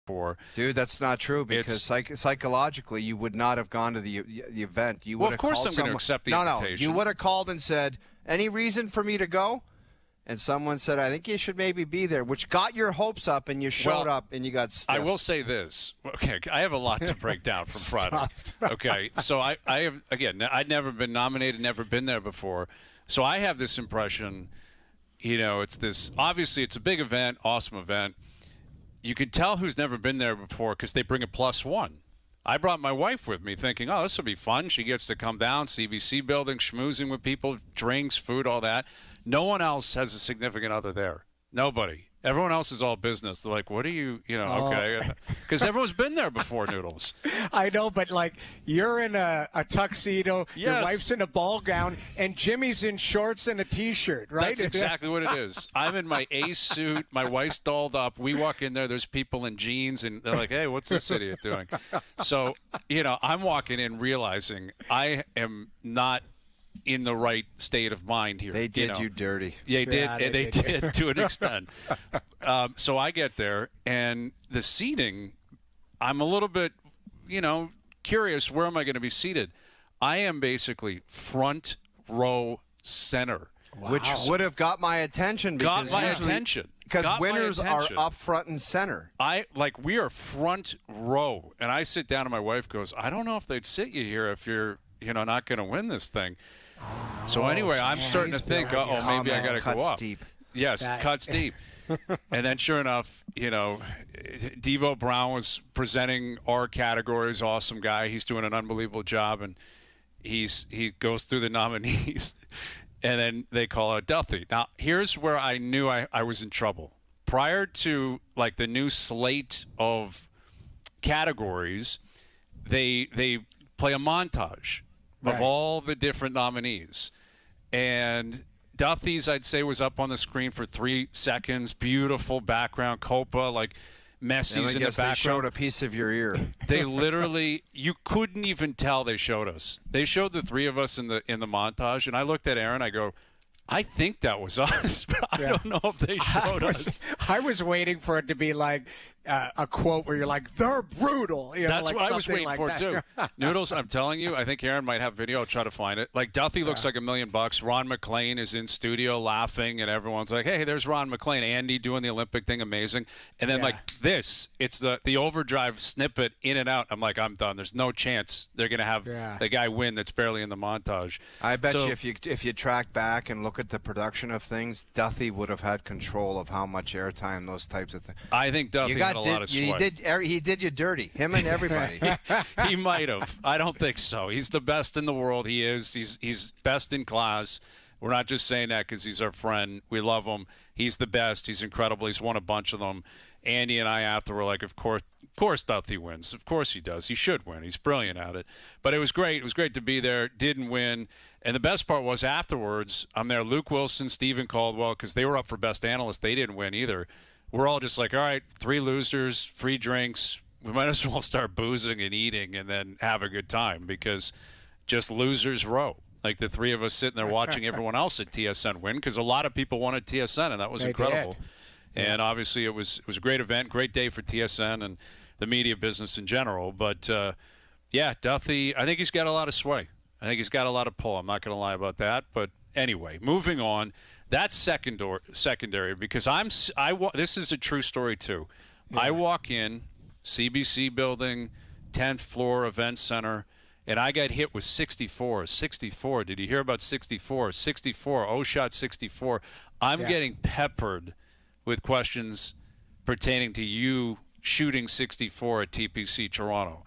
before. Dude, that's not true because psychologically you would not have gone to the event. You would of course I'm going to accept the invitation. No, you would have called and said, any reason for me to go? And someone said, I think you should maybe be there, which got your hopes up, and you showed up, and you got stiffed. I will say this. Okay, I have a lot to break down from Friday. Okay, so I have, again, I'd never been nominated, never been there before. So I have this impression, it's this, obviously it's a big event, awesome event. You can tell who's never been there before because they bring a +1. I brought my wife with me thinking, oh, this will be fun. She gets to come down, CBC building, schmoozing with people, drinks, food, all that. No one else has a significant other there. Nobody. Everyone else is all business. They're like, what are you, okay. Because everyone's been there before, Noodles. I know, but you're in a tuxedo, yes. Your wife's in a ball gown, and Jimmy's in shorts and a T-shirt, right? That's exactly what it is. I'm in my Ace suit. My wife's dolled up. We walk in there's people in jeans, and they're like, hey, what's this idiot doing? So, I'm walking in realizing I am not in the right state of mind here. They did you dirty. Yeah, they did to an extent. So I get there, and the seating, I'm a little bit, curious, where am I going to be seated? I am basically front row center. Wow. Which would have got my attention. Because winners are up front and center. We are front row, and I sit down, and my wife goes, I don't know if they'd sit you here if you're, not going to win this thing. So anyway, I'm starting to think, maybe I got to go up. Deep. Yes, cuts deep. And then sure enough, Devo Brown was presenting our categories. Awesome guy. He's doing an unbelievable job, and he goes through the nominees, and then they call out Duffy. Now, here's where I knew I was in trouble. Prior to the new slate of categories, they play a montage of all the different nominees. And Duffy's, I'd say, was up on the screen for 3 seconds. Beautiful background. Copa, Messi's in the background. They showed a piece of your ear. They literally, you couldn't even tell they showed us. They showed the three of us in the montage, and I looked at Aaron, I go, I think that was us, but I don't know if they showed us. I was waiting for it to be a quote where you're like, they're brutal. That's what I was waiting for, too. Noodles, I'm telling you, I think Aaron might have video. I'll try to find it. Duffy looks like $1 million. Ron McClain is in studio laughing, and everyone's like, hey, there's Ron McClain. Andy doing the Olympic thing, amazing. And then, this, it's the OverDrive snippet in and out. I'm like, I'm done. There's no chance they're going to have the guy win that's barely in the montage. I bet you if you track back and look at the production of things, Duffy would have had control of how much airtime, those types of things. I think Duffy had a lot of sweat. He did you dirty, him and everybody. He might have. I don't think so. He's the best in the world. He is. He's best in class. We're not just saying that because he's our friend. We love him. He's the best. He's incredible. He's won a bunch of them. Andy and I after were like, of course Duffy wins. Of course he does. He should win. He's brilliant at it. But it was great. It was great to be there. Didn't win. And the best part was afterwards, I'm there. Luke Wilson, Stephen Caldwell, because they were up for Best Analyst. They didn't win either. We're all just like, all right, 3 losers, free drinks. We might as well start boozing and eating and then have a good time because just losers row. The 3 of us sitting there watching everyone else at TSN win because a lot of people wanted TSN, and that was incredible. And obviously it was a great event, great day for TSN and the media business in general. But, Duffy, I think he's got a lot of sway. I think he's got a lot of pull. I'm not going to lie about that. But anyway, moving on. That's secondary because this is a true story too. Yeah. I walk in, CBC building, 10th floor event center, and I got hit with 64. 64. Did you hear about 64? 64. O-Shot 64. I'm getting peppered with questions pertaining to you shooting 64 at TPC Toronto.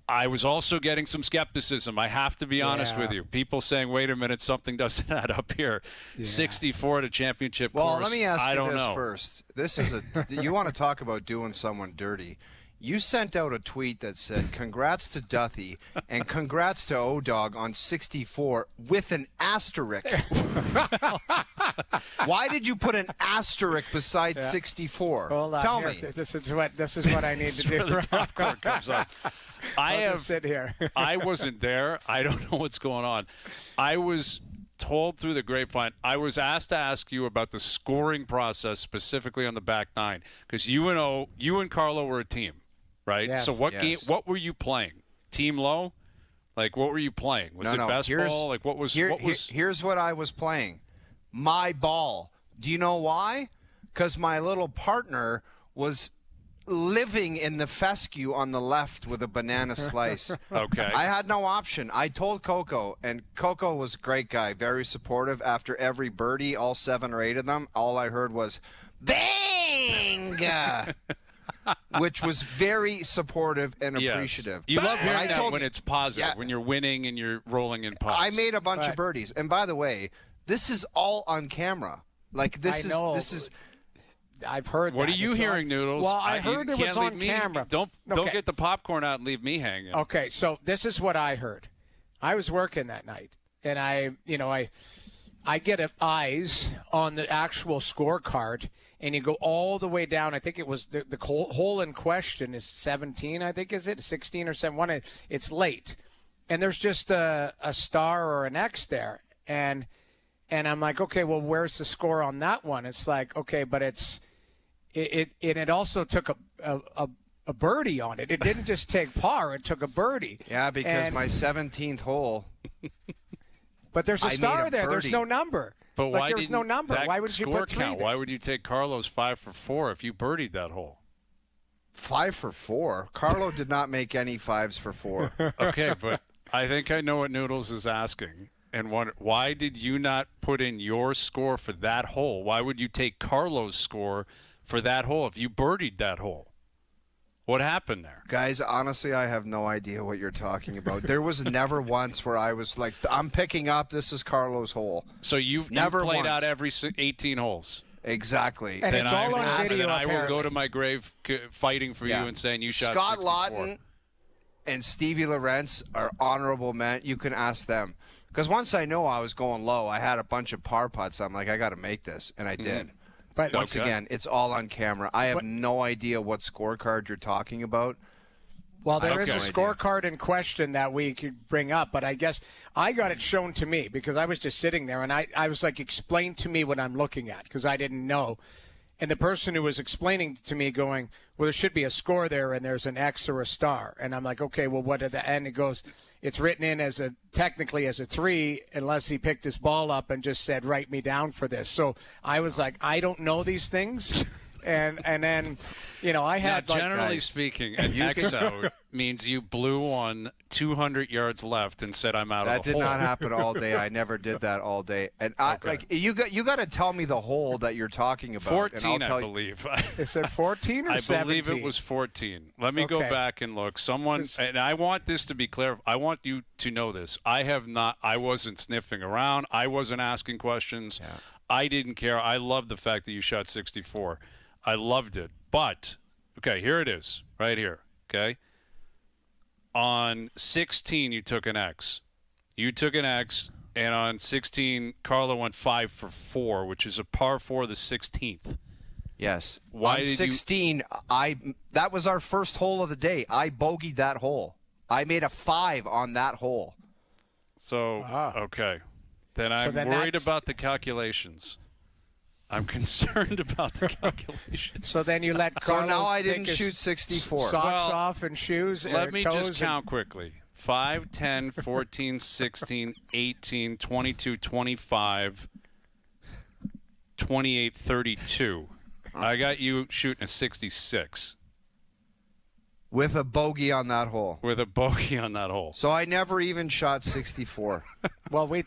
I was also getting some skepticism. I have to be honest with you. People saying, wait a minute, something doesn't add up here. 64 at a championship course. Well, let me ask you this know. first. This is you want to talk about doing someone dirty. You sent out a tweet that said, congrats to Duffy and congrats to O-Dog on 64 with an asterisk. Why did you put an asterisk beside 64? Hold on. Tell me. This is what I need to do. The popcorn comes up. I'll just sit here. I wasn't there. I don't know what's going on. I was told through the grapevine. I was asked to ask you about the scoring process specifically on the back nine because you and Carlo were a team, right? Yes. So what were you playing? Team low? Like what were you playing? Was it best ball? Like what was? Here's what I was playing. My ball. Do you know why? Because my little partner was living in the fescue on the left with a banana slice. Okay. I had no option. I told Coco, and Coco was a great guy, very supportive. After every birdie, all 7 or 8 of them, all I heard was, bang! Which was very supportive and appreciative. You love hearing that when it's positive, when you're winning and you're rolling in putts. I made a bunch of birdies. And by the way, this is all on camera. Like, this is... I've heard What that. are you hearing, Noodles? Well, I heard it was on camera. Don't get the popcorn out and leave me hanging. Okay, so this is what I heard. I was working that night, and I get eyes on the actual scorecard, and you go all the way down. I think it was the hole in question is 17, I think, is it? 16 or 7. It's late. And there's just a star or an X there. And I'm like, okay, well, where's the score on that one? It's like, okay, but it also took a birdie on it. It didn't just take par; it took a birdie. Yeah, because my 17th hole. But there's a star there. Birdie. There's no number. But why there's no number? That why would you put 3 count? there? Why would you take Carlos 5 for 4 if you birdied that hole? 5 for 4. Carlo did not make any 5s for 4. Okay, but I think I know what Noodles is asking. And why did you not put in your score for that hole? Why would you take Carlo's score for that hole if you birdied that hole? What happened there? Guys, honestly, I have no idea what you're talking about. There was never once where I was like, I'm picking up, this is Carlo's hole. So you've never played once. out every 18 holes? Exactly. And then it's all on video, Then I will apparently. go to my grave fighting for you and saying you shot Scott 64. Lawton and Stevie Lorenz are honorable men. You can ask them. Because once I know I was going low, I had a bunch of par putts. I'm like, I got to make this, and I did. But Once again, it's all on camera. I have no idea what scorecard you're talking about. Well, there is a idea. scorecard in question that we could bring up, but I guess I got it shown to me because I was just sitting there, and I was like, explain to me what I'm looking at because I didn't know. And the person who was explaining to me going, well, there should be a score there, and there's an X or a star. And I'm like, okay, well, what are the – and it goes – it's written in technically as a 3 unless he picked his ball up and just said, write me down for this. So I was like, I don't know these things. And then, I had now, generally speaking, an X out means you blew on 200 yards left and said I'm out of the hole. That did not happen all day. I never did that all day. And you got to tell me the hole that you're talking about. 14, I believe. Is it 14 or 17? I believe it was 14. Let me go back and look. And I want this to be clear. I want you to know this. I wasn't sniffing around. I wasn't asking questions. Yeah. I didn't care. I loved the fact that you shot 64. I loved it. But, okay, here it is, right here, okay? On 16, you took an X. You took an X, and on 16, Carlo went 5 for 4, which is a par 4 the 16th. Yes. On 16, that was our first hole of the day. I bogeyed that hole. I made a 5 on that hole. So, okay. Then I'm worried about the calculations. I'm concerned about the calculations. So then you let Carlo So now I take didn't his shoot 64. Socks off and shoes. Let me just count quickly. 5, 10, 14, 16, 18, 22, 25, 28, 32. I got you shooting a 66. With a bogey on that hole. With a bogey on that hole. So I never even shot 64. Well, we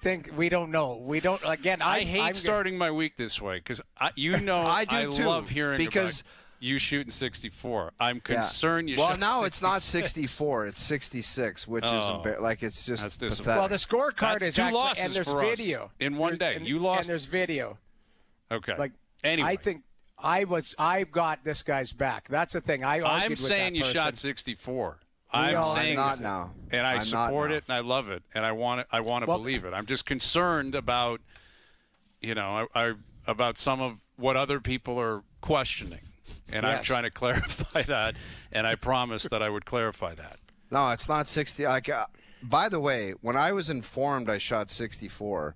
don't know. We don't. Again, I hate starting my week this way because I do too, love hearing because about you shooting 64. I'm concerned you. Well, now 66. it's not 64; it's 66, which is it's just pathetic. Well, the scorecard That's is 2 actually, losses and there's for video us in one day. You lost, and there's video. Okay. Like anyway, I think I got this guy's back. That's the thing. I'm saying you shot 64. I'm saying not now, and I support it, and I love it, and I want to believe it. I'm just concerned about, about some of what other people are questioning, and I'm trying to clarify that, and I promised that I would clarify that. No, it's not 60. By the way, when I was informed I shot 64,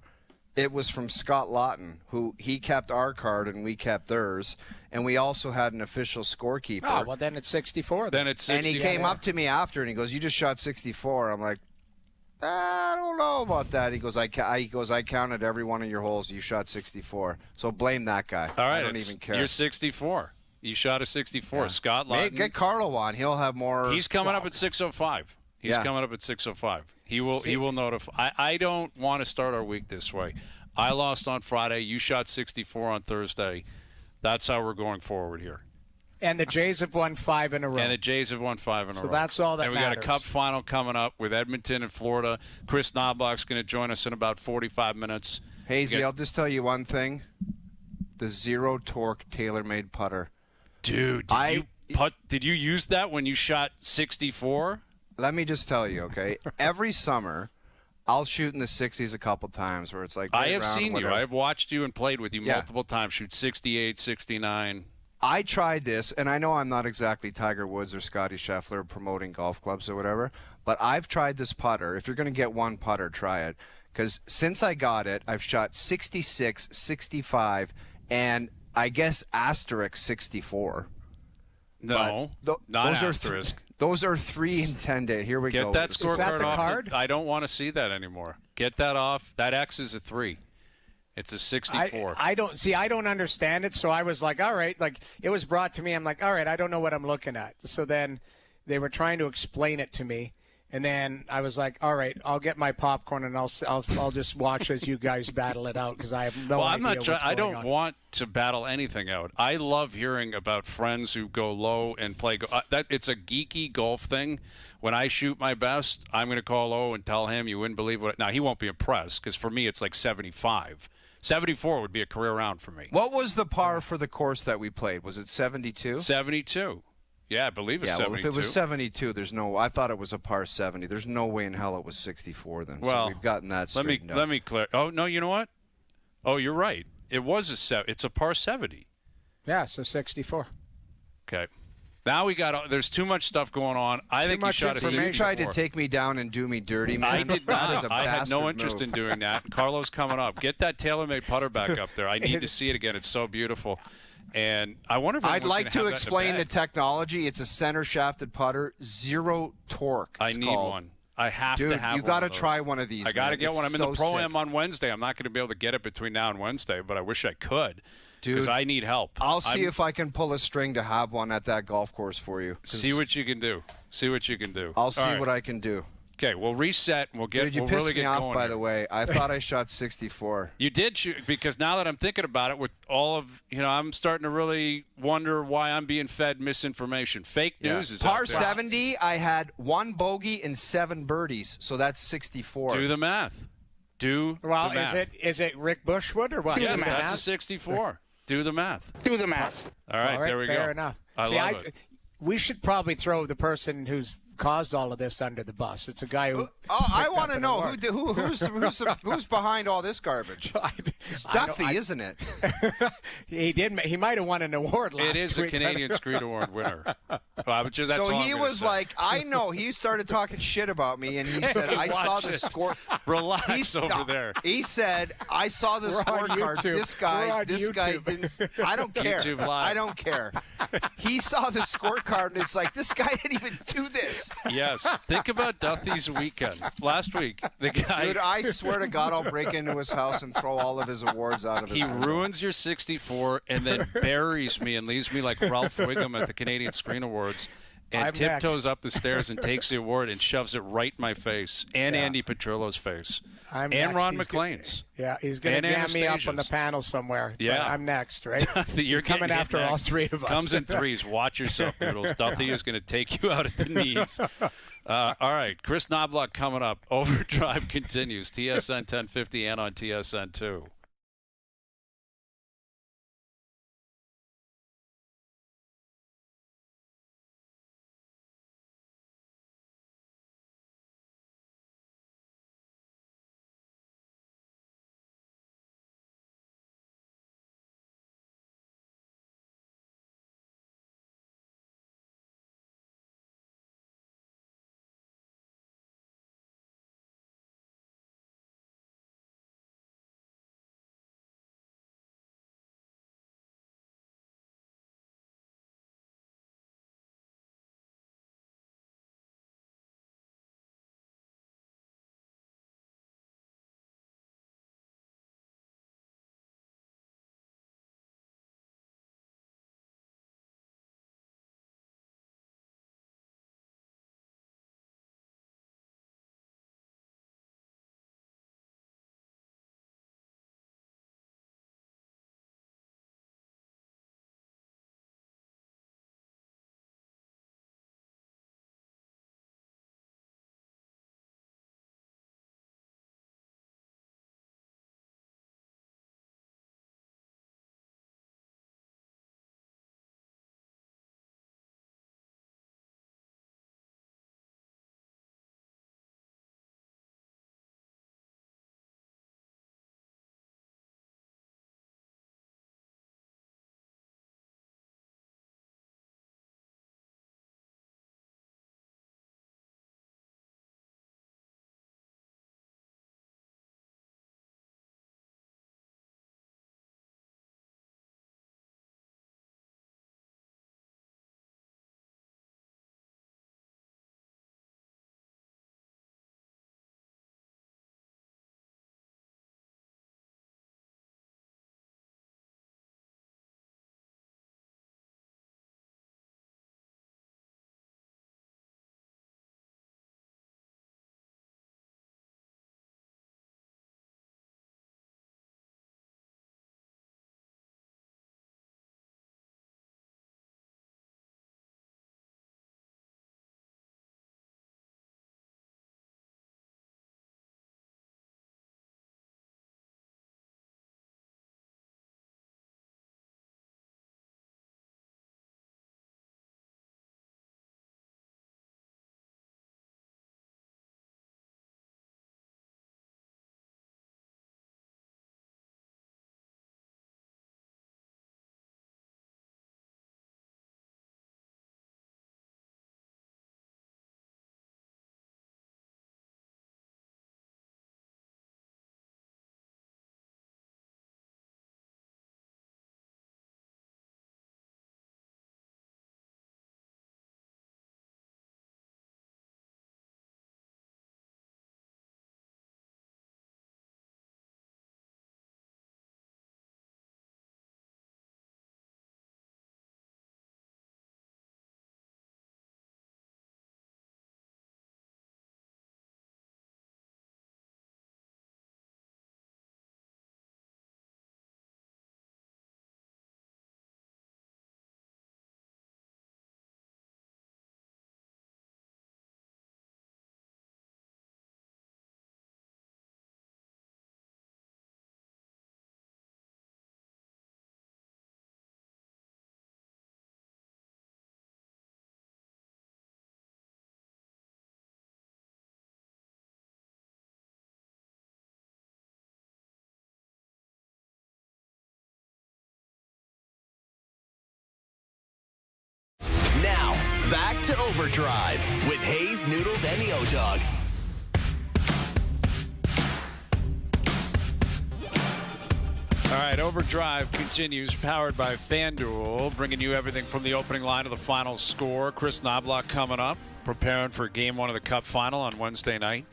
It was from Scott Lawton, who he kept our card and we kept theirs, and we also had an official scorekeeper. Oh, well, then it's 64. Then it's 60. And he came up to me after and he goes, "You just shot 64." I'm like, "I don't know about that." He goes, I counted every one of your holes. You shot 64. So blame that guy. All right, I don't even care. You're 64. You shot a 64. Yeah. Scott Lawton. Get Carlo on. He'll have more. He's coming up at 6:05. He's coming up at 6:05. He will notify. I don't want to start our week this way. I lost on Friday. You shot 64 on Thursday. That's how we're going forward here. And the Jays have won 5 in a row. And the Jays have won 5 in a row. So that's all that matters. And we got a Cup final coming up with Edmonton and Florida. Chris Knobloch's going to join us in about 45 minutes. Hazy, I'll just tell you one thing. The zero torque TaylorMade putter. Dude, did you use that when you shot 64? Let me just tell you, okay? Every summer, I'll shoot in the 60s a couple times where it's like I have seen you. I have watched you and played with you multiple times. Shoot 68, 69. I tried this, and I know I'm not exactly Tiger Woods or Scotty Scheffler promoting golf clubs or whatever, but I've tried this putter. If you're going to get one putter, try it. Because since I got it, I've shot 66, 65, and I guess asterisk 64. No, not asterisk. Those are 3 and 10 days. Here we go. Get that scorecard off. Card? I don't want to see that anymore. Get that off. That X is a 3. It's a 64. I don't understand it, so I was like, all right. Like, it was brought to me. I'm like, all right, I don't know what I'm looking at. So then they were trying to explain it to me. And then I was like, all right, I'll get my popcorn and I'll just watch as you guys battle it out because I have no idea what's going on. I don't want to battle anything out. I love hearing about friends who go low and play. It's a geeky golf thing. When I shoot my best, I'm going to call low and tell him you wouldn't believe what. Now, he won't be impressed because for me it's like 75. 74 would be a career round for me. What was the par for the course that we played? Was it 72? 72. Yeah, I believe it's 72. Well, if it was 72, I thought it was a par 70. There's no way in hell it was 64 then. Well, so we've gotten that straightened out. Let me clear. Oh, no, you know what? Oh, you're right. It was it's a par 70. Yeah, so 64. Okay. Now there's too much stuff going on. I think you shot a 64. You tried to take me down and do me dirty, man. I did not. I had no interest move. in doing that. Carlo's coming up. Get that TaylorMade putter back up there. I need to see it again. It's so beautiful. And I wonder if I'd like to explain the technology. It's a center shafted putter, zero torque. I need one. I have to have one. You got to try one of these. I got to get one. I'm in the Pro-Am sick. on Wednesday. I'm not going to be able to get it between now and Wednesday, but I wish I could. Because I need help. I'll see if I can pull a string to have one at that golf course for you. See what you can do. I'll see what I can do. Okay, we'll reset and we'll get. Dude, you we'll pissed really me get off, going by here. the way. I thought I shot 64. You did shoot because now that I'm thinking about it, with all of I'm starting to really wonder why I'm being fed misinformation. Fake news is par out there. 70. I had 1 bogey and 7 birdies, so that's 64. Do the math. Do the math. Is it Rick Bushwood or what? Yes, that's a 64. Do the math. Do the math. All right, there we go. Fair enough. I love it. We should probably throw the person who's caused all of this under the bus. It's a guy who. I want to know who's behind all this garbage. It's Duffy, isn't it? He might have won an award last week. It is a Canadian Screed Award winner. So he was like, I know. He started talking shit about me, and he said, I saw the score. Relax over there. He said, I saw the scorecard. This guy didn't. I don't care. YouTube Live. I don't care. He saw the scorecard, and it's like, this guy didn't even do this. Yes. Think about Duffy's weekend. Last week, the guy. Dude, I swear to God, I'll break into his house and throw all of his awards out of his window. He ruins your 64 and then buries me and leaves me like Ralph Wiggum at the Canadian Screen Awards and I'm tiptoes next. up the stairs and takes the award and shoves it right in my face and Andy Petrillo's face I'm and next. Ron He's McLean's. he's going to jam me up on the Anastasia's. panel somewhere. Yeah. But I'm next, right? You're He's coming after next. all 3 of us. Comes in threes. Watch yourself, Noodles. Duffy is going to take you out at the knees. All right, Chris Knobloch coming up. OverDrive continues. TSN 1050 and on TSN 2. Back to Overdrive with Hayes, Noodles, and the O-Dog. All right, Overdrive continues, powered by FanDuel, bringing you everything from the opening line to the final score. Chris Knobloch coming up, preparing for Game 1 of the Cup Final on Wednesday night.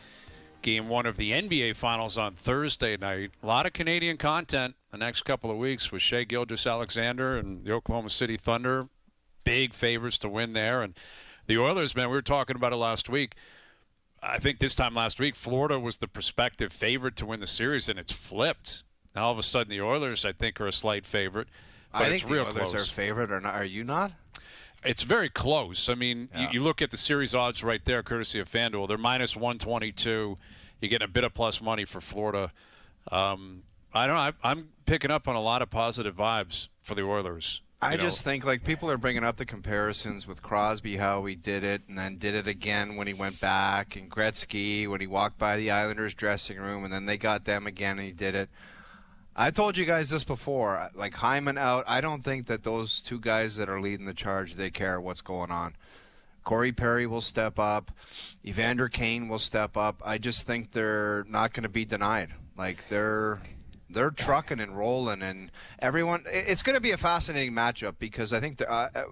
Game 1 of the NBA Finals on Thursday night. A lot of Canadian content the next couple of weeks with Shai Gilgeous-Alexander and the Oklahoma City Thunder. Big favorites to win there. And the Oilers, man, we were talking about it last week. I think this time last week, Florida was the prospective favorite to win the series, and it's flipped. Now all of a sudden the Oilers, I think, are a slight favorite. But I think it's real the Oilers close. are favorite, or not? Are you not? It's very close. I mean, you look at the series odds right there, courtesy of FanDuel. They're minus 122. You're getting a bit of plus money for Florida. I don't know. I'm picking up on a lot of positive vibes for the Oilers. I just think, like, people are bringing up the comparisons with Crosby, how he did it, and then did it again when he went back, and Gretzky when he walked by the Islanders' dressing room, and then they got them again and he did it. I told you guys this before. Like, Hyman out, I don't think that those two guys that are leading the charge, they care what's going on. Corey Perry will step up. Evander Kane will step up. I just think they're not going to be denied. Like, they're trucking and rolling, and everyone. It's going to be a fascinating matchup because I think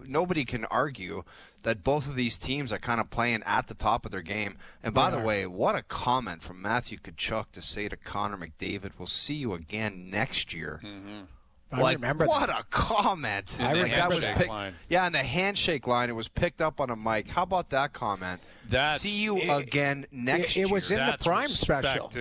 nobody can argue that both of these teams are kind of playing at the top of their game. And by the way, what a comment from Matthew Tkachuk to say to Connor McDavid, "We'll see you again next year." Mm-hmm. I remember what that. a comment! I like, that was line. Yeah, and the handshake line, it was picked up on a mic. How about that comment? See you again next year. It was in the Prime special.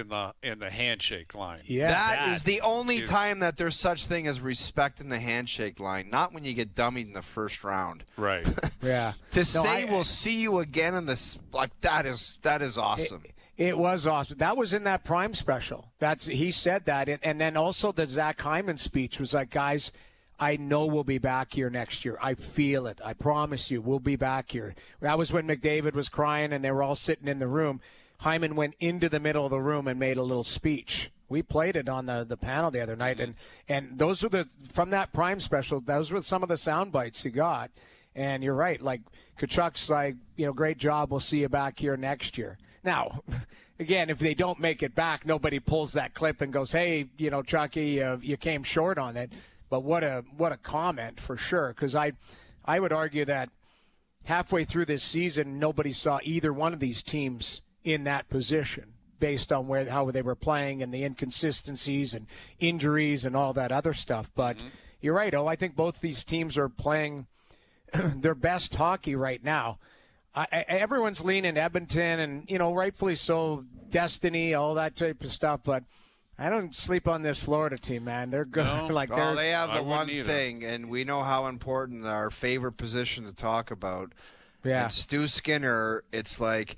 In the handshake line. Yeah, that is the only time that there's such thing as respect in the handshake line. Not when you get dummied in the first round. Right. Yeah. We'll see you again in this, like, that is awesome. It was awesome. That was in that Prime special. He said that, and then also the Zach Hyman speech was like, guys, I know we'll be back here next year. I feel it. I promise you, we'll be back here. That was when McDavid was crying and they were all sitting in the room. Hyman went into the middle of the room and made a little speech. We played it on the panel the other night, and those were from that Prime special. Those were some of the sound bites he got. And you're right. Like, Tkachuk's like, great job. We'll see you back here next year. Now, again, if they don't make it back, nobody pulls that clip and goes, hey, Chucky, you came short on it. But what a comment for sure, because I would argue that halfway through this season, nobody saw either one of these teams in that position based on how they were playing and the inconsistencies and injuries and all that other stuff. But you're right, I think both these teams are playing their best hockey right now. Everyone's leaning Edmonton, and rightfully so, destiny, all that type of stuff. But I don't sleep on this Florida team, man. They're good. No. They have the one thing, and we know how important our favorite position to talk about. Yeah, and Stu Skinner. It's like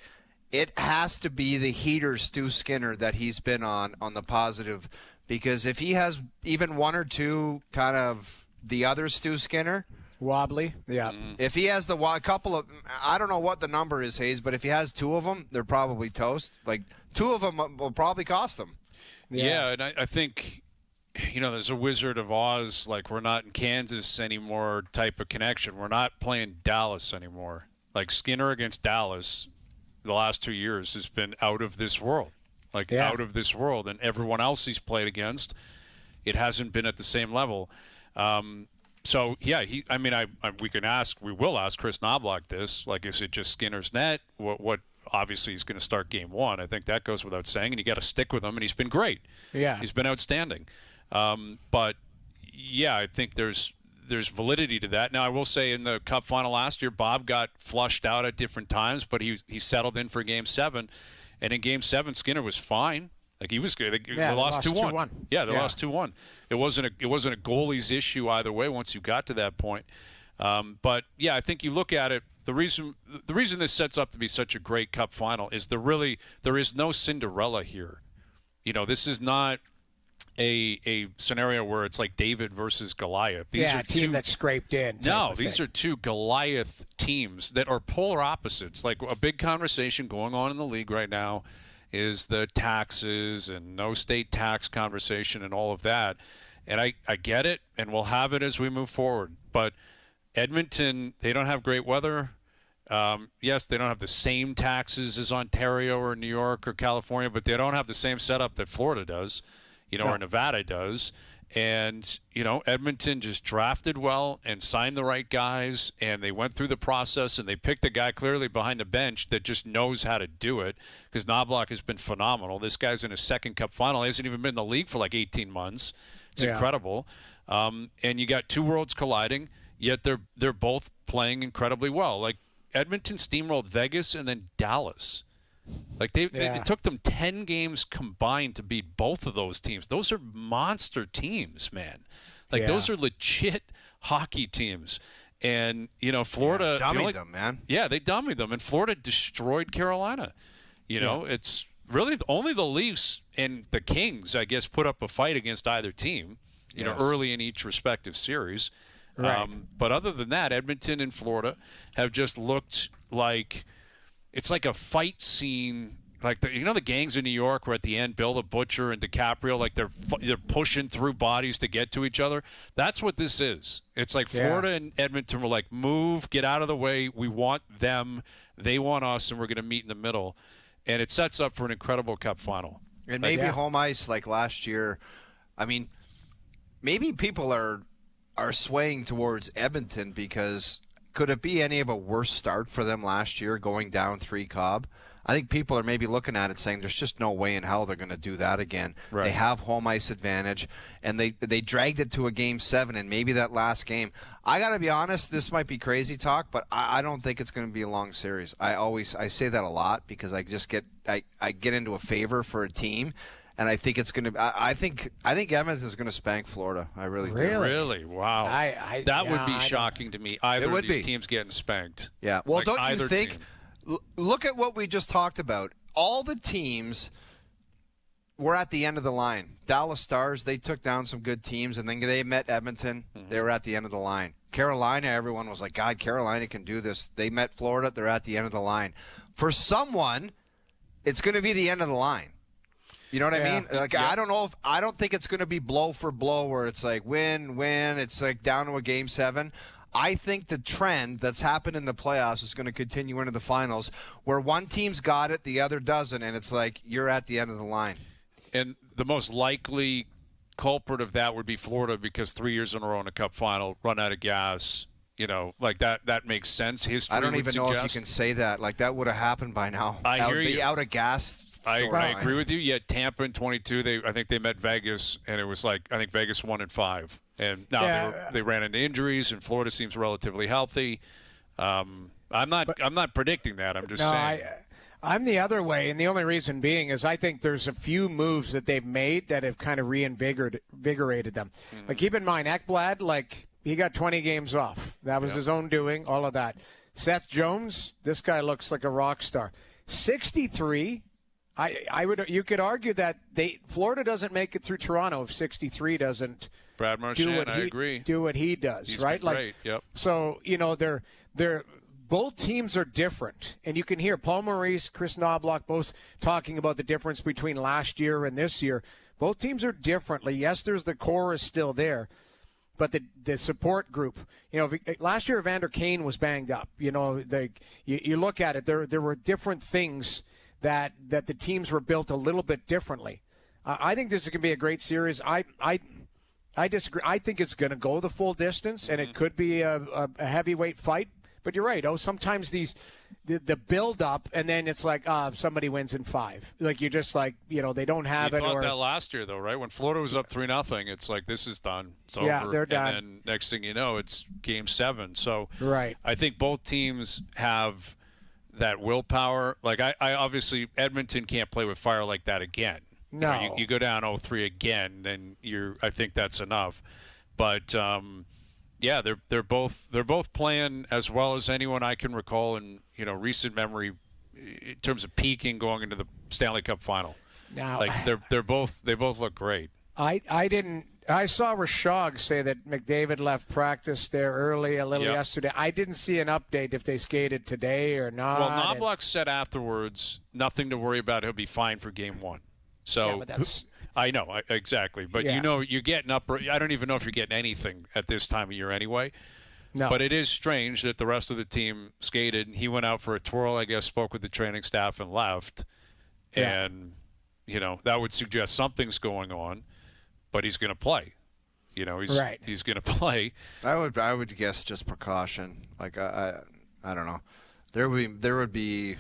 it has to be the heater Stu Skinner that he's been on the positive, because if he has even one or two kind of the other Stu Skinner. Wobbly, yeah. If he has a couple of, I don't know what the number is, Hayes, but if he has two of them, they're probably toast. Like, two of them will probably cost him. Yeah, and I think, there's a Wizard of Oz, like, we're not in Kansas anymore type of connection. We're not playing Dallas anymore. Like, Skinner against Dallas the last 2 years has been out of this world. Out of this world. And everyone else he's played against, it hasn't been at the same level. So, yeah, we will ask Chris Knobloch this. Like, is it just Skinner's net? What obviously he's going to start game one. I think that goes without saying, and you got to stick with him, and he's been great. Yeah. He's been outstanding. But, yeah, I think there's validity to that. Now, I will say in the Cup final last year, Bob got flushed out at different times, but he settled in for Game 7. And in Game 7, Skinner was fine. Like, he was good. They lost 2-1. Yeah, they lost 2-1. It wasn't a goalie's issue either way once you got to that point. But yeah, I think you look at it. The reason this sets up to be such a great Cup final is there is no Cinderella here. This is not a scenario where it's like David versus Goliath. These are a team that scraped in. No, these are two Goliath teams that are polar opposites. Like, a big conversation going on in the league right now is the taxes and no state tax conversation and all of that. And I get it, and we'll have it as we move forward. But Edmonton, they don't have great weather. Yes, they don't have the same taxes as Ontario or New York or California, but they don't have the same setup that Florida does, or Nevada does. And, Edmonton just drafted well and signed the right guys, and they went through the process, and they picked a guy clearly behind the bench that just knows how to do it, because Knoblauch has been phenomenal. This guy's in his second Cup final. He hasn't even been in the league for like 18 months. It's incredible. And you got two worlds colliding, yet they're both playing incredibly well. Like, Edmonton steamrolled Vegas and then Dallas. Like it took them 10 games combined to beat both of those teams. Those are monster teams, man. Like those are legit hockey teams. And Florida dummied them, man. Yeah, they dummied them, and Florida destroyed Carolina. It's really only the Leafs and the Kings, I guess, put up a fight against either team. Early in each respective series. Right. But other than that, Edmonton and Florida have just looked like it's like a fight scene. Like the gangs in New York where at the end Bill the Butcher and DiCaprio, like they're pushing through bodies to get to each other. That's what this is. It's like Florida and Edmonton were like, move, get out of the way. We want them. They want us, and we're going to meet in the middle. And it sets up for an incredible Cup final. And maybe home ice like last year. I mean, maybe people are swaying towards Edmonton because could it be any of a worse start for them last year going down 3 Cobb? I think people are maybe looking at it saying there's just no way in hell they're going to do that again. Right. They have home ice advantage, and they dragged it to a Game 7, and maybe that last game. I got to be honest, this might be crazy talk, but I don't think it's going to be a long series. I say that a lot because I just get into a favor for a team. And I think it's going to. I think Edmonton is going to spank Florida. I really do. Really? Wow. That would be shocking to me. Either of these teams getting spanked. Yeah. Well, don't you think? Look at what we just talked about. All the teams were at the end of the line. Dallas Stars, they took down some good teams, and then they met Edmonton. Mm-hmm. They were at the end of the line. Carolina, everyone was like, God, Carolina can do this. They met Florida. They're at the end of the line. For someone, it's going to be the end of the line. You know what I mean? Like I don't think it's going to be blow for blow where it's like win. It's like down to a Game 7. I think the trend that's happened in the playoffs is going to continue into the finals, where one team's got it, the other doesn't, and it's like you're at the end of the line. And the most likely culprit of that would be Florida, because 3 years in a row in a Cup final, run out of gas. Like that makes sense. History. I don't even know if you suggest. can say that. Like that would have happened by now. I hear you. Out of gas. I agree with you. Yet Tampa in 22, I think they met Vegas, and it was like I think Vegas 1-5, and now they ran into injuries, and Florida seems relatively healthy. I'm not predicting that. I'm just saying. I'm the other way, and the only reason being is I think there's a few moves that they've made that have kind of reinvigorated them. Mm-hmm. Like keep in mind, Ekblad, like he got 20 games off. That was his own doing. All of that. Seth Jones, this guy looks like a rock star. 63. You could argue that Florida doesn't make it through Toronto if 63 doesn't Brad Marchand, I agree. Do what he does. He's right? Been great. Yep. So they're both teams are different, and you can hear Paul Maurice, Chris Knoblauch both talking about the difference between last year and this year. Both teams are differently. Yes, there's the core is still there, but the support group. Last year Evander Kane was banged up. You look at it. There were different things. That the teams were built a little bit differently. I think this is going to be a great series. I disagree. I think it's going to go the full distance, and it could be a heavyweight fight. But you're right. Sometimes the build up, and then it's like somebody wins in 5. Like you're just like they don't have it. You thought that last year though, right? When Florida was up 3-0, it's like this is done. It's over. They're done. And then next thing you know, it's Game 7. So right. I think both teams have that willpower. Like I obviously Edmonton can't play with fire like that again. No, you go down 0-3 again, then I think that's enough. But they're both playing as well as anyone I can recall in recent memory in terms of peaking going into the Stanley Cup final. Now, like they both look great. I saw Rashog say that McDavid left practice there early a little yesterday. I didn't see an update if they skated today or not. Well, Knoblauch said afterwards, nothing to worry about. He'll be fine for Game 1. So but that's... I know, exactly. But you're getting up. I don't even know if you're getting anything at this time of year anyway. No. But it is strange that the rest of the team skated. He went out for a twirl, I guess, spoke with the training staff and left. Yeah. And, that would suggest something's going on, but he's going to play. He's going to play. I would guess just precaution. Like I don't know. There would be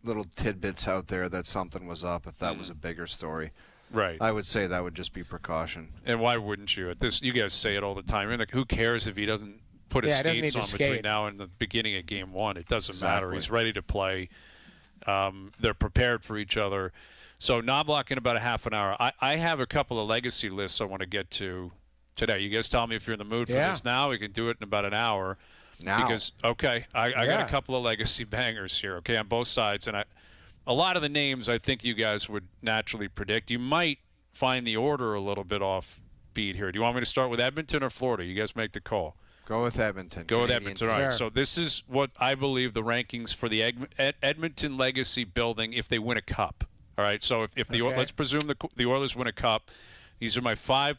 little tidbits out there that something was up if that was a bigger story. Right. I would say that would just be precaution. And why wouldn't you? You guys say it all the time. Like, who cares if he doesn't put his skates on between now and the beginning of game one? It doesn't matter. He's ready to play. They're prepared for each other. So Knobloch in about a half an hour. I have a couple of legacy lists I want to get to today. You guys tell me if you're in the mood for this now. We can do it in about an hour. Now. Because, I got a couple of legacy bangers here, on both sides. And a lot of the names I think you guys would naturally predict. You might find the order a little bit off beat here. Do you want me to start with Edmonton or Florida? You guys make the call. Go with Edmonton. Go with Edmonton. All right. So this is what I believe the rankings for the Edmonton legacy building if they win a cup. All right. So if let's presume the Oilers win a cup, these are my 5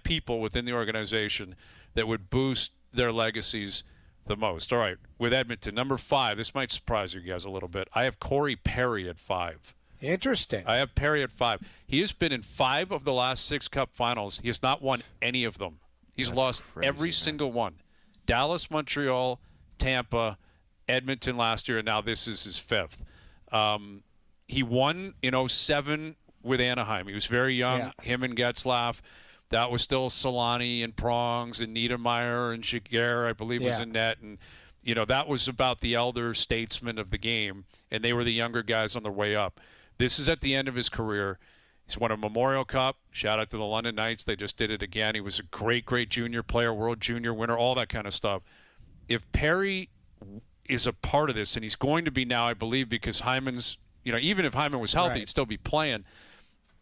people within the organization that would boost their legacies the most. All right, with Edmonton, number 5, this might surprise you guys a little bit. I have Corey Perry at 5. Interesting. I have Perry at 5. He has been in 5 of the last 6 Cup finals. He has not won any of them. He's lost every single one. Dallas, Montreal, Tampa, Edmonton last year, and now this is his 5th. He won in 2007 with Anaheim. He was very young, him and Getzlaf. That was still Solani and Prongs and Niedermeyer and Jaguar, I believe, was in net. And, that was about the elder statesmen of the game, and they were the younger guys on their way up. This is at the end of his career. He's won a Memorial Cup. Shout out to the London Knights. They just did it again. He was a great, great junior player, world junior winner, all that kind of stuff. If Perry is a part of this, and he's going to be now, I believe, because Hyman's, even if Hyman was healthy, he'd still be playing.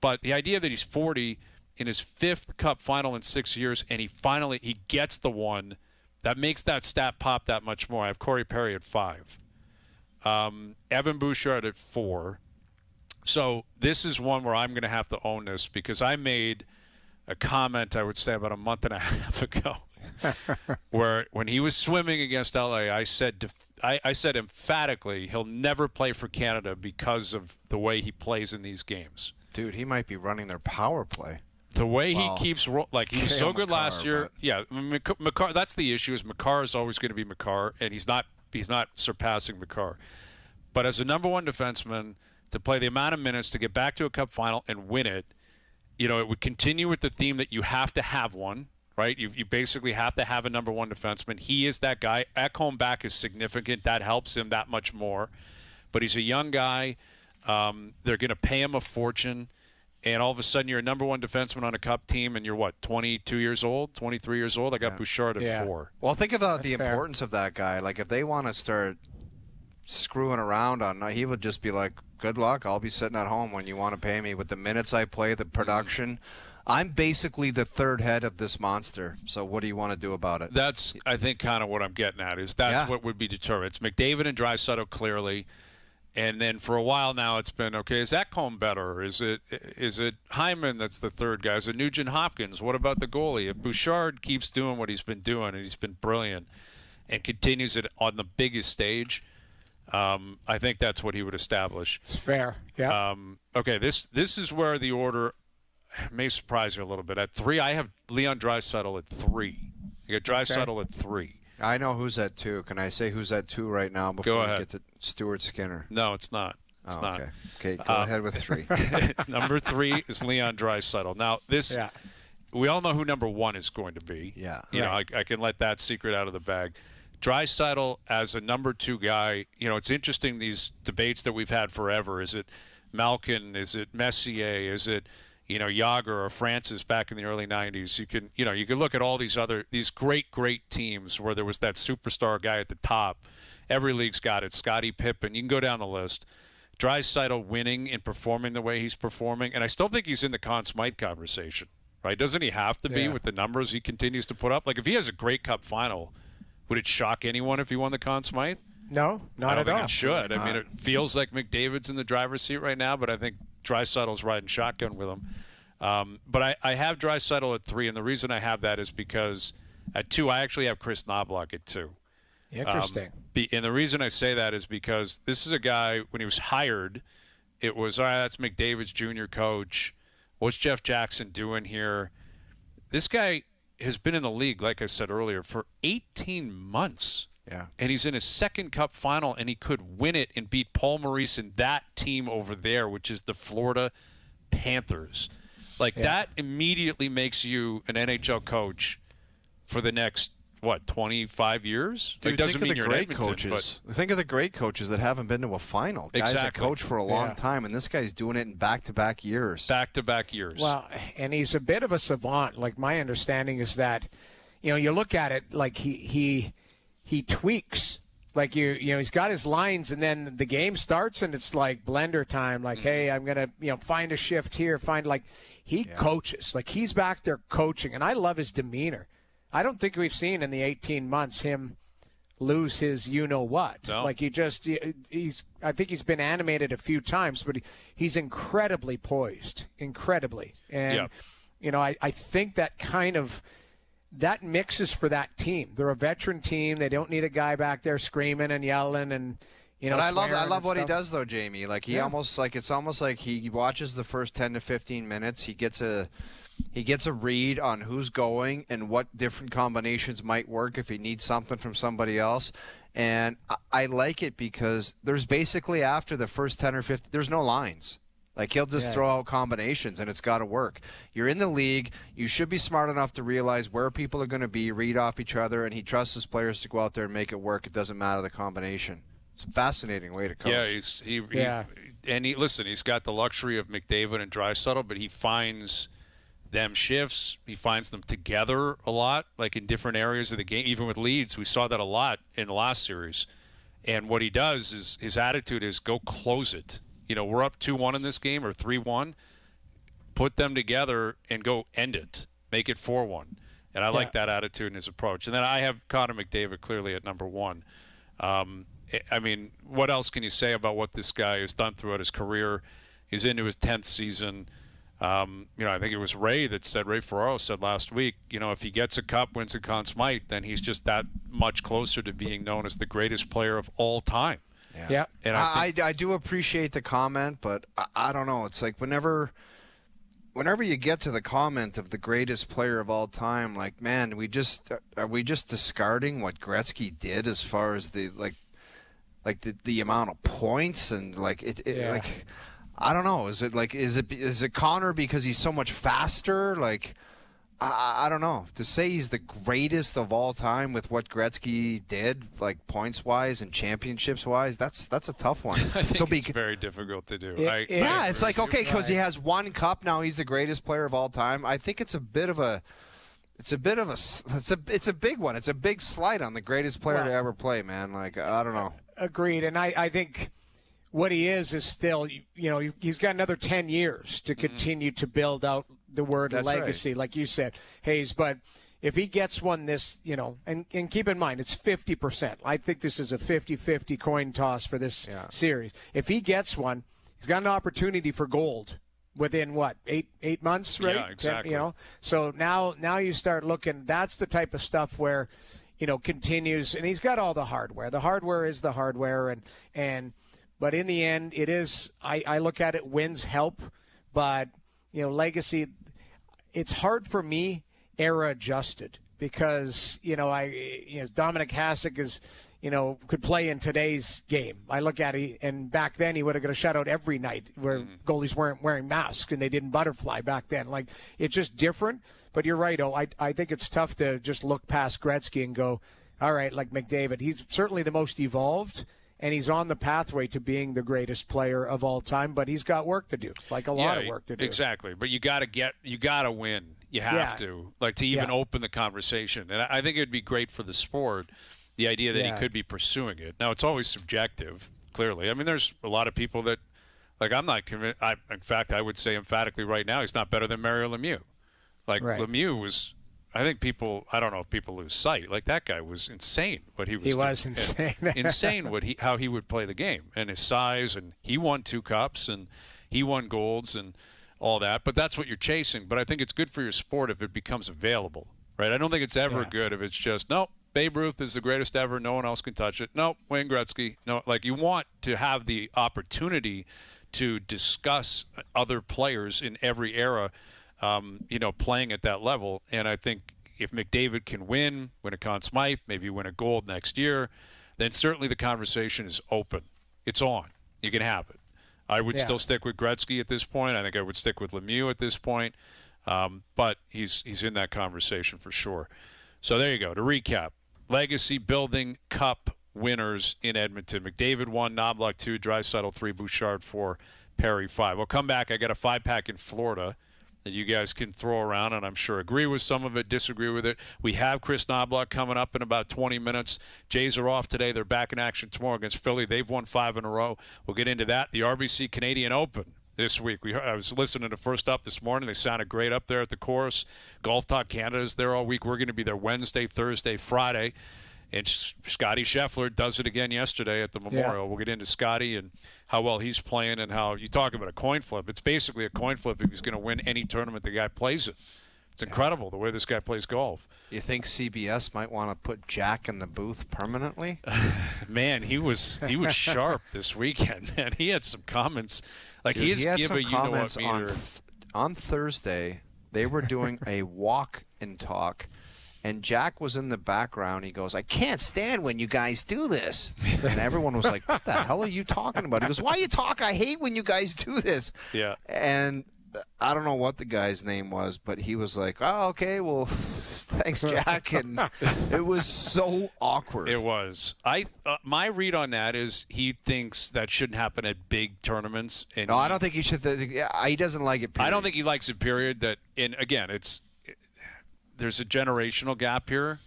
But the idea that he's 40 – in his 5th Cup final in 6 years, and he gets the one, that makes that stat pop that much more. I have Corey Perry at 5. Evan Bouchard at 4. So this is one where I'm going to have to own this because I made a comment, I would say, about a month and a half ago where when he was swimming against LA, I said emphatically he'll never play for Canada because of the way he plays in these games. Dude, he might be running their power play. The way he keeps he was so good last year. Yeah, Makar. That's the issue. Is Makar is always going to be Makar, and he's not surpassing Makar. But as a number 1 defenseman, to play the amount of minutes to get back to a Cup final and win it, it would continue with the theme that you have to have one, right? You basically have to have a number 1 defenseman. He is that guy. Ekholm back is significant. That helps him that much more. But he's a young guy. They're going to pay him a fortune. And all of a sudden you're a number 1 defenseman on a Cup team, and you're, 22 years old, 23 years old? I got Bouchard at 4. Well, think about the importance of that guy. Like, if they want to start screwing around on, he would just be like, good luck. I'll be sitting at home when you want to pay me with the minutes I play, the production. I'm basically the 3rd head of this monster. So what do you want to do about it? That's, I think, kind of what I'm getting at is that's what would be determined. It's McDavid and Draisaitl clearly. And then for a while now, it's been, okay, is Ekholm better? Is it Hyman that's the 3rd guy? Is it Nugent Hopkins? What about the goalie? If Bouchard keeps doing what he's been doing, and he's been brilliant, and continues it on the biggest stage, I think that's what he would establish. It's fair, yeah. Okay, this is where the order may surprise you a little bit. At 3, I have Leon Draisaitl at 3. I got Draisaitl at 3. I know who's at 2. Can I say who's at 2 right now before we get to Stuart Skinner? No, it's not. It's not. Okay, go ahead with 3. Number 3 is Leon Draisaitl. Now, we all know who number 1 is going to be. Yeah. I can let that secret out of the bag. Draisaitl as a number 2 guy, it's interesting, these debates that we've had forever. Is it Malkin? Is it Messier? Is it Yager or Francis back in the early 90s. You can look at all these great teams where there was that superstar guy at the top. Every league's got it. Scottie Pippen. You can go down the list. Draisaitl winning and performing the way he's performing, and I still think he's in the Conn Smythe conversation, right? Doesn't he have to be with the numbers he continues to put up? Like, if he has a great Cup final, would it shock anyone if he won the Conn Smythe? No, not at all. I don't think it should. I mean, it feels like McDavid's in the driver's seat right now, but I think Draisaitl's riding shotgun with him. But I have Draisaitl at 3, and the reason I have that is because At 2, I actually have Chris Knobloch at 2. Interesting. And the reason I say that is because this is a guy, when he was hired, it was, all right, that's McDavid's junior coach. What's Jeff Jackson doing here? This guy has been in the league, like I said earlier, for 18 months. Yeah. And he's in his second Cup final, and he could win it and beat Paul Maurice and that team over there, which is the Florida Panthers. That immediately makes you an NHL coach for the next, 25 years? Dude, It doesn't mean think of you're the in great Edmonton, coaches. Think of the great coaches that haven't been to a final. Guys that Exactly. coach for a long Yeah. time, and this guy's doing it in back-to-back years. back-to-back years. Well, and he's a bit of a savant. Like, my understanding is that, you look at it like he tweaks. Like, he's got his lines, and then the game starts, and it's like blender time. Like, hey, I'm gonna find a shift here. He coaches. Like, he's back there coaching, and I love his demeanor. I don't think we've seen in the 18 months him lose his what. No. Like, I think he's been animated a few times, but he's incredibly poised, incredibly. And, I think that mixes for that team. They're a veteran team. They don't need a guy back there screaming and yelling and, But I love swearing and what he stuff. does though, Jamie. Like it's almost like he watches the first 10 to 15 minutes. He gets a read on who's going and what different combinations might work if he needs something from somebody else. And I like it because there's basically, after the first 10 or 15, there's no lines. Like, he'll just throw out combinations, and it's got to work. You're in the league. You should be smart enough to realize where people are going to be, read off each other, and he trusts his players to go out there and make it work. It doesn't matter the combination. It's a fascinating way to coach. Yeah, he's got the luxury of McDavid and Draisaitl, but he finds them shifts. He finds them together a lot, like in different areas of the game. Even with leads, we saw that a lot in the last series. And what he does is, his attitude is, go close it. We're up 2-1 in this game, or 3-1. Put them together and go end it. Make it 4-1. And I like that attitude and his approach. And then I have Connor McDavid clearly at number 1. What else can you say about what this guy has done throughout his career? He's into his 10th season. I think it was Ray Ferraro said last week, if he gets a cup, wins a Conn Smythe, then he's just that much closer to being known as the greatest player of all time. Yeah. And I do appreciate the comment, but I don't know. It's like whenever you get to the comment of the greatest player of all time, like, man, are we just discarding what Gretzky did as far as the amount of points and like I don't know. Is it Connor because he's so much faster? Like, I don't know. To say he's the greatest of all time with what Gretzky did, like points-wise and championships-wise, that's a tough one. I think it's very difficult to do. It's like, okay, because he has one cup now, he's the greatest player of all time. I think it's a big one. It's a big slight on the greatest player to ever play, man. Like, I don't know. Agreed. And I think what he is still, he's got another 10 years to continue to build out the word legacy, like you said, Hayes. But if he gets one and keep in mind, it's 50%. I think this is a 50-50 coin toss for this series. If he gets one, he's got an opportunity for gold within, eight months, right? Yeah, exactly. So now you start looking, that's the type of stuff where, continues, and he's got all the hardware. The hardware is the hardware, but in the end, it is, I look at it, wins help, but, legacy, it's hard for me, era adjusted, because, Dominic Hasek is, could play in today's game. I look at it, and back then he would have got a shutout every night where goalies weren't wearing masks and they didn't butterfly back then. Like, it's just different. But you're right, I think it's tough to just look past Gretzky and go, all right, like McDavid, he's certainly the most evolved, and he's on the pathway to being the greatest player of all time, but he's got work to do, like a lot of work to do. Exactly. But you got to win. You have to, to even open the conversation. And I think it would be great for the sport, the idea that he could be pursuing it. Now, it's always subjective, clearly. I mean, there's a lot of people that, I'm not convinced. In fact, I would say emphatically right now, he's not better than Mario Lemieux. Lemieux was, I think I don't know if people lose sight. Like, that guy was insane what he was doing. He was insane. Insane how he would play the game, and his size, and he won 2 cups, and he won golds and all that. But that's what you're chasing. But I think it's good for your sport if it becomes available, right? I don't think it's ever Yeah. good if it's just, nope, Babe Ruth is the greatest ever. No one else can touch it. Nope, Wayne Gretzky. No, like you want to have the opportunity to discuss other players in every era, playing at that level. And I think if McDavid can win a Conn Smythe, maybe win a gold next year, then certainly the conversation is open. It's on. You can have it. I would still stick with Gretzky at this point. I think I would stick with Lemieux at this point. But he's in that conversation for sure. So there you go. To recap, legacy building cup winners in Edmonton. McDavid 1, Knobloch 2, Draisaitl 3, Bouchard 4, Perry 5. We'll come back. I got a 5-pack in Florida that you guys can throw around, and I'm sure agree with some of it, disagree with it. We have Chris Knobloch coming up in about 20 minutes. Jays are off today. They're back in action tomorrow against Philly. They've won 5 in a row. We'll get into that. The RBC Canadian Open this week. I was listening to First Up this morning. They sounded great up there at the course. Golf Talk Canada is there all week. We're going to be there Wednesday, Thursday, Friday. And Scotty Scheffler does it again yesterday at the Memorial. We'll get into Scotty and how well he's playing and how you talk about a coin flip. It's basically a coin flip if he's going to win any tournament the guy plays it. It's incredible the way this guy plays golf. You think CBS might want to put Jack in the booth permanently? Man, he was sharp this weekend. Man, he had some comments. Like Dude, he's he had given some you know comments what meter. on Thursday. They were doing a walk and talk. And Jack was in the background. He goes, I can't stand when you guys do this. And everyone was like, what the hell are you talking about? He goes, why you talk? I hate when you guys do this. Yeah. And I don't know what the guy's name was, but he was like, oh, okay, well, thanks, Jack. And it was so awkward. It was. My read on that is he thinks that shouldn't happen at big tournaments. And No, I don't think he should. He doesn't like it, period. I don't think he likes it, period. Again, there's a generational gap here.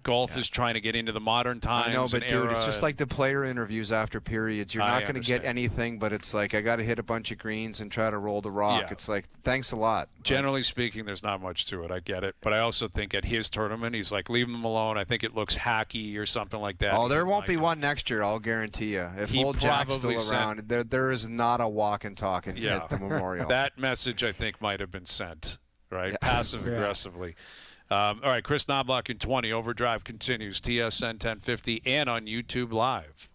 Golf is trying to get into the modern times. I know, but and dude, era. it's just like the player interviews after periods. You're not going to get anything, but it's like I got to hit a bunch of greens and try to roll the rock. Yeah. It's like, thanks a lot. Generally speaking, there's not much to it. I get it. But I also think at his tournament, he's like, leave him alone. I think it looks hacky or something like that. Oh, there won't be one next year, I'll guarantee you. If old Jack's still around, there is not a walk and talk at the Memorial. That message, I think, might have been sent, right? Yeah. Passive-aggressively. All right, Chris Knobloch in 20. OverDrive continues. TSN 1050 and on YouTube Live.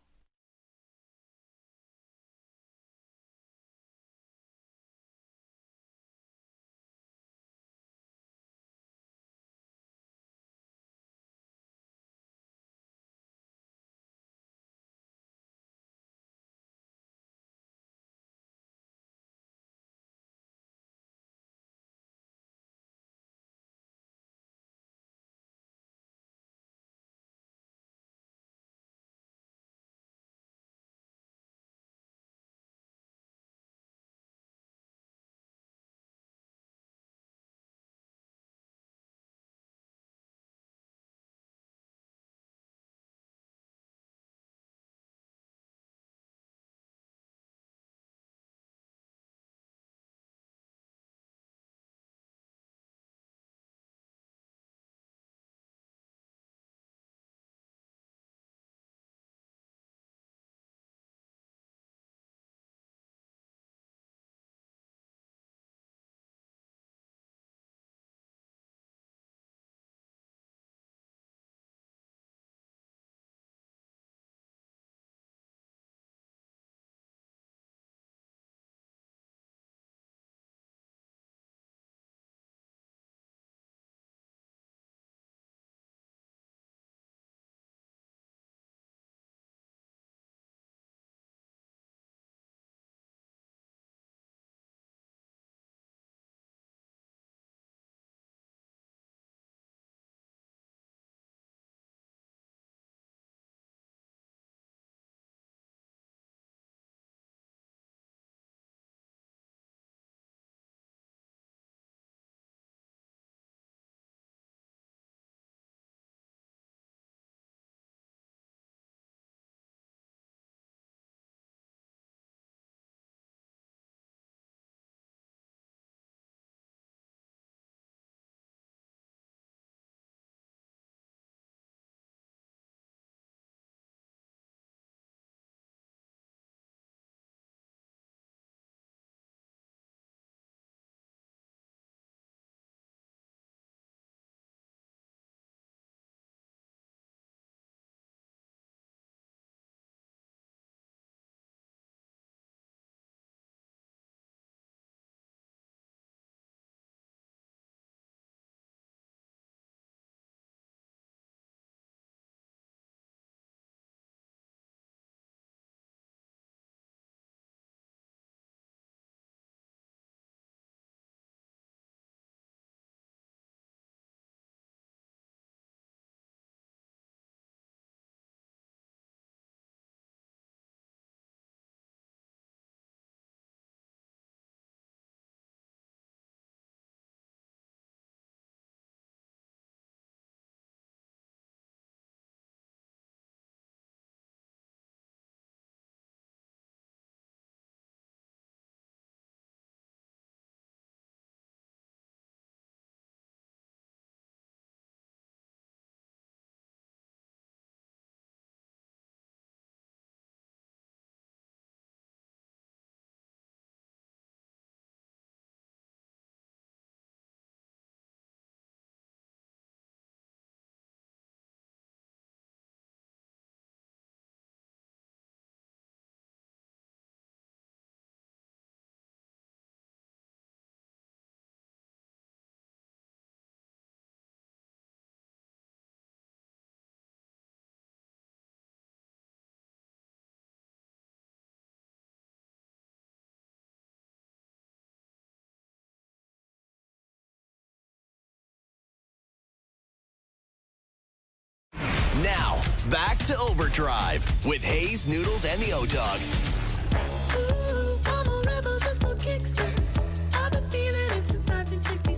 Now, back to Overdrive with Hayes, Noodles, and the O-Dog.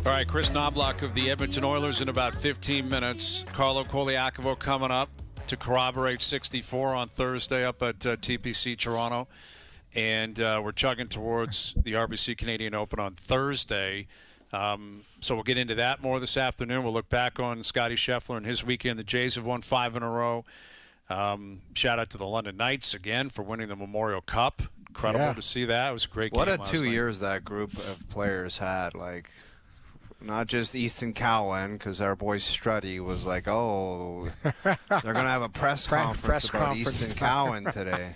All right, Chris Knobloch of the Edmonton Oilers in about 15 minutes. Carlo Koliakovo coming up to corroborate 64 on Thursday up at TPC Toronto. And we're chugging towards the RBC Canadian Open on Thursday. So we'll get into that more this afternoon. We'll look back on Scotty Scheffler and his weekend. The Jays have won 5 in a row. Shout out to the London Knights again for winning the Memorial Cup. Incredible to see that. It was a great game What a last 2 night. years that group of players had. Like, not just Easton Cowan, because our boy Strutty was like, oh, they're going to have a press conference about Easton Cowan today.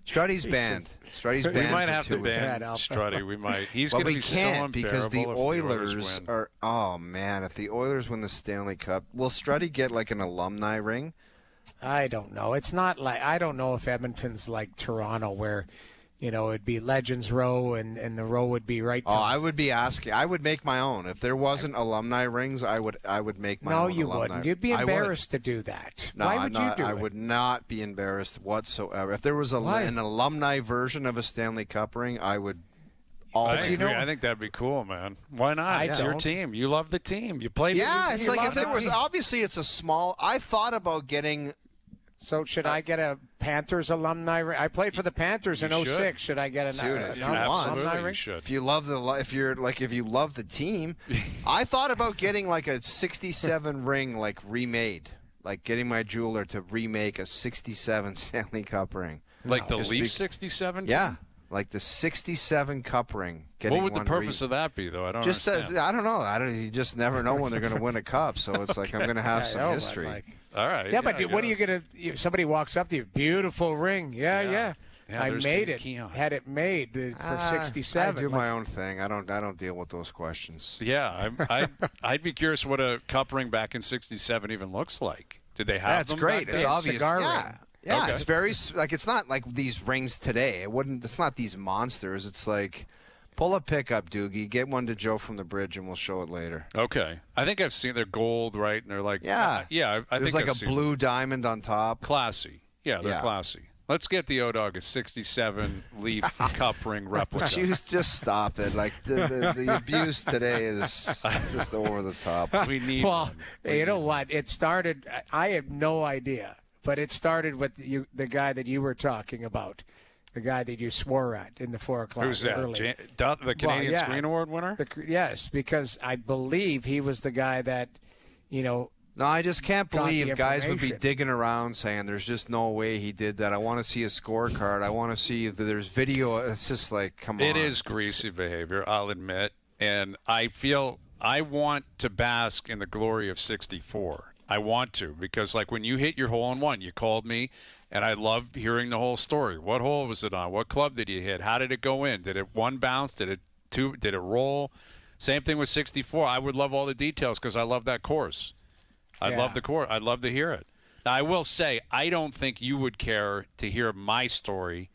Strutty's banned. Strutty's banned. We might have to too. ban Strutty. We might. He's But going to we be so can't unbearable because the if Oilers win. are. Oh man, if the Oilers win the Stanley Cup, will Strutty get like an alumni ring? I don't know. It's not like, I don't know if Edmonton's like Toronto where, it'd be Legends Row and the row would be right to I would be asking. I would make my own. If there wasn't alumni rings, I would make my own. No, you alumni. wouldn't. You'd be I would. embarrassed to do that. No, Why I'm would not, you do I it? would not be embarrassed whatsoever. If there was Why? an alumni version of a Stanley Cup ring, I would. I Always. agree. I think that'd be cool, man. Why not? It's your don't. team. You love the team. You play. Yeah, for it's the team. like You if love there the was. team. Obviously, it's a small. I thought about getting. So should I get a Panthers alumni ring? I played for the Panthers in You should. 06. Should I get an Dude, if you alumni want. Absolutely, you ring? should. If you love if you love the team, I thought about getting like a 67 ring like remade, like getting my jeweler to remake a 67 Stanley Cup ring. Like the Just Leaf be- 67? Yeah, like the 67 Cup ring. Getting What would the one purpose of that be, though? I don't Just understand. I don't know. You just never know when they're going to win a cup. So it's like I'm going to have I some know, but, history. like- All right. Yeah, but I what are you guess. going to – if somebody walks up to you, beautiful ring. Yeah. Yeah, I there's made David it. Keon. Had it made for 67. I do my own thing. I don't deal with those questions. Yeah, I'd be curious what a cup ring back in '67 even looks like. Did they have Yeah, it's them great. back It's then? obvious. cigar yeah. ring. Yeah, Okay. it's very like it's not like these rings today. It's not these monsters. It's like pull a pickup, Doogie, get one to Joe from the bridge, and we'll show it later. Okay. I think I've seen they're gold, right? And they're like, Yeah. I There's think like I've a seen blue diamond on top. classy. Yeah, they're Yeah. classy. Let's get the O-Dog a 67 Leaf cup ring replica. You just stop it. Like the abuse today is it's just over the top. We need Well, one. you know what? It started – I have no idea, but it started with the guy that you were talking about, the guy that you swore at in the 4 o'clock Who's that? early. The Canadian yeah. Screen Award winner? Yes, because I believe he was the guy that, No, I just can't Got the believe guys would be information. digging around saying there's just no way he did that. I want to see a scorecard. I want to see if there's video. It's just like, come on. It is greasy behavior, I'll admit. And I feel I want to bask in the glory of 64. I want to because, like, when you hit your hole-in-one, you called me, and I loved hearing the whole story. What hole was it on? What club did you hit? How did it go in? Did it one bounce? Did it two? Did it roll? Same thing with 64. I would love all the details because I love that course. I love the course. I'd love to hear it. Now, I will say, I don't think you would care to hear my story.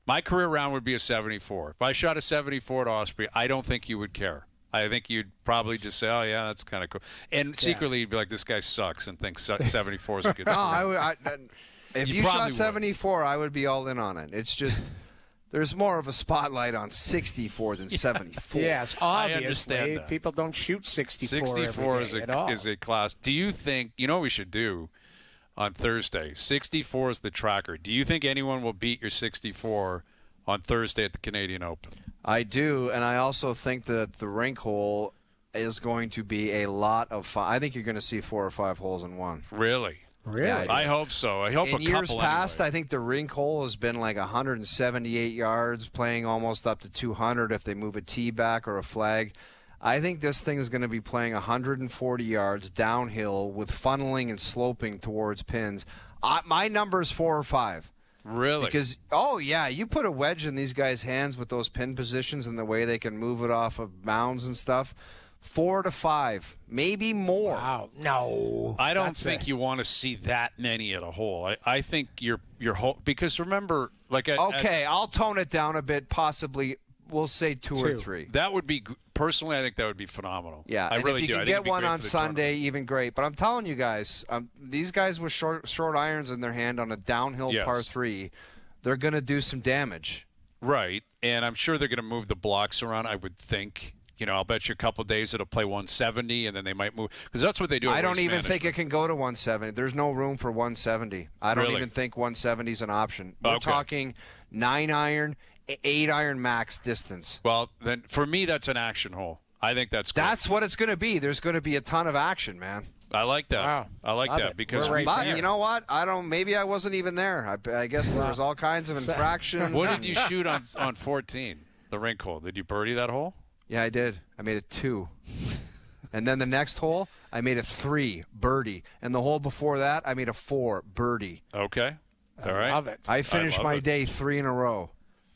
My career round would be a 74. If I shot a 74 at Osprey, I don't think you would care. I think you'd probably just say, oh, yeah, that's kind of cool. And secretly, you'd be like, this guy sucks and thinks 74 is a good No, score. if You you probably shot would. 74, I would be all in on it. It's just there's more of a spotlight on 64 than 74. yes, I obviously. understand that. People don't shoot 64 64 every day at all. is a class. Do you think, you know what we should do on Thursday? 64 is the tracker. Do you think anyone will beat your 64 on Thursday at the Canadian Open? I do, and I also think that the rink hole is going to be a lot of fun. I think you're going to see 4 or 5 holes in one. Really? Really? Yeah, I hope so. I hope In a years couple past, anyway. I think the rink hole has been like 178 yards, playing almost up to 200 if they move a tee back or a flag. I think this thing is going to be playing 140 yards downhill with funneling and sloping towards pins. My number is 4 or 5. Really? Because, you put a wedge in these guys' hands with those pin positions and the way they can move it off of mounds and stuff. 4 to 5, maybe more. Wow. No. I don't That's think a- you want to see that many at a hole. I think your whole because remember, like Okay, I'll tone it down a bit, possibly we'll say two or three. That would be personally. I think that would be phenomenal. Yeah, I and really if you do. can I think get it'd be one great on for the Sunday, tournament. even great. But I'm telling you guys, these guys with short irons in their hand on a downhill par 3, they're going to do some damage. Right, and I'm sure they're going to move the blocks around. I would think. I'll bet you a couple of days it'll play 170, and then they might move because that's what they do. I don't even think it can go to 170. There's no room for 170. I don't even think 170 is an option. We're talking 9-iron, 8-iron max distance. Well, then for me, that's an action hole. I think that's cool. That's what it's going to be. There's going to be a ton of action, man. I like that. Wow. I like that because you know what? Maybe I wasn't even there. I guess there was all kinds of infractions. What did you shoot on 14? The rink hole. Did you birdie that hole? Yeah, I did. I made it 2. And then the next hole, I made a 3 birdie. And the hole before that, I made a 4 birdie. Okay. All right. I love it. I finished my day 3 in a row.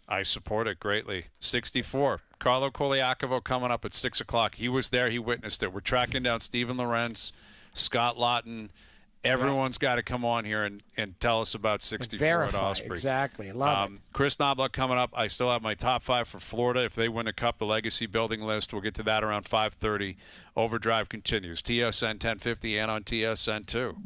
I support it greatly. 64. Carlo Koliakovo coming up at 6 o'clock. He was there. He witnessed it. We're tracking down Stephen Lorenz, Scott Lawton. Everyone's got to come on here and tell us about 64 at Osprey. Exactly. Love it. Chris Knobloch coming up. I still have my top 5 for Florida. If they win a cup, the legacy building list. We'll get to that around 5:30. Overdrive continues. TSN 1050 and on TSN 2.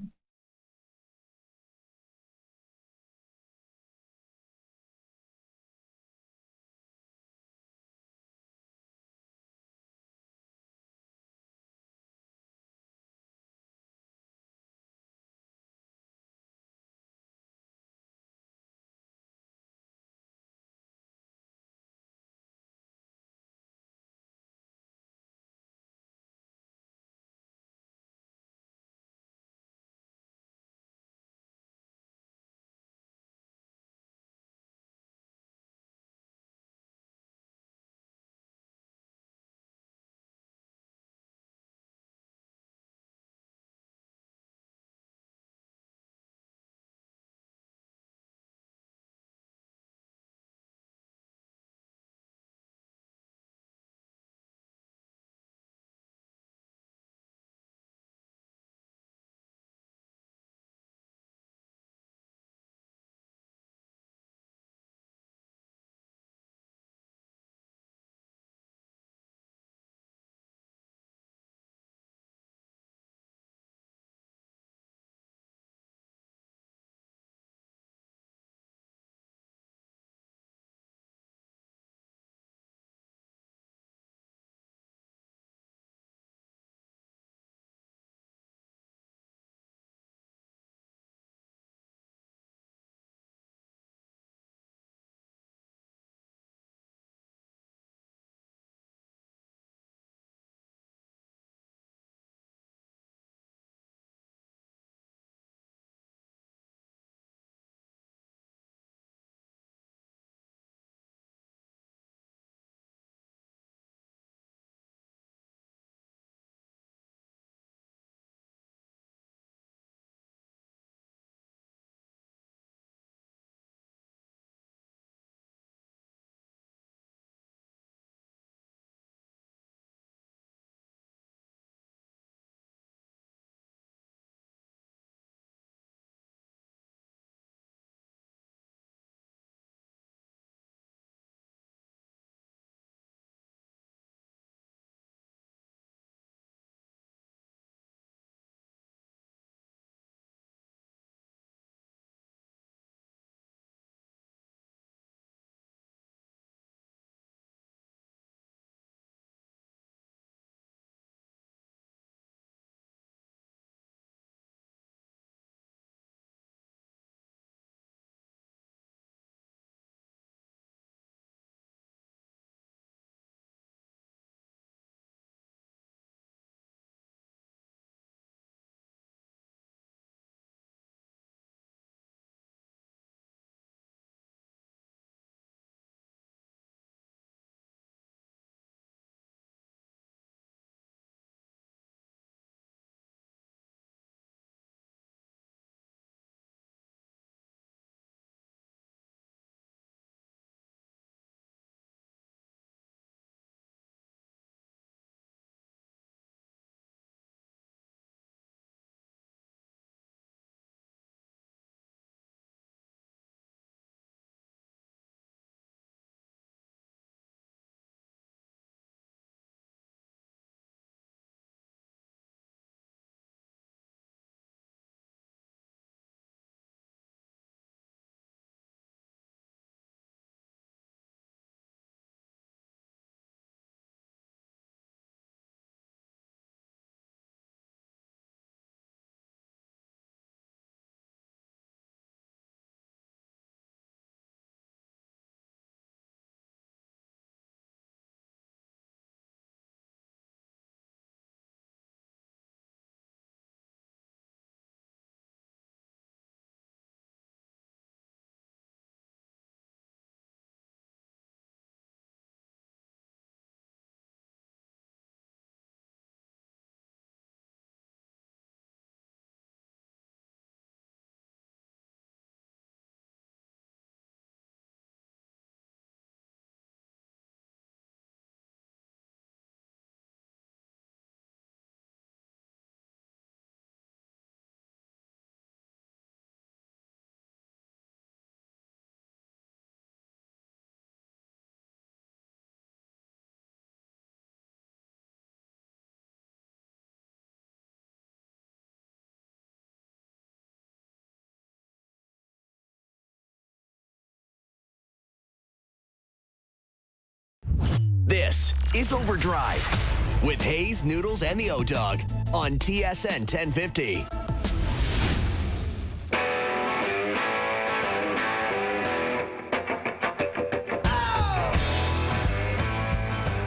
This is OverDrive with Hayes, Noodles, and the O-Dog on TSN 1050.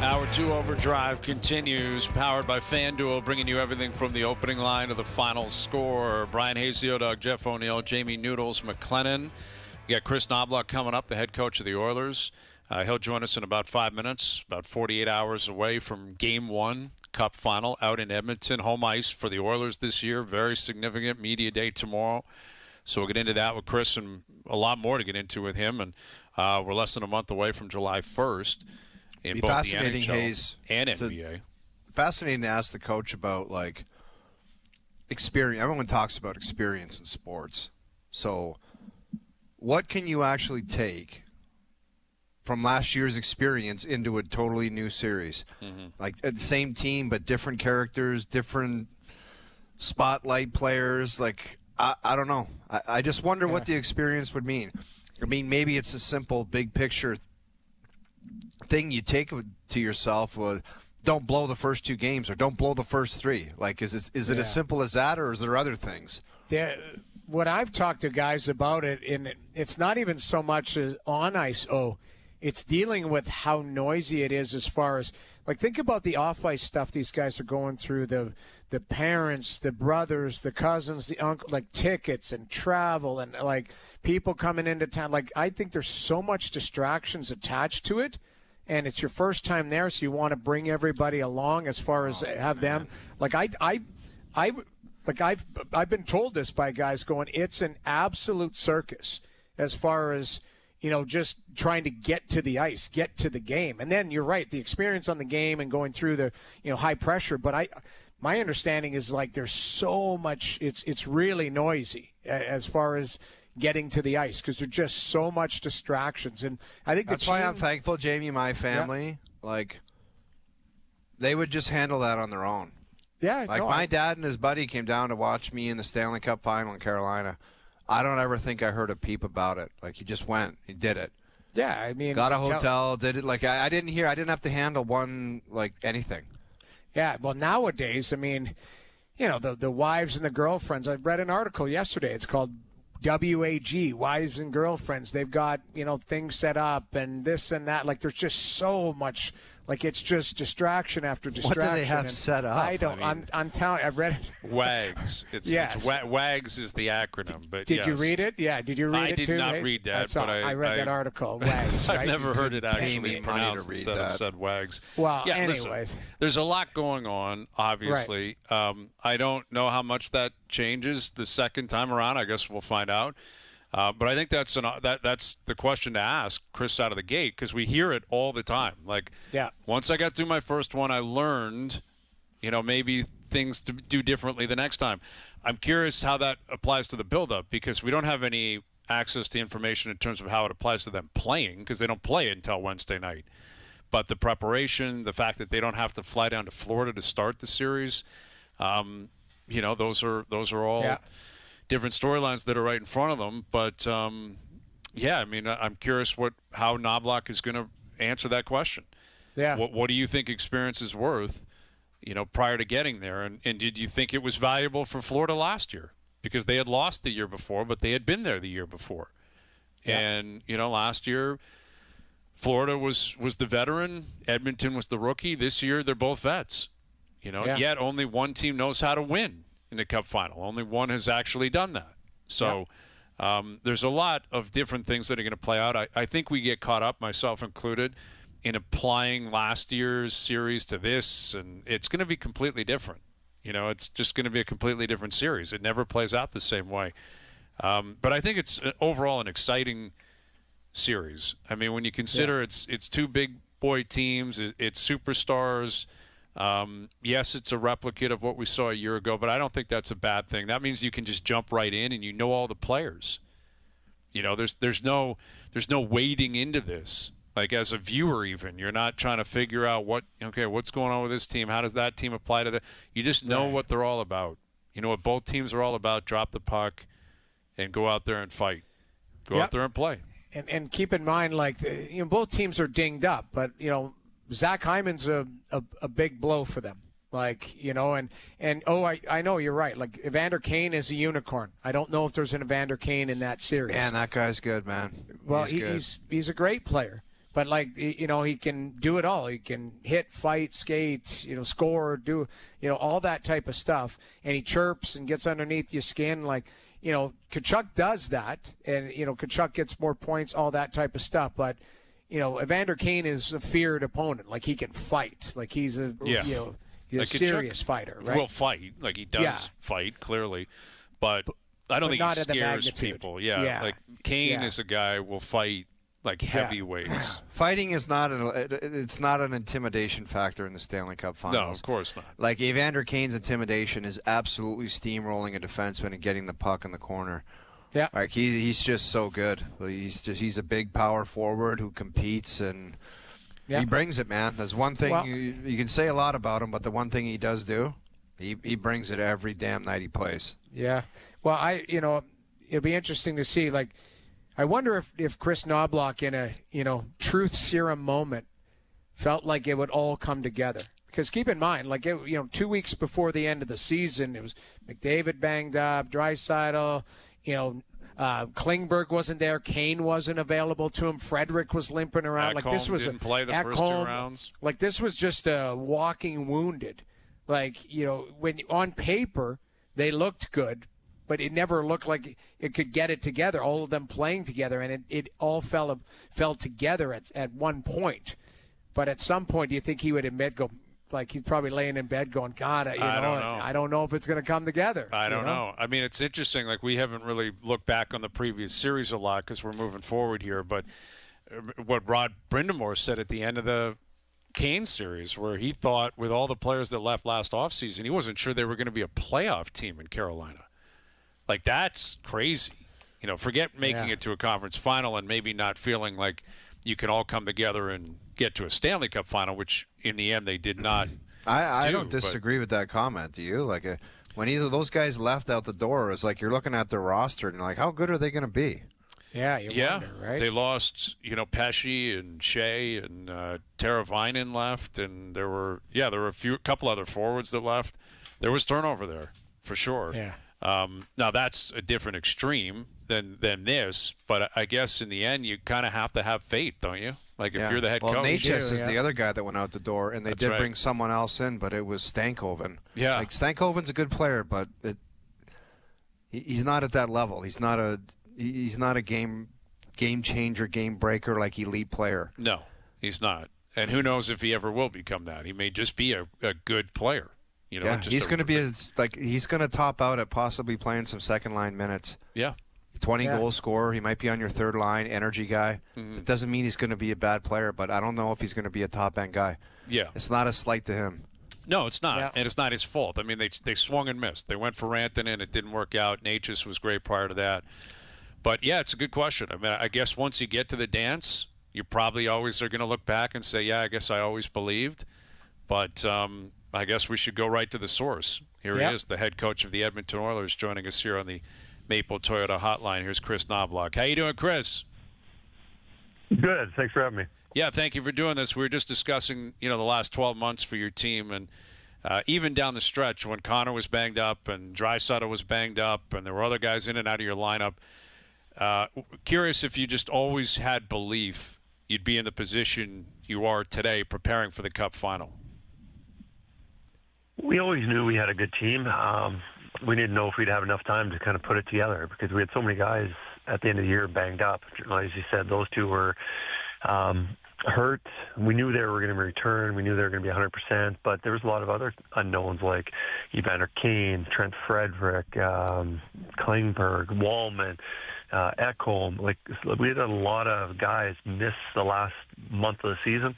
Hour 2 OverDrive continues, powered by FanDuel, bringing you everything from the opening line to the final score. Brian Hayes, the O-Dog, Jeff O'Neill, Jamie Noodles, McLennan. You got Chris Knobloch coming up, the head coach of the Oilers. He'll join us in about 5 minutes, about 48 hours away from Game 1, Cup Final, out in Edmonton. Home ice for the Oilers this year. Very significant media day tomorrow. So we'll get into that with Chris and a lot more to get into with him. And we're less than a month away from July 1st in both the NHL Hayes, and NBA. Fascinating to ask the coach about, like, experience. Everyone talks about experience in sports. So what can you actually take from last year's experience into a totally new series? Like, the same team but different characters, different spotlight players. Like, I don't know. I just wonder what the experience would mean. I mean, maybe it's a simple big picture thing you take to yourself was, don't blow the first 2 games or don't blow the first 3. Like, is it as simple as that, or is there other things? What I've talked to guys about it, and it's not even so much as on ice. It's dealing with how noisy it is as far as, like, think about the off-ice stuff these guys are going through, the parents, the brothers, the cousins, the uncle, like tickets and travel and, like, people coming into town. Like, I think there's so much distractions attached to it, and it's your first time there, so you want to bring everybody along as far as have them. Like, I've been told this by guys going, it's an absolute circus as far as, just trying to get to the ice, get to the game. And then you're right, the experience on the game and going through the, high pressure. But my understanding is, like, there's so much, it's really noisy as far as getting to the ice because there's just so much distractions. And I think that's why I'm thankful, Jamie, my family, like, they would just handle that on their own. Yeah. Like, my dad and his buddy came down to watch me in the Stanley Cup final in Carolina. I don't ever think I heard a peep about it. Like, he just went. He did it. Yeah, I mean. Got a hotel, did it. Like, I didn't have to handle one, like, anything. Yeah, well, nowadays, I mean, the wives and the girlfriends. I read an article yesterday. It's called WAG, Wives and Girlfriends. They've got, things set up and this and that. Like, there's just so much. Like, it's just distraction after distraction. What do they have set up? I don't. I'm telling. I've read it. WAGs. It's WAGs is the acronym. But did you read it? Yeah. Did you read it too? I did not read that. But I read that article. WAGs. Right? I've never heard it actually pronounced instead of said WAGs. Well, yeah, anyways, listen, there's a lot going on. Obviously, I don't know how much that changes the second time around. I guess we'll find out. But I think that's the question to ask Chris out of the gate, because we hear it all the time. Like, once I got through my first one, I learned, maybe things to do differently the next time. I'm curious how that applies to the build-up, because we don't have any access to information in terms of how it applies to them playing, because they don't play until Wednesday night. But the preparation, the fact that they don't have to fly down to Florida to start the series, those are all different storylines that are right in front of them. But I'm curious how Knobloch is going to answer that question. Yeah. What do you think experience is worth, prior to getting there? And did you think it was valuable for Florida last year? Because they had lost the year before, but they had been there the year before. Yeah. And, last year Florida was the veteran, Edmonton was the rookie. This year they're both vets. Yet only one team knows how to win in the Cup final. Only one has actually done that. So there's a lot of different things that are going to play out. I think we get caught up, myself included, in applying last year's series to this, and it's going to be completely different. It's just going to be a completely different series. It never plays out the same way. But I think it's overall an exciting series. I mean, when you consider it's 2 big boy teams, it's superstars. Yes, it's a replicate of what we saw a year ago, but I don't think that's a bad thing. That means you can just jump right in and all the players. There's no wading into this. Like, as a viewer, even you're not trying to figure out what's going on with this team. How does that team apply to you just know what they're all about. You know what both teams are all about: drop the puck and go out there and fight. Go out there and play. And keep in mind, like, both teams are dinged up, but Zach Hyman's a big blow for them. Like, I know you're right. Like, Evander Kane is a unicorn. I don't know if there's an Evander Kane in that series. Man, that guy's good, man. Well, he's a great player. But, like, he can do it all. He can hit, fight, skate, score, do, all that type of stuff. And he chirps and gets underneath your skin. Like, Tkachuk does that. And, Tkachuk gets more points, all that type of stuff. But, Evander Kane is a feared opponent. Like, he can fight. Like, he's a, he's like a serious fighter, right? Will fight. Like, he does fight, clearly. But I don't think he scares people. Yeah. Like, Kane is a guy who will fight like heavyweights. Fighting is not an intimidation factor in the Stanley Cup Finals. No, of course not. Like, Evander Kane's intimidation is absolutely steamrolling a defenseman and getting the puck in the corner. Yeah. Like, he's just so good. He's a big power forward who competes, and he brings it, man. There's one thing you can say a lot about him, but the one thing he does do, he brings it every damn night he plays. Yeah. Well, it'll be interesting to see. Like, I wonder if Chris Knobloch in a truth serum moment felt like it would all come together. Because keep in mind, like 2 weeks before the end of the season, it was McDavid banged up, Draisaitl, Klingberg wasn't there, Kane wasn't available to him, Frederick was limping around. Ekholm didn't play the first 2 rounds. Like, this was just a walking wounded. Like, when on paper they looked good, but it never looked like it could get it together, all of them playing together, and it all fell together at one point. But at some point, do you think he would admit, like, he's probably laying in bed going, God, I don't know if it's going to come together. I don't know. I mean, it's interesting. Like, we haven't really looked back on the previous series a lot because we're moving forward here. But what Rod Brindamore said at the end of the Kane series, where he thought with all the players that left last offseason, he wasn't sure they were going to be a playoff team in Carolina. Like, that's crazy. Forget making it to a conference final and maybe not feeling like you can all come together and get to a Stanley Cup final, which in the end they did not. I don't disagree with that comment. Do you? Like, when those guys left out the door, it's like you're looking at their roster and you're like, how good are they going to be? Yeah, wonder, right? They lost, Pesci and Shea and Teravainen left, and there were a couple other forwards that left. There was turnover there, for sure. Yeah. Now that's a different extreme than this, but I guess in the end you kind of have to have faith, don't you? Like, if you're the head coach. Well, Natchez is the other guy that went out the door, and they did bring someone else in, but it was Stankoven. Yeah. Like, Stankoven's a good player, but he's not at that level. He's not a game changer, game breaker, like elite player. No, he's not. And who knows if he ever will become that. He may just be a good player. He's going to be he's going to top out at possibly playing some second line minutes. Yeah. 20 goal scorer. He might be on your third line, energy guy. Mm-hmm. It doesn't mean he's going to be a bad player, but I don't know if he's going to be a top end guy. Yeah. It's not a slight to him. No, it's not, and it's not his fault. I mean, they swung and missed. They went for Rantanen, and it didn't work out. Natchez was great prior to that. But, yeah, it's a good question. I mean, I guess once you get to the dance, you probably always are going to look back and say, yeah, I guess I always believed. But I guess we should go right to the source. Here he is, the head coach of the Edmonton Oilers, joining us here on the Maple Toyota Hotline. Here's Chris Knobloch. How you doing, Chris? Good. Thanks for having me. Yeah, thank you for doing this. We were just discussing, the last 12 months for your team, and even down the stretch when Connor was banged up and Draisaitl was banged up and there were other guys in and out of your lineup. Curious if you just always had belief you'd be in the position you are today preparing for the Cup final. We always knew we had a good team. We didn't know if we'd have enough time to kind of put it together because we had so many guys at the end of the year banged up. As you said, those two were hurt. We knew they were going to return. We knew they were going to be 100%, but there was a lot of other unknowns like Evander Kane, Trent Frederick, Klingberg, Wallman, Ekholm. Like, we had a lot of guys miss the last month of the season.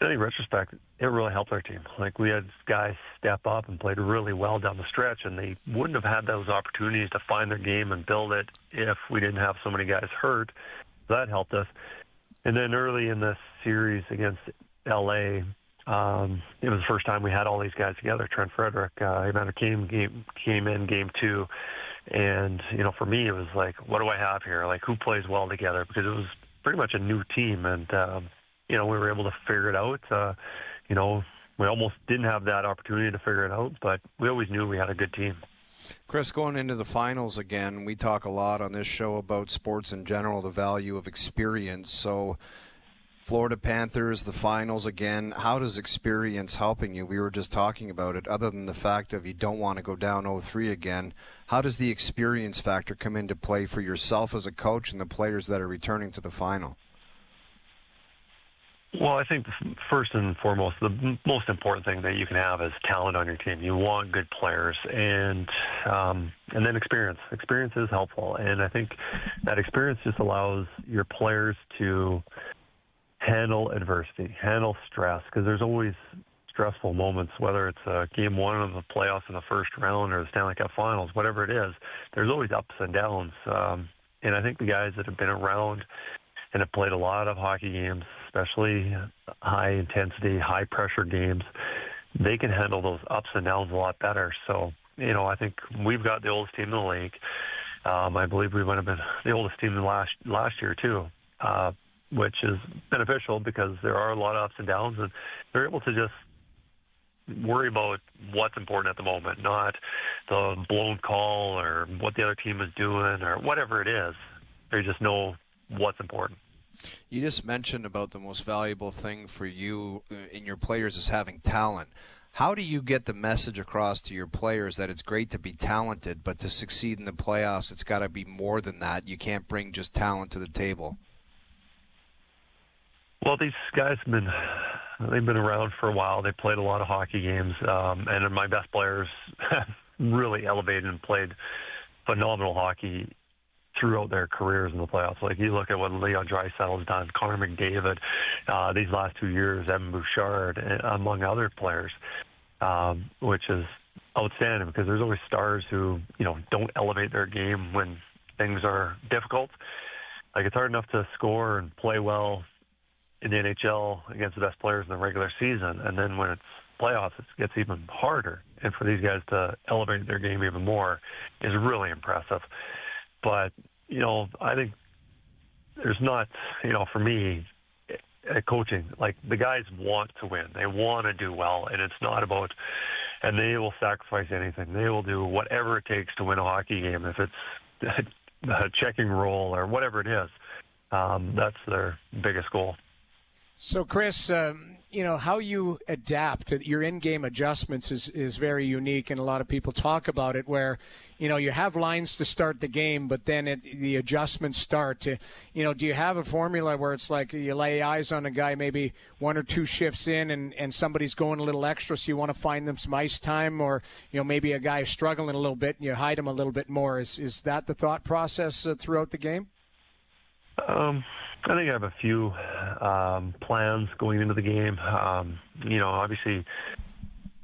In retrospect, it really helped our team. Like, we had guys step up and played really well down the stretch, and they wouldn't have had those opportunities to find their game and build it if we didn't have so many guys hurt. So that helped us. And then early in this series against L.A., it was the first time we had all these guys together. Trent Frederick, Evander Kane came in game 2. And, for me, it was like, what do I have here? Like, who plays well together? Because it was pretty much a new team. And, we were able to figure it out. We almost didn't have that opportunity to figure it out, but we always knew we had a good team. Chris, going into the finals again, we talk a lot on this show about sports in general, the value of experience. So Florida Panthers, the finals again, how does experience helping you? We were just talking about it. Other than the fact of you don't want to go down 0-3 again, how does the experience factor come into play for yourself as a coach and the players that are returning to the final? Well, I think first and foremost, the most important thing that you can have is talent on your team. You want good players, and then experience. Experience is helpful, and I think that experience just allows your players to handle adversity, handle stress, because there's always stressful moments, whether it's game one of the playoffs in the first round or the Stanley Cup Finals, whatever it is. There's always ups and downs, and I think the guys that have been around and have played a lot of hockey games, especially high-intensity, high-pressure games, they can handle those ups and downs a lot better. So, I think we've got the oldest team in the league. I believe we might have been the oldest team last year, too, which is beneficial because there are a lot of ups and downs, and they're able to just worry about what's important at the moment, not the blown call or what the other team is doing or whatever it is. They just know what's important. You just mentioned about the most valuable thing for you in your players is having talent. How do you get the message across to your players that it's great to be talented, but to succeed in the playoffs, it's got to be more than that? You can't bring just talent to the table. Well, these guys they've been around for a while. They played a lot of hockey games, and my best players have really elevated and played phenomenal hockey throughout their careers in the playoffs. Like, you look at what Leon Draisaitl has done, Connor McDavid, these last 2 years, Evan Bouchard, among other players, which is outstanding because there's always stars who, don't elevate their game when things are difficult. Like, it's hard enough to score and play well in the NHL against the best players in the regular season, and then when it's playoffs, it gets even harder. And for these guys to elevate their game even more is really impressive. But, I think there's not, for me, at coaching, like, the guys want to win. They want to do well, and it's not about, and they will sacrifice anything. They will do whatever it takes to win a hockey game. If it's a checking roll or whatever it is, that's their biggest goal. So, Chris, how you adapt to your in-game adjustments is very unique, and a lot of people talk about it where, you have lines to start the game, but then the adjustments start. Do you have a formula where it's like you lay eyes on a guy maybe one or two shifts in and somebody's going a little extra, so you want to find them some ice time, or, maybe a guy is struggling a little bit and you hide him a little bit more? Is that the thought process throughout the game? I think I have a few plans going into the game. Obviously,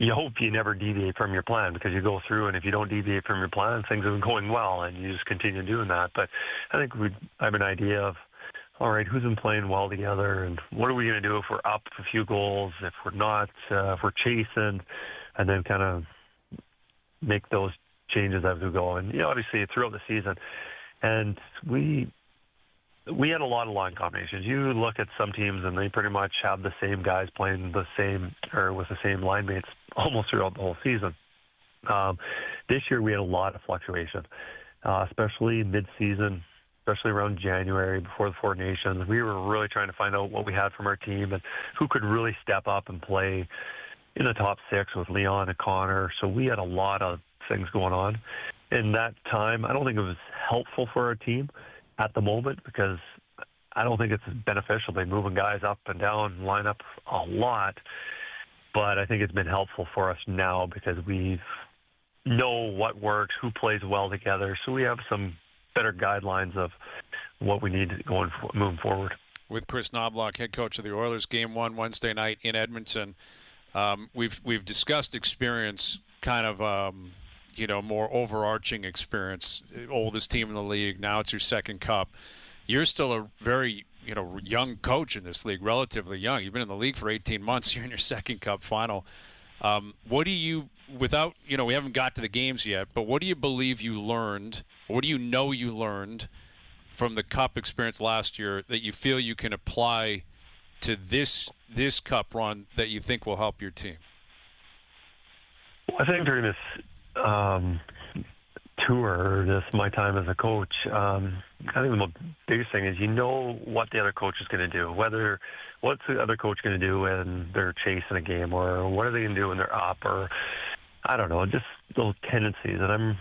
you hope you never deviate from your plan because you go through, and if you don't deviate from your plan, things have been going well, and you just continue doing that. But I think I have an idea of, all right, who's been playing well together, and what are we going to do if we're up a few goals, if we're not, if we're chasing, and then kind of make those changes as we go. And, obviously, throughout the season, and we had a lot of line combinations. You look at some teams, and they pretty much have the same guys playing the same or with the same line mates almost throughout the whole season. This year, we had a lot of fluctuation, especially mid-season, especially around January before the Four Nations. We were really trying to find out what we had from our team and who could really step up and play in the top six with Leon and Connor. So we had a lot of things going on. In that time, I don't think it was helpful for our team at the moment because I don't think it's beneficial. They're moving guys up and down, line up a lot. But I think it's been helpful for us now because we know what works, who plays well together. So we have some better guidelines of what we need moving forward. With Chris Knobloch, head coach of the Oilers, Game 1 Wednesday night in Edmonton. We've discussed experience, kind of more overarching experience. Oldest team in the league. Now it's your second cup. You're still a very young coach in this league, relatively young. You've been in the league for 18 months. You're in your second cup final. What do you, without, we haven't got to the games yet, but what do you believe you learned? What do you know you learned from the cup experience last year that you feel you can apply to this cup run that you think will help your team? I think during this tour, my time as a coach, I think the biggest thing is you know what the other coach is going to do. What's the other coach going to do when they're chasing a game, or what are they going to do when they're up, or I don't know, just those tendencies. And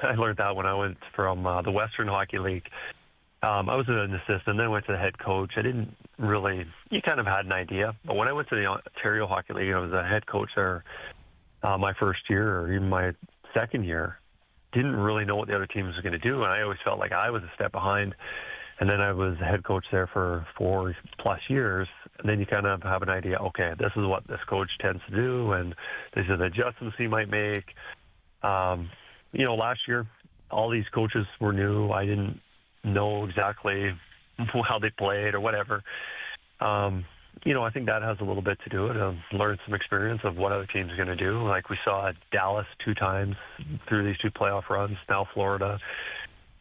I learned that when I went from the Western Hockey League. I was an assistant, then I went to the head coach. You kind of had an idea. But when I went to the Ontario Hockey League, I was a head coach there my first year or even my second year. Didn't really know what the other team was going to do, and I always felt like I was a step behind. And then I was a head coach there for 4+ years, and then you kind of have an idea, okay, this is what this coach tends to do, and these are the adjustments he might make. Last year, all these coaches were new. I didn't know exactly how they played or whatever. I think that has a little bit to do with it. Learn some experience of what other teams are going to do. Like we saw Dallas 2 times through these 2 playoff runs, now Florida.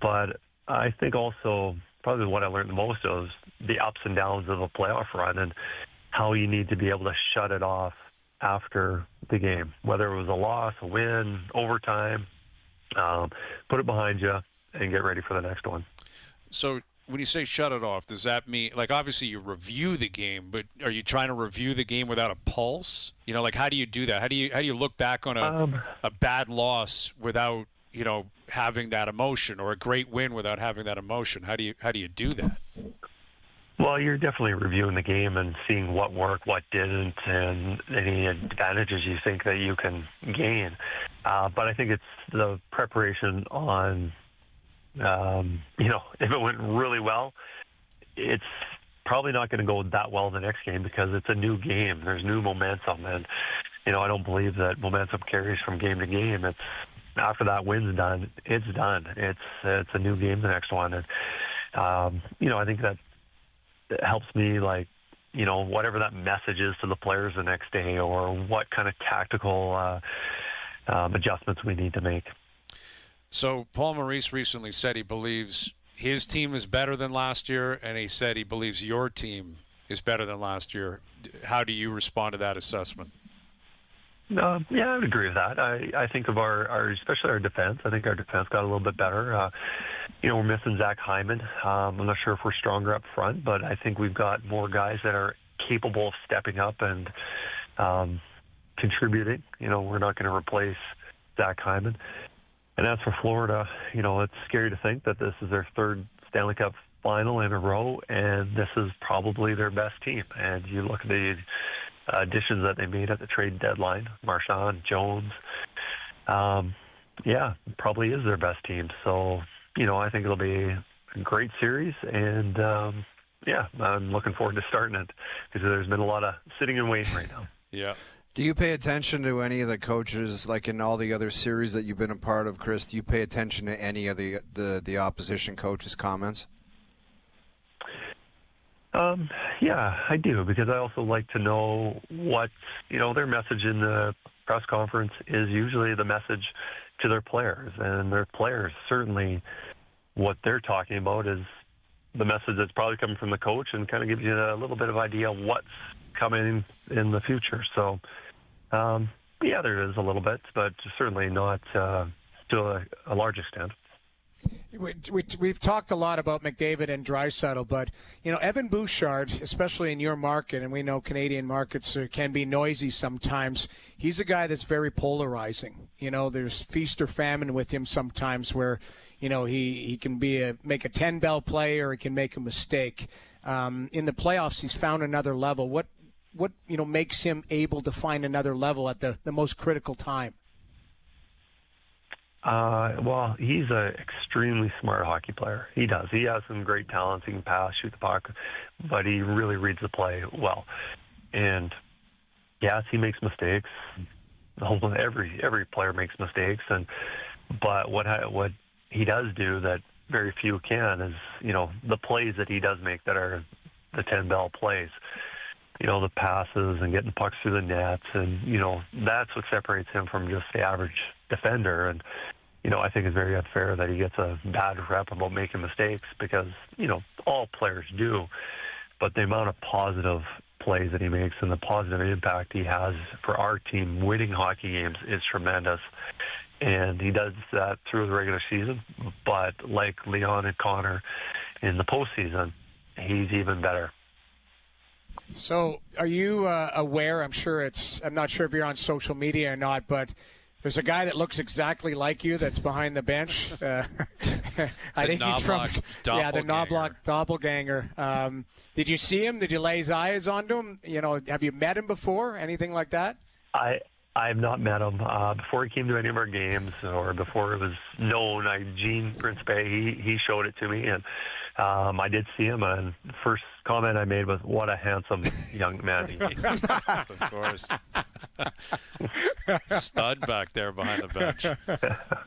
But I think also probably what I learned the most was the ups and downs of a playoff run and how you need to be able to shut it off after the game, whether it was a loss, a win, overtime, put it behind you and get ready for the next one. So when you say shut it off, does that mean, like, obviously you review the game, but are you trying to review the game without a pulse? How do you do that? How do you look back on a bad loss without, having that emotion, or a great win without having that emotion? How do you do that? Well, you're definitely reviewing the game and seeing what worked, what didn't, and any advantages you think that you can gain. But I think it's the preparation on, if it went really well, it's probably not going to go that well the next game because it's a new game. There's new momentum. And, I don't believe that momentum carries from game to game. It's after that win's done, it's done. It's a new game the next one. And, I think that helps me, whatever that message is to the players the next day, or what kind of tactical adjustments we need to make. So Paul Maurice recently said he believes his team is better than last year, and he said he believes your team is better than last year. How do you respond to that assessment? Yeah, I would agree with that. I think of our especially our defense. I think our defense got a little bit better. We're missing Zach Hyman. I'm not sure if we're stronger up front, but I think we've got more guys that are capable of stepping up and contributing. We're not going to replace Zach Hyman. And as for Florida, it's scary to think that this is their 3rd Stanley Cup final in a row, and this is probably their best team. And you look at the additions that they made at the trade deadline, Marchand, Jones, probably is their best team. So, I think it'll be a great series, and I'm looking forward to starting it because there's been a lot of sitting and waiting right now. Yeah. Do you pay attention to any of the coaches, like in all the other series that you've been a part of, Chris? Do you pay attention to any of the opposition coaches' comments? Yeah, I do, because I also like to know what, their message in the press conference is usually the message to their players. And their players, certainly what they're talking about is the message that's probably coming from the coach, and kind of gives you a little bit of idea what's coming in the future. So, there is a little bit, but certainly not to a large extent. We've talked a lot about McDavid and Draisaitl, but Evan Bouchard, especially in your market, and we know Canadian markets can be noisy sometimes. He's a guy that's very polarizing. There's feast or famine with him sometimes, where he can make a 10-bell play, or he can make a mistake. In the playoffs, he's found another level. What makes him able to find another level at the most critical time? Well, he's an extremely smart hockey player. He does. He has some great talents. He can pass, shoot the puck, but he really reads the play well. And yes, he makes mistakes. Every player makes mistakes, but what he does do that very few can is the plays that he does make that are the 10-bell plays. The passes and getting pucks through the nets, and that's what separates him from just the average defender. And I think it's very unfair that he gets a bad rep about making mistakes, because all players do. but the amount of positive plays that he makes and the positive impact he has for our team winning hockey games is tremendous. And he does that through the regular season, but like Leon and Connor in the postseason, he's even better. So are you aware, I'm not sure if you're on social media or not, but there's a guy that looks exactly like you that's behind the bench. I think he's from the Knobloch doppelganger. Did you see him? Did you lay his eyes onto him? Have you met him before? Anything like that? I have not met him. Before he came to any of our games or before it was known, Gene Principe, he showed it to me, and I did see him, and the first comment I made was, what a handsome young man he is. Of course. Stud back there behind the bench.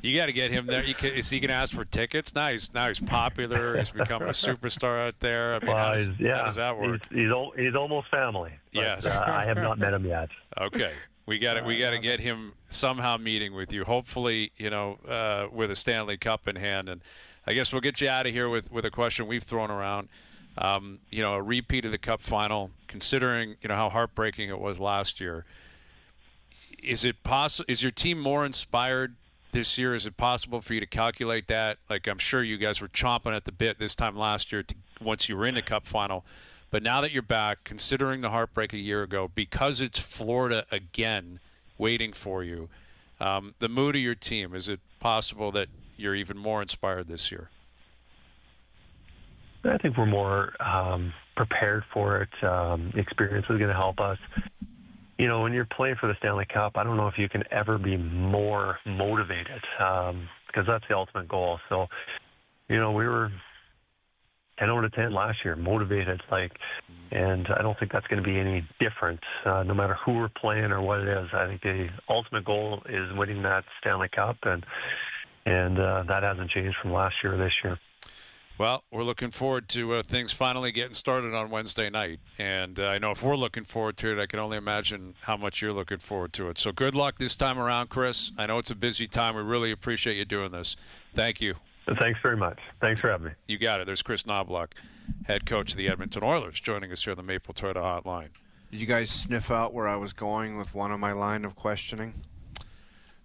You got to get him there. Is he going to ask for tickets? Now he's popular. He's become a superstar out there. I mean, how does that work? He's almost family. But, yes. I have not met him yet. Okay. We got to get him somehow meeting with you. Hopefully, with a Stanley Cup in hand. And I guess we'll get you out of here with a question we've thrown around. A repeat of the Cup final, considering how heartbreaking it was last year. Is it possible? Is your team more inspired this year? Is it possible for you to calculate that? Like, I'm sure you guys were chomping at the bit this time last year once you were in the Cup final. But now that you're back, considering the heartbreak a year ago, because it's Florida again waiting for you, the mood of your team, is it possible that you're even more inspired this year? I think we're more prepared for it. Experience is going to help us. When you're playing for the Stanley Cup, I don't know if you can ever be more motivated because that's the ultimate goal. So, we were 10 out of 10 last year, motivated, and I don't think that's going to be any different no matter who we're playing or what it is. I think the ultimate goal is winning that Stanley Cup, and that hasn't changed from last year or this year. Well, we're looking forward to things finally getting started on Wednesday night. And I know if we're looking forward to it, I can only imagine how much you're looking forward to it. So good luck this time around, Chris. I know it's a busy time. We really appreciate you doing this. Thank you. Thanks very much. Thanks for having me. You got it. There's Chris Knobloch, head coach of the Edmonton Oilers, joining us here on the Maple Toyota Hotline. Did you guys sniff out where I was going with one of my line of questioning?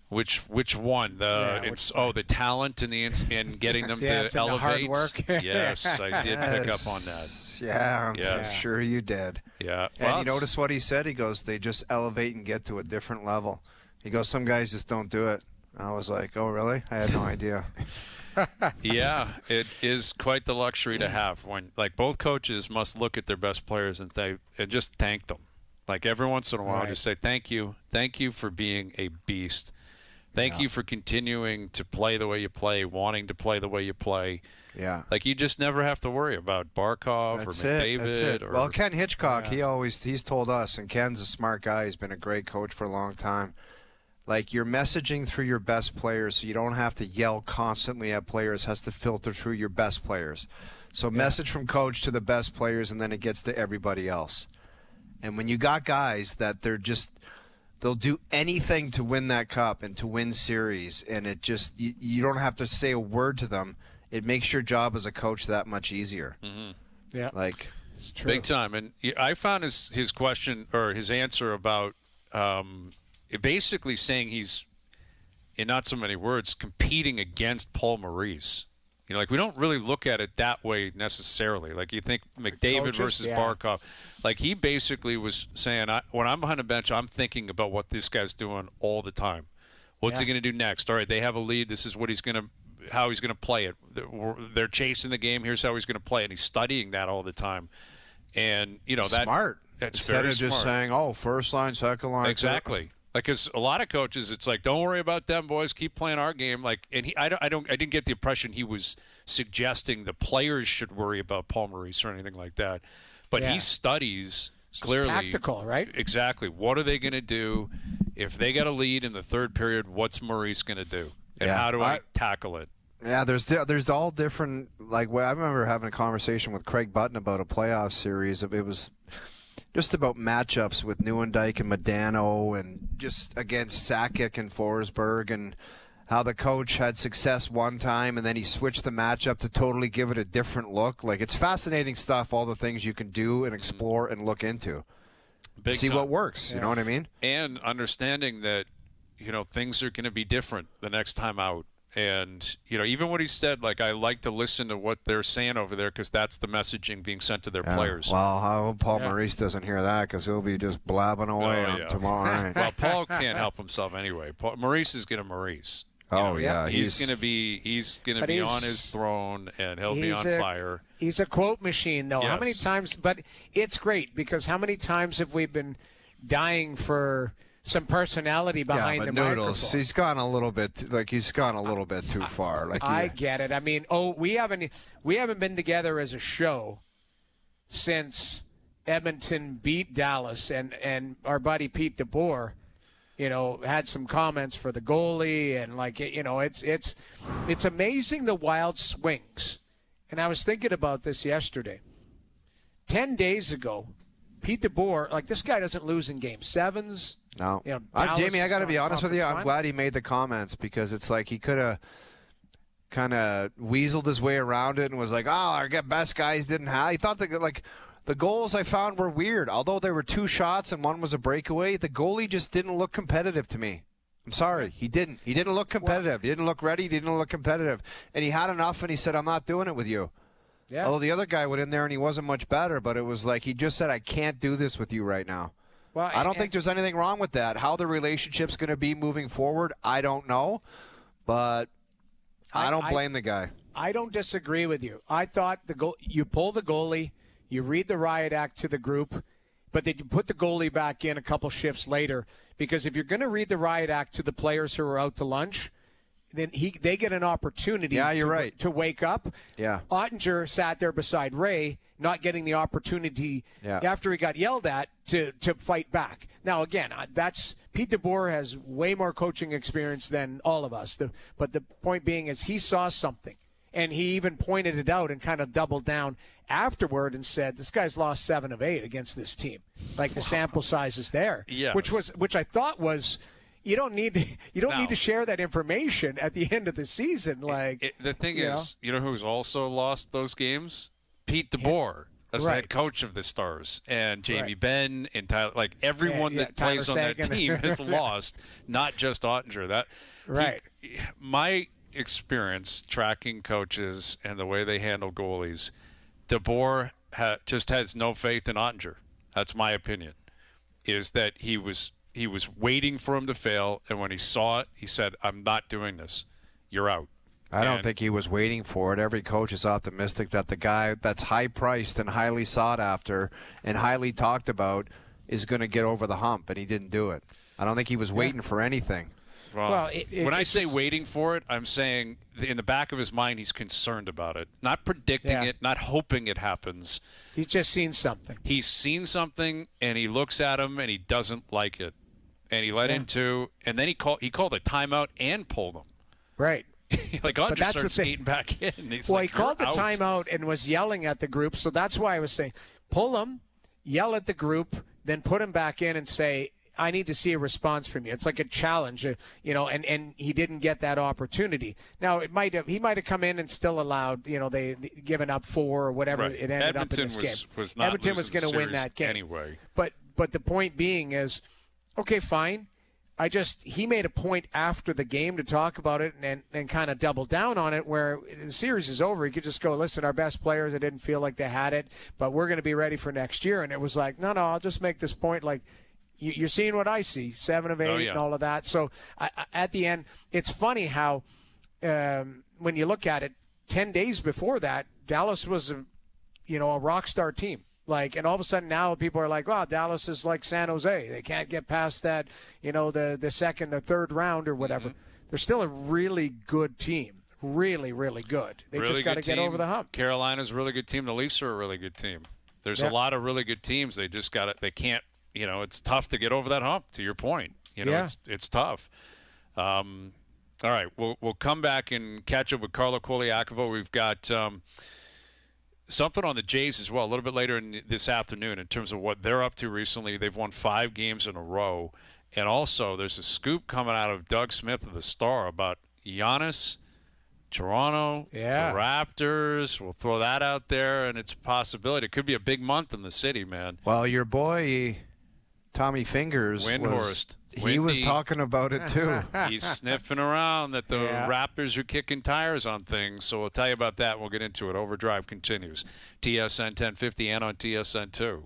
Which one? The talent and getting them to elevate. The hard work. Yes, I did pick up on that. Yeah, I'm sure you did. Yeah. And you notice what he said? He goes, they just elevate and get to a different level. He goes, some guys just don't do it. I was like, oh, really? I had no idea. Yeah, it is quite the luxury to have when, both coaches must look at their best players and just thank them. Every once in a while, just say, thank you for being a beast. Thank you for continuing to play the way you play, wanting to play the way you play. Yeah. You just never have to worry about Barkov or McDavid. That's it. Well, Ken Hitchcock, he's told us, and Ken's a smart guy. He's been a great coach for a long time. You're messaging through your best players, so you don't have to yell constantly at players. It has to filter through your best players. So message from coach to the best players, and then it gets to everybody else. And when you got guys that they'll do anything to win that cup and to win series, and it just you don't have to say a word to them. It makes your job as a coach that much easier. Mm-hmm. Yeah, it's true. Big time. And I found his question or his answer about basically saying he's, in not so many words, competing against Paul Maurice. We don't really look at it that way necessarily. You think McDavid versus Barkov. He basically was saying, when I'm behind the bench, I'm thinking about what this guy's doing all the time. What's he going to do next? All right, they have a lead. This is what how he's going to play it. They're chasing the game. Here's how he's going to play it. And he's studying that all the time. And, smart. That's Instead very of just saying, first line, second line. Exactly. Because a lot of coaches, it's don't worry about them, boys. Keep playing our game. And I didn't get the impression he was suggesting the players should worry about Paul Maurice or anything like that. But he studies clearly. It's tactical, right? Exactly. What are they going to do if they get a lead in the third period? What's Maurice going to do, and how do I tackle it? Yeah, there's all different. I remember having a conversation with Craig Button about a playoff series. It was just about matchups with Nieuwendyk and Modano, and just against Sakic and Forsberg, and how the coach had success one time and then he switched the matchup to totally give it a different look. Like, it's fascinating stuff, all the things you can do and explore and look into. See what works, you know what I mean? And understanding that, things are going to be different the next time out. And, even what he said, like, I like to listen to what they're saying over there because that's the messaging being sent to their players. Well, I hope Paul Maurice doesn't hear that because he'll be just blabbing away on tomorrow night. Well, Paul can't help himself anyway. Maurice is going to Maurice. He's going to be on his throne, and he'll be on fire. He's a quote machine, though. Yes. How many times? But it's great because how many times have we been dying for some personality behind the Noodles, microphone? he's gone a little bit too far. Like, I get it. I mean, we haven't been together as a show since Edmonton beat Dallas, and our buddy Pete DeBoer, had some comments for the goalie, and it's amazing the wild swings. And I was thinking about this yesterday. 10 days ago, Pete DeBoer, this guy doesn't lose in game sevens. No. Jamie, I got to be honest with you. I'm glad he made the comments because it's like he could have kind of weaseled his way around it and was like, our best guys didn't have. He thought the goals I found were weird. Although there were 2 shots and one was a breakaway, the goalie just didn't look competitive to me. I'm sorry. He didn't. He didn't look competitive. He didn't look ready. He didn't look competitive. And he had enough, and he said, I'm not doing it with you. Yeah. Although the other guy went in there, and he wasn't much better, but it was like he just said, I can't do this with you right now. Well, I don't think there's anything wrong with that. How the relationship's going to be moving forward, I don't know. But I don't blame the guy. I don't disagree with you. I thought you pull the goalie, you read the riot act to the group, but then you put the goalie back in a couple shifts later. Because if you're going to read the riot act to the players who are out to lunch, then they get an opportunity to wake up. Yeah. Ottinger sat there beside Ray, not getting the opportunity after he got yelled at to fight back. Now, again, Pete DeBoer has way more coaching experience than all of us. But the point being is he saw something. And he even pointed it out and kind of doubled down afterward and said, this guy's lost 7 of 8 against this team. Like, the sample size is there. Yes. Which I thought was, you don't need to share that information at the end of the season. The thing is, who's also lost those games? Pete DeBoer, as the head coach of the Stars, and Jamie Benn, and Tyler, everyone that plays on that team has lost, not just Ottinger. My experience tracking coaches and the way they handle goalies, DeBoer just has no faith in Ottinger. That's my opinion. Is that he was waiting for him to fail, and when he saw it, he said, "I'm not doing this. You're out." I don't think he was waiting for it. Every coach is optimistic that the guy that's high-priced and highly sought after and highly talked about is going to get over the hump, and he didn't do it. I don't think he was waiting for anything. Well, when I say waiting for it, I'm saying in the back of his mind he's concerned about it. Not predicting it, not hoping it happens. He's just seen something. He's seen something, and he looks at him, and he doesn't like it. And he let into – and then he called a timeout and pulled him. Right. Andre started skating back in. He called the timeout and was yelling at the group, so that's why I was saying pull him, yell at the group, then put him back in and say – I need to see a response from you. It's like a challenge, and he didn't get that opportunity. Now he might have come in and still allowed, they given up 4 or whatever it ended Edmonton up in this game. Edmonton was going to win that game anyway. But the point being is, okay, fine. He made a point after the game to talk about it and kind of double down on it. Where the series is over, he could just go, listen, our best players, I didn't feel like they had it, but we're going to be ready for next year. And it was like, no, I'll just make this point like. You're seeing what I see, 7 of 8 and all of that. So at the end, it's funny how when you look at it, 10 days before that, Dallas was a rock star team. And all of a sudden now people are like, wow, Dallas is like San Jose. They can't get past that, the second or third round or whatever. Mm-hmm. They're still a really good team. Really, really good. They just got to get over the hump. Carolina's a really good team. The Leafs are a really good team. There's a lot of really good teams. They just they can't. It's tough to get over that hump, to your point. It's tough. All right, we'll come back and catch up with Carlo Koliakovo. We've got something on the Jays as well a little bit later this afternoon in terms of what they're up to recently. They've won 5 games in a row. And also there's a scoop coming out of Doug Smith of the Star about Giannis, Toronto, the Raptors. We'll throw that out there, and it's a possibility. It could be a big month in the city, man. Well, your boy Tommy Fingers Windhorst. He was talking about it too. He's sniffing around that the Raptors are kicking tires on things. So we'll tell you about that. We'll get into it. Overdrive continues. TSN 1050 and on TSN 2.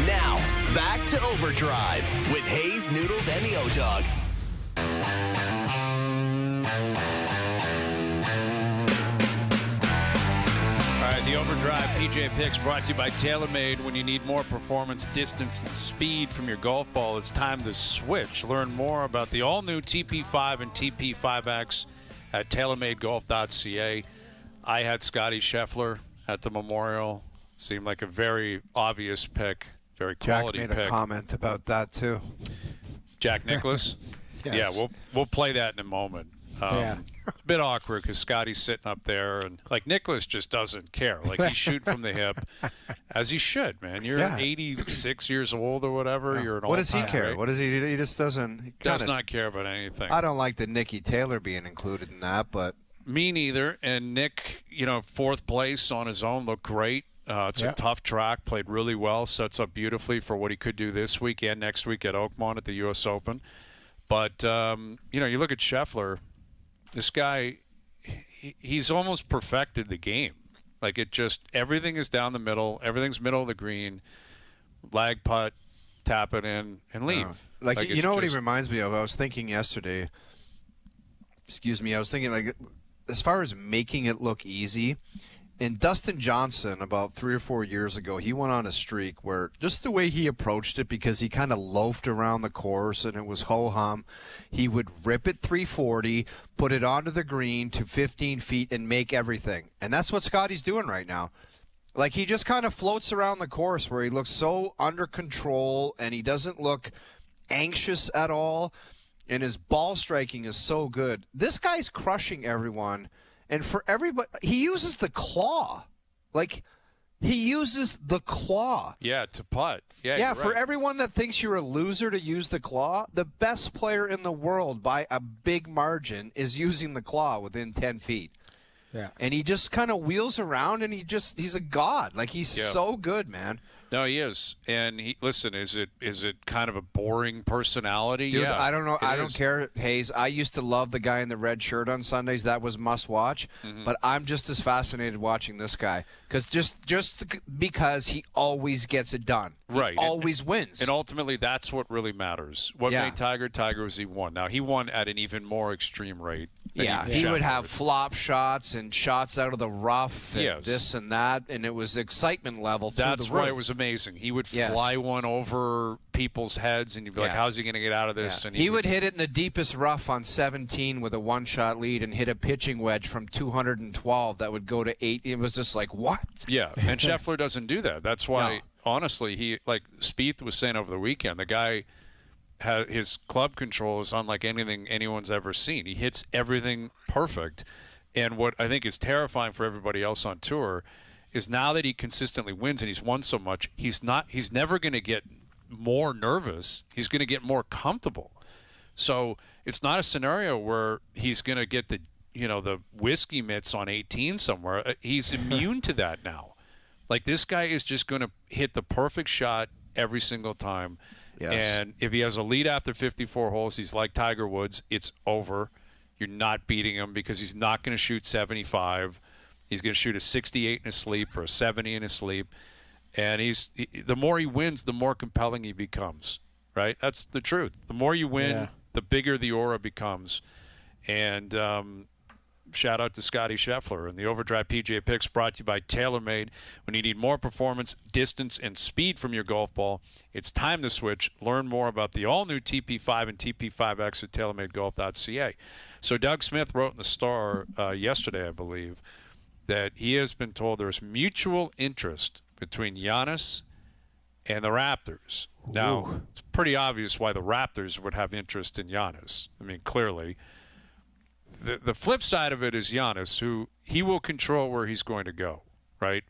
Now, back to Overdrive with Hayes, Noodles, and the O-Dog. All right, the Overdrive PJ Picks brought to you by TaylorMade. When you need more performance, distance, and speed from your golf ball, it's time to switch. Learn more about the all-new TP5 and TP5X at TaylorMadeGolf.ca. I had Scotty Scheffler at the Memorial. Seemed like a very obvious pick, very quality Jack made pick. a comment about that too. Jack Nicklaus? Yes. Yeah, we'll play that in a moment. Yeah. It's a bit awkward because Scotty's sitting up there, and like Nicklaus just doesn't care. Like he's shooting from the hip, as he should, man. You're 86 years old or whatever. You're an What does he old-timer, care? right? What does he? He just doesn't. He Does not care about anything. I don't like the Nicky Taylor being included in that, but Me neither. And Nick, fourth place on his own, looked great. It's a tough track, played really well, sets up beautifully for what he could do this week and next week at Oakmont at the U.S. Open. But, you look at Scheffler, this guy, he's almost perfected the game. Like everything is down the middle, everything's middle of the green, lag putt, tap it in, and leave. What he reminds me of? I was thinking yesterday, as far as making it look easy, and Dustin Johnson, about 3 or 4 years ago, he went on a streak where just the way he approached it, because he kind of loafed around the course and it was ho-hum, he would rip it 340, put it onto the green to 15 feet and make everything. And that's what Scotty's doing right now. Like, he just kind of floats around the course where he looks so under control and he doesn't look anxious at all, and his ball striking is so good. This guy's crushing everyone. And for everybody, he uses the claw. Like, he uses the claw. Yeah, to putt. Yeah, Yeah, you're for right. everyone that thinks you're a loser to use the claw, the best player in the world by a big margin is using the claw within 10 feet. Yeah. And he just kind of wheels around, and he's a god. Like, he's so good, man. No, he is. And is it kind of a boring personality? Dude, yeah, I don't know. I it don't is. care, Hayes. I used to love the guy in the red shirt on Sundays. That was must watch. But I'm just as fascinated watching this guy just because he always gets it done. He Right. always wins. And ultimately, that's what really matters. What made Tiger was he won. Now, he won at an even more extreme rate. Than he would Scheffler have did. flop shots and shots out of the rough and Yes. this and that, and it was excitement level through That's the why roof. it was amazing. He would Yes. fly one over people's heads, and you'd be like, Yeah. how's he going to get out of this? Yeah. And He would hit it in the deepest rough on 17 with a one-shot lead and hit a pitching wedge from 212 that would go to 8. It was just like, what? Yeah, and Scheffler doesn't do that. That's why, honestly, he, like Spieth was saying over the weekend, the guy, his club control is unlike anything anyone's ever seen. He hits everything perfect. And what I think is terrifying for everybody else on tour is now that he consistently wins and he's won so much, he's never going to get more nervous. He's going to get more comfortable. So it's not a scenario where he's going to get the whiskey mitts on 18 somewhere. He's immune to that now. Like, this guy is just going to hit the perfect shot every single time. Yes. And if he has a lead after 54 holes, he's like Tiger Woods. It's over. You're not beating him because he's not going to shoot 75. He's going to shoot a 68 in his sleep or a 70 in his sleep. And the more he wins, the more compelling he becomes, right? That's the truth. The more you win, the bigger the aura becomes. And shout out to Scotty Scheffler. And the OverDrive PGA Picks brought to you by TaylorMade. When you need more performance, distance, and speed from your golf ball, it's time to switch. Learn more about the all-new TP5 and TP5X at TaylorMadeGolf.ca. So Doug Smith wrote in the Star yesterday, I believe, that he has been told there's mutual interest between Giannis and the Raptors. Now, it's pretty obvious why the Raptors would have interest in Giannis. I mean, clearly. The flip side of it is Giannis, who he will control where he's going to go, right?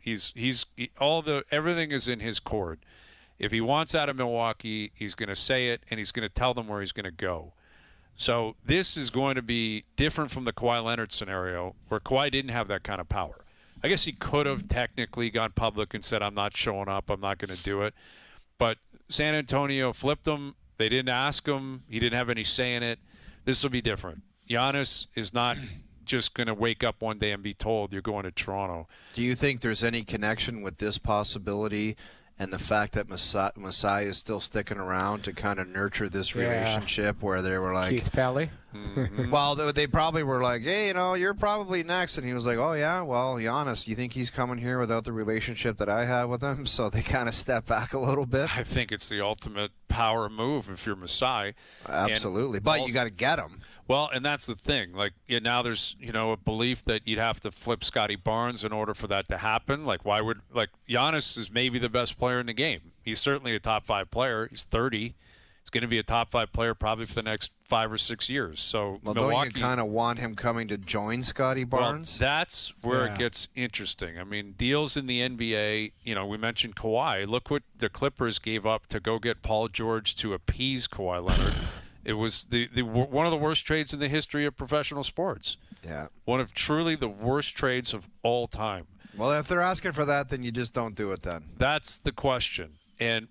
Everything is in his court. If he wants out of Milwaukee, he's going to say it, and he's going to tell them where he's going to go. So this is going to be different from the Kawhi Leonard scenario, where Kawhi didn't have that kind of power. I guess he could have technically gone public and said, I'm not showing up, I'm not going to do it. But San Antonio flipped him. They didn't ask him. He didn't have any say in it. This will be different. Giannis is not just going to wake up one day and be told you're going to Toronto. Do you think there's any connection with this possibility and the fact that Masai is still sticking around to kind of nurture this relationship where they were like, Keith Pelly? Mm-hmm. Well, they probably were like, hey, you're probably next. And he was like, oh, yeah, well, Giannis, you think he's coming here without the relationship that I have with him? So they kind of step back a little bit. I think it's the ultimate power move if you're Masai. Absolutely. But you got to get him. Well, and that's the thing. Like, now there's, a belief that you'd have to flip Scotty Barnes in order for that to happen. Like, Giannis is maybe the best player in the game. He's certainly a top 5 player. He's 30. He's going to be a top 5 player probably for the next 5 or 6 years. So well, Milwaukee, don't you kind of want him coming to join Scotty Barnes? Well, that's where it gets interesting. I mean, deals in the NBA, we mentioned Kawhi. Look what the Clippers gave up to go get Paul George to appease Kawhi Leonard. It was one of the worst trades in the history of professional sports. Yeah. One of truly the worst trades of all time. Well, if they're asking for that, then you just don't do it then. That's the question.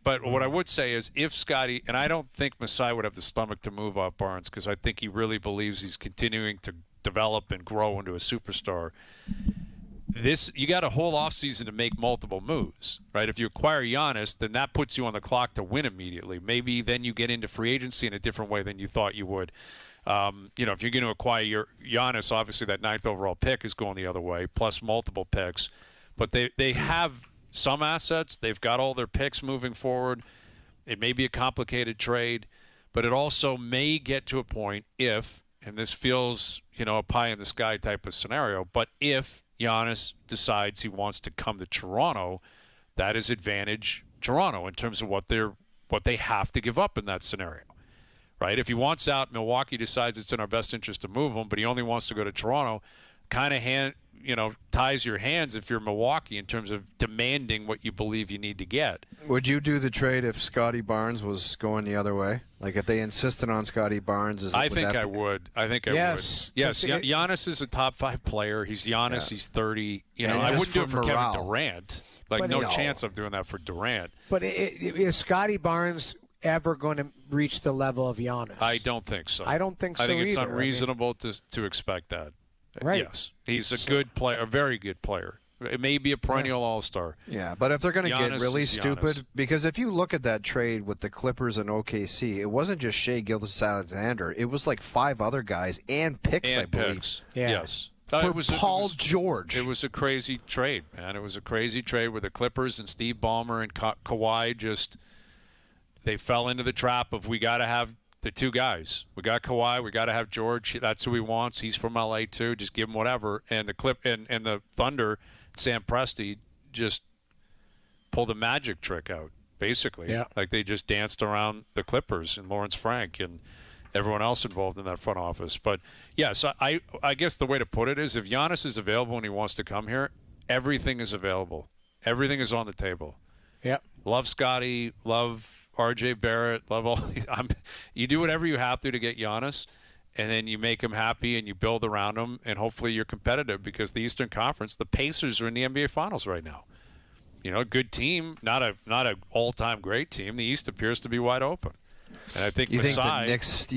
But what I would say is if Scotty, and I don't think Masai would have the stomach to move off Barnes because I think he really believes he's continuing to develop and grow into a superstar. You got a whole offseason to make multiple moves, right? If you acquire Giannis, then that puts you on the clock to win immediately. Maybe then you get into free agency in a different way than you thought you would. If you're going to acquire Giannis, obviously that 9th overall pick is going the other way, plus multiple picks. But they have some assets. They've got all their picks moving forward. It may be a complicated trade, but it also may get to a point if, and this feels, a pie-in-the-sky type of scenario, but if Giannis decides he wants to come to Toronto, that is advantage Toronto in terms of what they have to give up in that scenario, right? If he wants out, Milwaukee decides it's in our best interest to move him, but he only wants to go to Toronto, kind of ties your hands if you're Milwaukee in terms of demanding what you believe you need to get. Would you do the trade if Scotty Barnes was going the other way? Like if they insisted on Scotty Barnes? I think I would. Yes. Giannis is a top 5 player. He's Giannis. Yeah. He's 30. I wouldn't do it for morale. Kevin Durant. No chance of doing that for Durant. But is Scotty Barnes ever going to reach the level of Giannis? I don't think so. I don't think so I think it's either. unreasonable to expect that. Right. Yes. He's a good player, a very good player. It may be a perennial all-star. Yeah, but if they're going to get really stupid, Giannis. Because if you look at that trade with the Clippers and OKC, it wasn't just Shai Gilgeous-Alexander. It was like 5 other guys and picks, I believe. Picks. Yeah. Yes. For Paul George. It was a crazy trade, man. It was a crazy trade where the Clippers and Steve Ballmer and Kawhi they fell into the trap of we got to have the 2 guys. We got Kawhi. We got to have George. That's who he wants. He's from LA too. Just give him whatever. And the Thunder, Sam Presti just pulled a magic trick out, basically. Yeah. Like they just danced around the Clippers and Lawrence Frank and everyone else involved in that front office. But yeah, so I guess the way to put it is if Giannis is available and he wants to come here, everything is available. Everything is on the table. Yeah. Love Scotty. Love RJ Barrett, love all. You do whatever you have to get Giannis, and then you make him happy and you build around him, and hopefully you're competitive because the Eastern Conference, the Pacers are in the NBA Finals right now. A good team, not a all-time great team. The East appears to be wide open, and I think Do you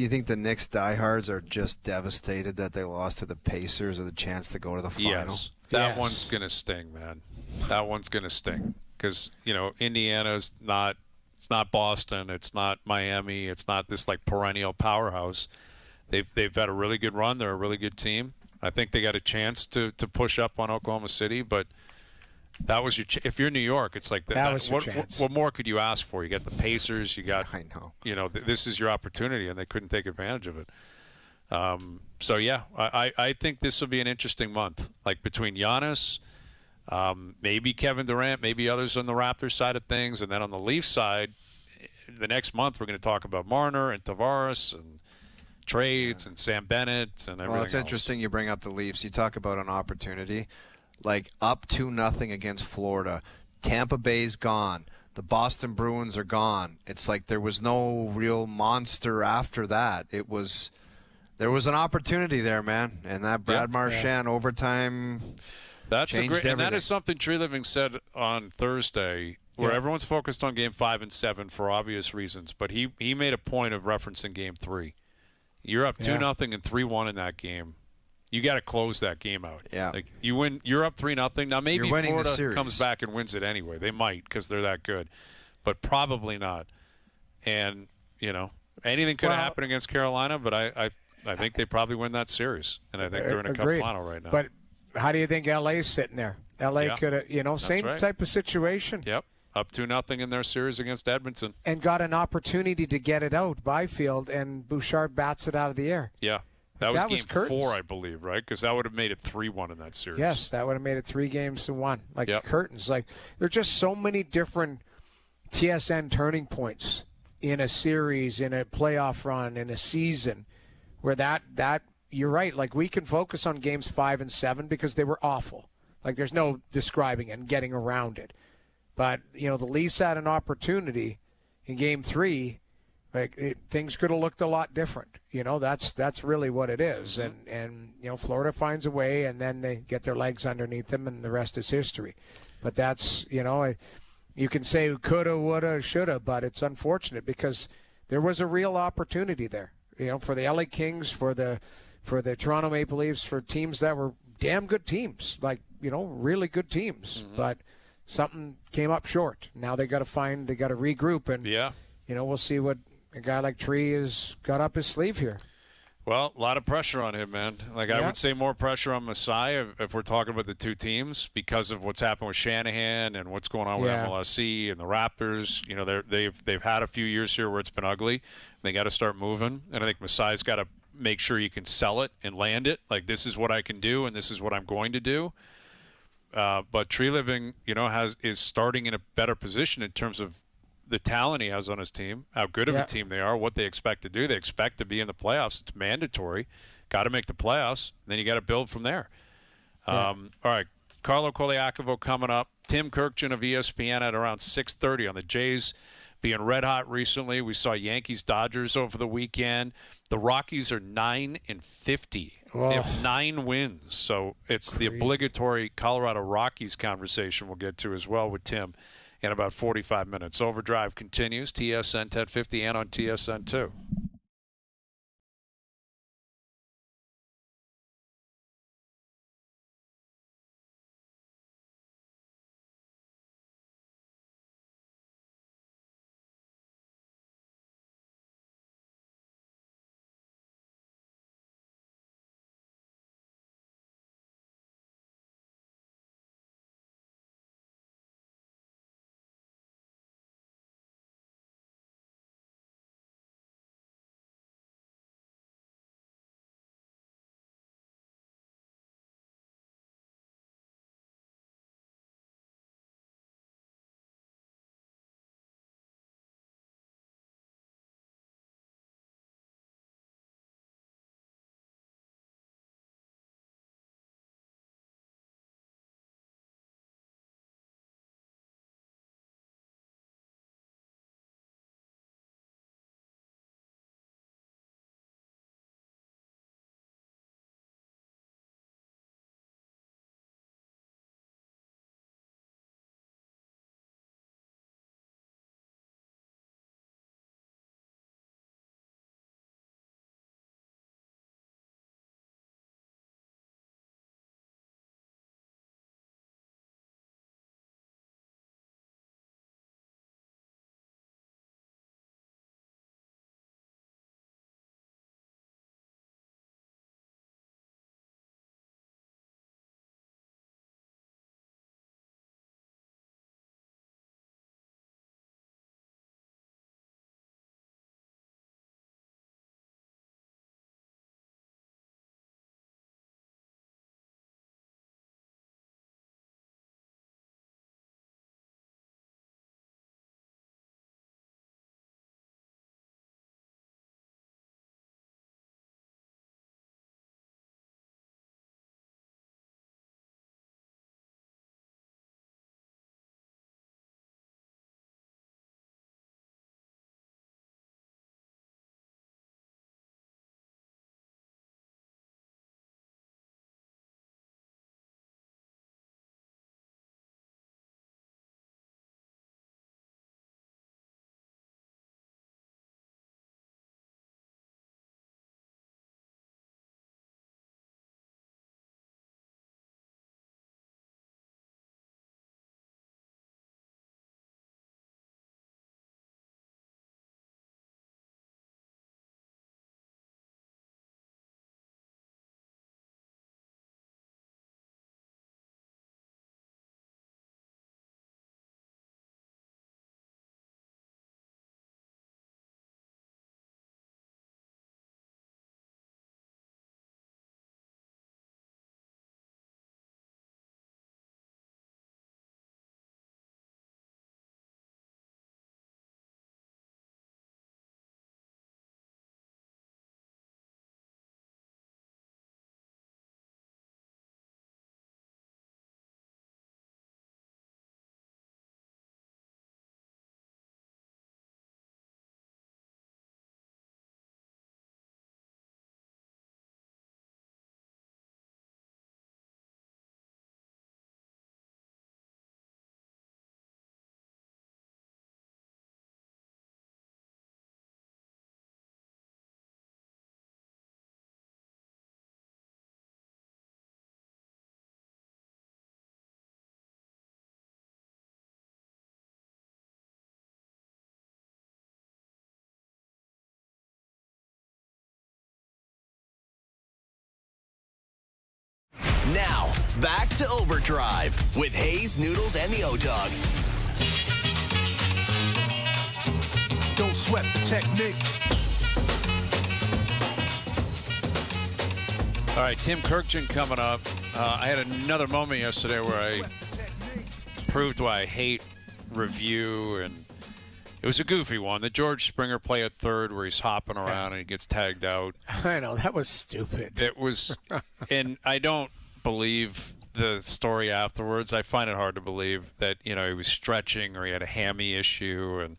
think the Knicks diehards are just devastated that they lost to the Pacers or the chance to go to the final? Yes, that one's gonna sting, man. That one's gonna sting because Indiana's not. It's not Boston. It's not Miami. It's not this perennial powerhouse. They've had a really good run. They're a really good team. I think they got a chance to push up on Oklahoma City, but that was your. If you're New York, it's like that was your chance. What more could you ask for? You got the Pacers. You got. I know. This is your opportunity, and they couldn't take advantage of it. So yeah, I think this will be an interesting month. Between Giannis. Maybe Kevin Durant, maybe others on the Raptors side of things. And then on the Leafs side, the next month we're going to talk about Marner and Tavares and trades and Sam Bennett and everything Well, it's interesting you bring up the Leafs. You talk about an opportunity. Up 2-0 against Florida. Tampa Bay's gone. The Boston Bruins are gone. It's like there was no real monster after that. There was an opportunity there, man. And that Brad Marchand overtime... That's changed everything. And that is something Tree Living said on Thursday, where everyone's focused on Game 5 and 7 for obvious reasons. But he made a point of referencing Game 3. You're up 2-0 and 3-1 in that game. You got to close that game out. Yeah, you win. You're up 3-0. Now maybe Florida comes back and wins it anyway. They might because they're that good, but probably not. And anything could happen against Carolina. But I think they probably win that series, and I think they're in a Agreed. cup final right now. But how do you think LA's sitting there? LA could have, same right. type of situation. Yep, up 2-0 in their series against Edmonton. And got an opportunity to get it out, Byfield, and Bouchard bats it out of the air. Yeah. That was game curtains. 4, I believe, right? Because that would have made it 3-1 in that series. Yes, that would have made it 3-1. Like Yep. curtains. Like there are just so many different TSN turning points in a series, in a playoff run, in a season, where that you're right. Like we can focus on games 5 and 7 because they were awful. Like there's no describing it and getting around it. But the Leafs had an opportunity in game 3. Things could have looked a lot different. That's really what it is. Mm-hmm. And Florida finds a way, and then they get their legs underneath them, and the rest is history. But that's, you can say coulda, woulda, shoulda, but it's unfortunate because there was a real opportunity there, for the LA Kings, for the Toronto Maple Leafs, for teams that were damn good teams, really good teams. Mm-hmm. But something came up short. Now they got to regroup, and we'll see what a guy like Tree has got up his sleeve here. Well, a lot of pressure on him, man. I would say more pressure on Masai if we're talking about the two teams because of what's happened with Shanahan and what's going on with MLSE and the Raptors. They've had a few years here where it's been ugly. They got to start moving, and I think Masai's got to make sure he can sell it and land it. Like, this is what I can do, and this is what I'm going to do. But Tree Living, is starting in a better position in terms of the talent he has on his team, how good of a team they are, what they expect to do. They expect to be in the playoffs. It's mandatory. Got to make the playoffs. Then you got to build from there. All right, Carlo Koliakovo coming up. Tim Kirkjian of ESPN at around 6:30 on the Jays being red hot recently. We saw Yankees-Dodgers over the weekend. The Rockies are 9-50. Oh. They have 9 wins. So it's the obligatory Colorado Rockies conversation we'll get to as well with Tim in about 45 minutes. OverDrive continues, TSN 1050 and on TSN 2. Now, back to Overdrive with Hayes, Noodles, and the O-Dog. Don't sweat the technique. All right, Tim Kirkjian coming up. I had another moment yesterday where I proved why I hate review, and it was a goofy one. The George Springer play at third where he's hopping around and he gets tagged out. I know, that was stupid. It was, and I don't believe the story afterwards. I find it hard to believe that, he was stretching or he had a hammy issue, and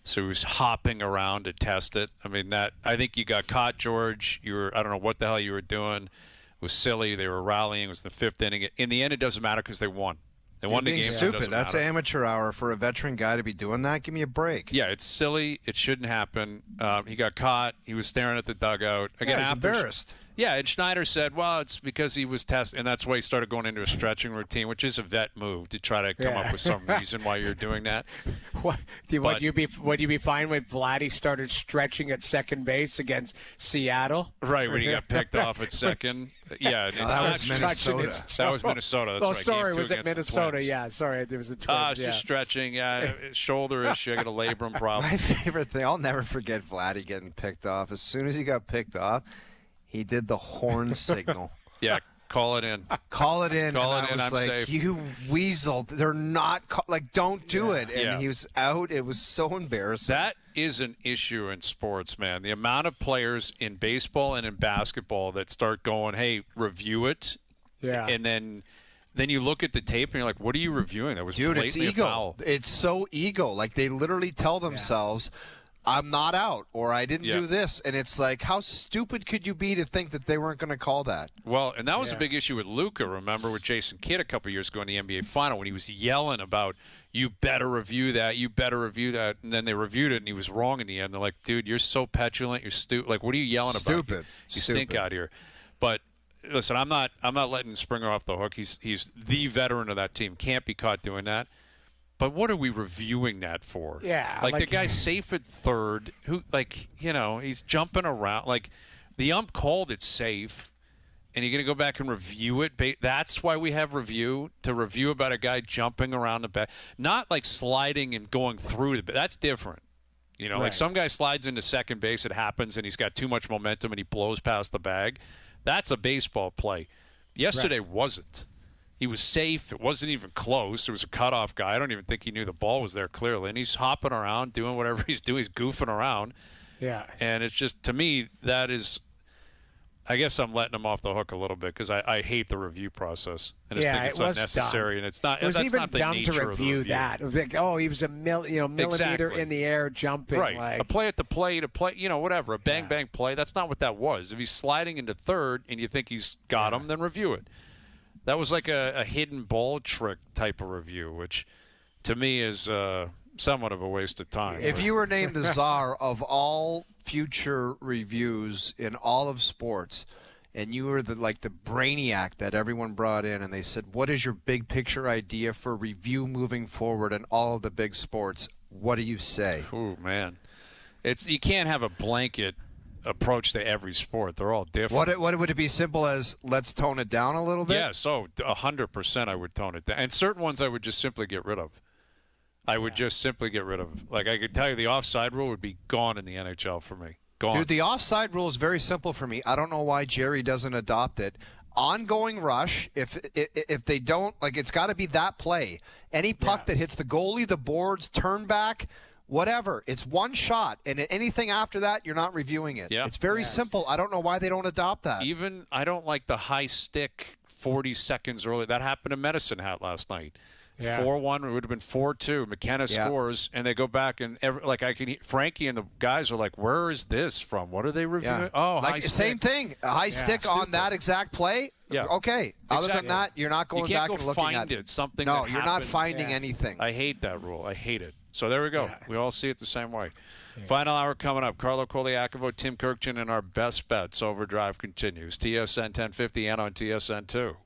so he was hopping around to test it. I mean, I think you got caught, George. I don't know what the hell you were doing. It was silly. They were rallying. It was the fifth inning. In the end, it doesn't matter because they won. They won the game. Stupid. That's amateur hour for a veteran guy to be doing that. Give me a break. Yeah, it's silly. It shouldn't happen. He got caught. He was staring at the dugout. Again, he's embarrassed. Yeah, and Schneider said, well, it's because he was tested, and that's why he started going into a stretching routine, which is a vet move to try to come up with some reason why you're doing that. Would you be fine when Vladdy started stretching at second base against Seattle? Right, when he got picked off at second. Yeah, that was Minnesota. That was Minnesota. That's right. Sorry, was it Minnesota? Yeah, sorry, there was the Twins. It's just stretching. Yeah, shoulder issue. I got a labrum problem. My favorite thing, I'll never forget Vladdy getting picked off. As soon as he got picked off, he did the horn signal. Yeah, call it in. Call it in. Call and it I in. was I'm like, safe. You weasel. They're not don't do it. And he was out. It was so embarrassing. That is an issue in sports, man. The amount of players in baseball and in basketball that start going, "Hey, review it," and then you look at the tape and you're like, "What are you reviewing? That was blatantly it's ego. a foul." It's so ego. Like they literally tell themselves. I'm not out, or I didn't do this. And it's like, how stupid could you be to think that they weren't going to call that? Well, and that was a big issue with Luka, remember, with Jason Kidd a couple years ago in the NBA Final when he was yelling about, you better review that, you better review that. And then they reviewed it, and he was wrong in the end. They're like, dude, you're so petulant. You're stupid. Like, what are you yelling about? You stink out here. But listen, I'm not letting Springer off the hook. He's the veteran of that team. Can't be caught doing that. But what are we reviewing that for? Yeah. Like the guy's safe at third, who, he's jumping around. Like, the ump called it safe, and you're going to go back and review it. That's why we have review, to review about a guy jumping around the bat. Not like sliding and going through the bat. That's different. Like some guy slides into second base, it happens, and he's got too much momentum, and he blows past the bag. That's a baseball play. Yesterday wasn't. He was safe. It wasn't even close. There was a cutoff guy. I don't even think he knew the ball was there clearly. And he's hopping around, doing whatever he's doing. He's goofing around. Yeah. And it's just, to me, that is, I guess I'm letting him off the hook a little bit because I hate the review process. I just think it's unnecessary. Dumb. And it's not. It was that's even not the dumb to review that. It was like, he was a millimeter in the air jumping. Right. A play at the plate, whatever. A bang play. That's not what that was. If he's sliding into third and you think he's got him, then review it. That was like a hidden ball trick type of review, which to me is somewhat of a waste of time. If you were named the czar of all future reviews in all of sports, and you were the brainiac that everyone brought in, and they said, what is your big picture idea for review moving forward in all of the big sports, what do you say? Oh, man. You can't have a blanket approach to every sport. They're all different. What would it be simple as, let's tone it down a little bit? Yeah, so 100% I would tone it down. And certain ones I would just simply get rid of. I would just simply get rid of. Like, I could tell you the offside rule would be gone in the NHL for me. Gone. Dude, the offside rule is very simple for me. I don't know why Jerry doesn't adopt it. Ongoing rush, if they don't, it's got to be that play. Any puck that hits the goalie, the boards, turn back, whatever. It's one shot, and anything after that, you're not reviewing it. Yeah. It's very simple. I don't know why they don't adopt that. Even, I don't like the high stick 40 seconds early. That happened in Medicine Hat last night. 4-1, it would have been 4-2. McKenna scores, and they go back, and Frankie and the guys are like, where is this from? What are they reviewing? Yeah. Oh, high stick. Same thing. A high stick on that exact play? Yeah. Okay. Other than that, you're not going back and looking find at it. Something No, that you're happens. not finding anything. I hate that rule. I hate it. So there we go. Yeah. We all see it the same way. Yeah. Final hour coming up. Carlo Koliakovo, Tim Kirkjian, and our best bets. Overdrive continues. TSN 1050 and on TSN 2.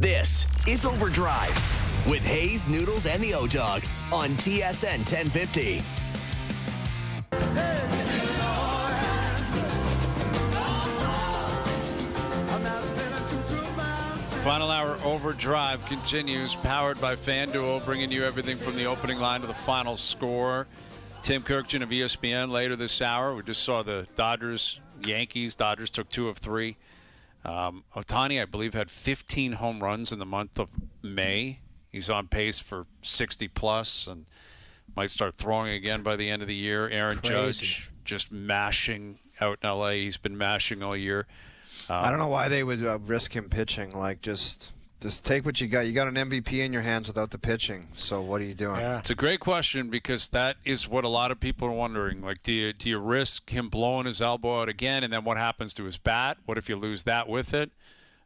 This is OverDrive with Hayes, Noodles, and the O-Dog on TSN 1050. Final hour OverDrive continues, powered by FanDuel, bringing you everything from the opening line to the final score. Tim Kirkjian of ESPN later this hour. We just saw the Yankees. Dodgers took 2 of 3. Ohtani, I believe, had 15 home runs in the month of May. He's on pace for 60-plus and might start throwing again by the end of the year. Aaron Judge just mashing out in L.A. He's been mashing all year. I don't know why they would risk him pitching. Like, just take what you got. You got an MVP in your hands without the pitching. So what are you doing? Yeah. It's a great question because that is what a lot of people are wondering. Like, do you risk him blowing his elbow out again, and then what happens to his bat? What if you lose that with it?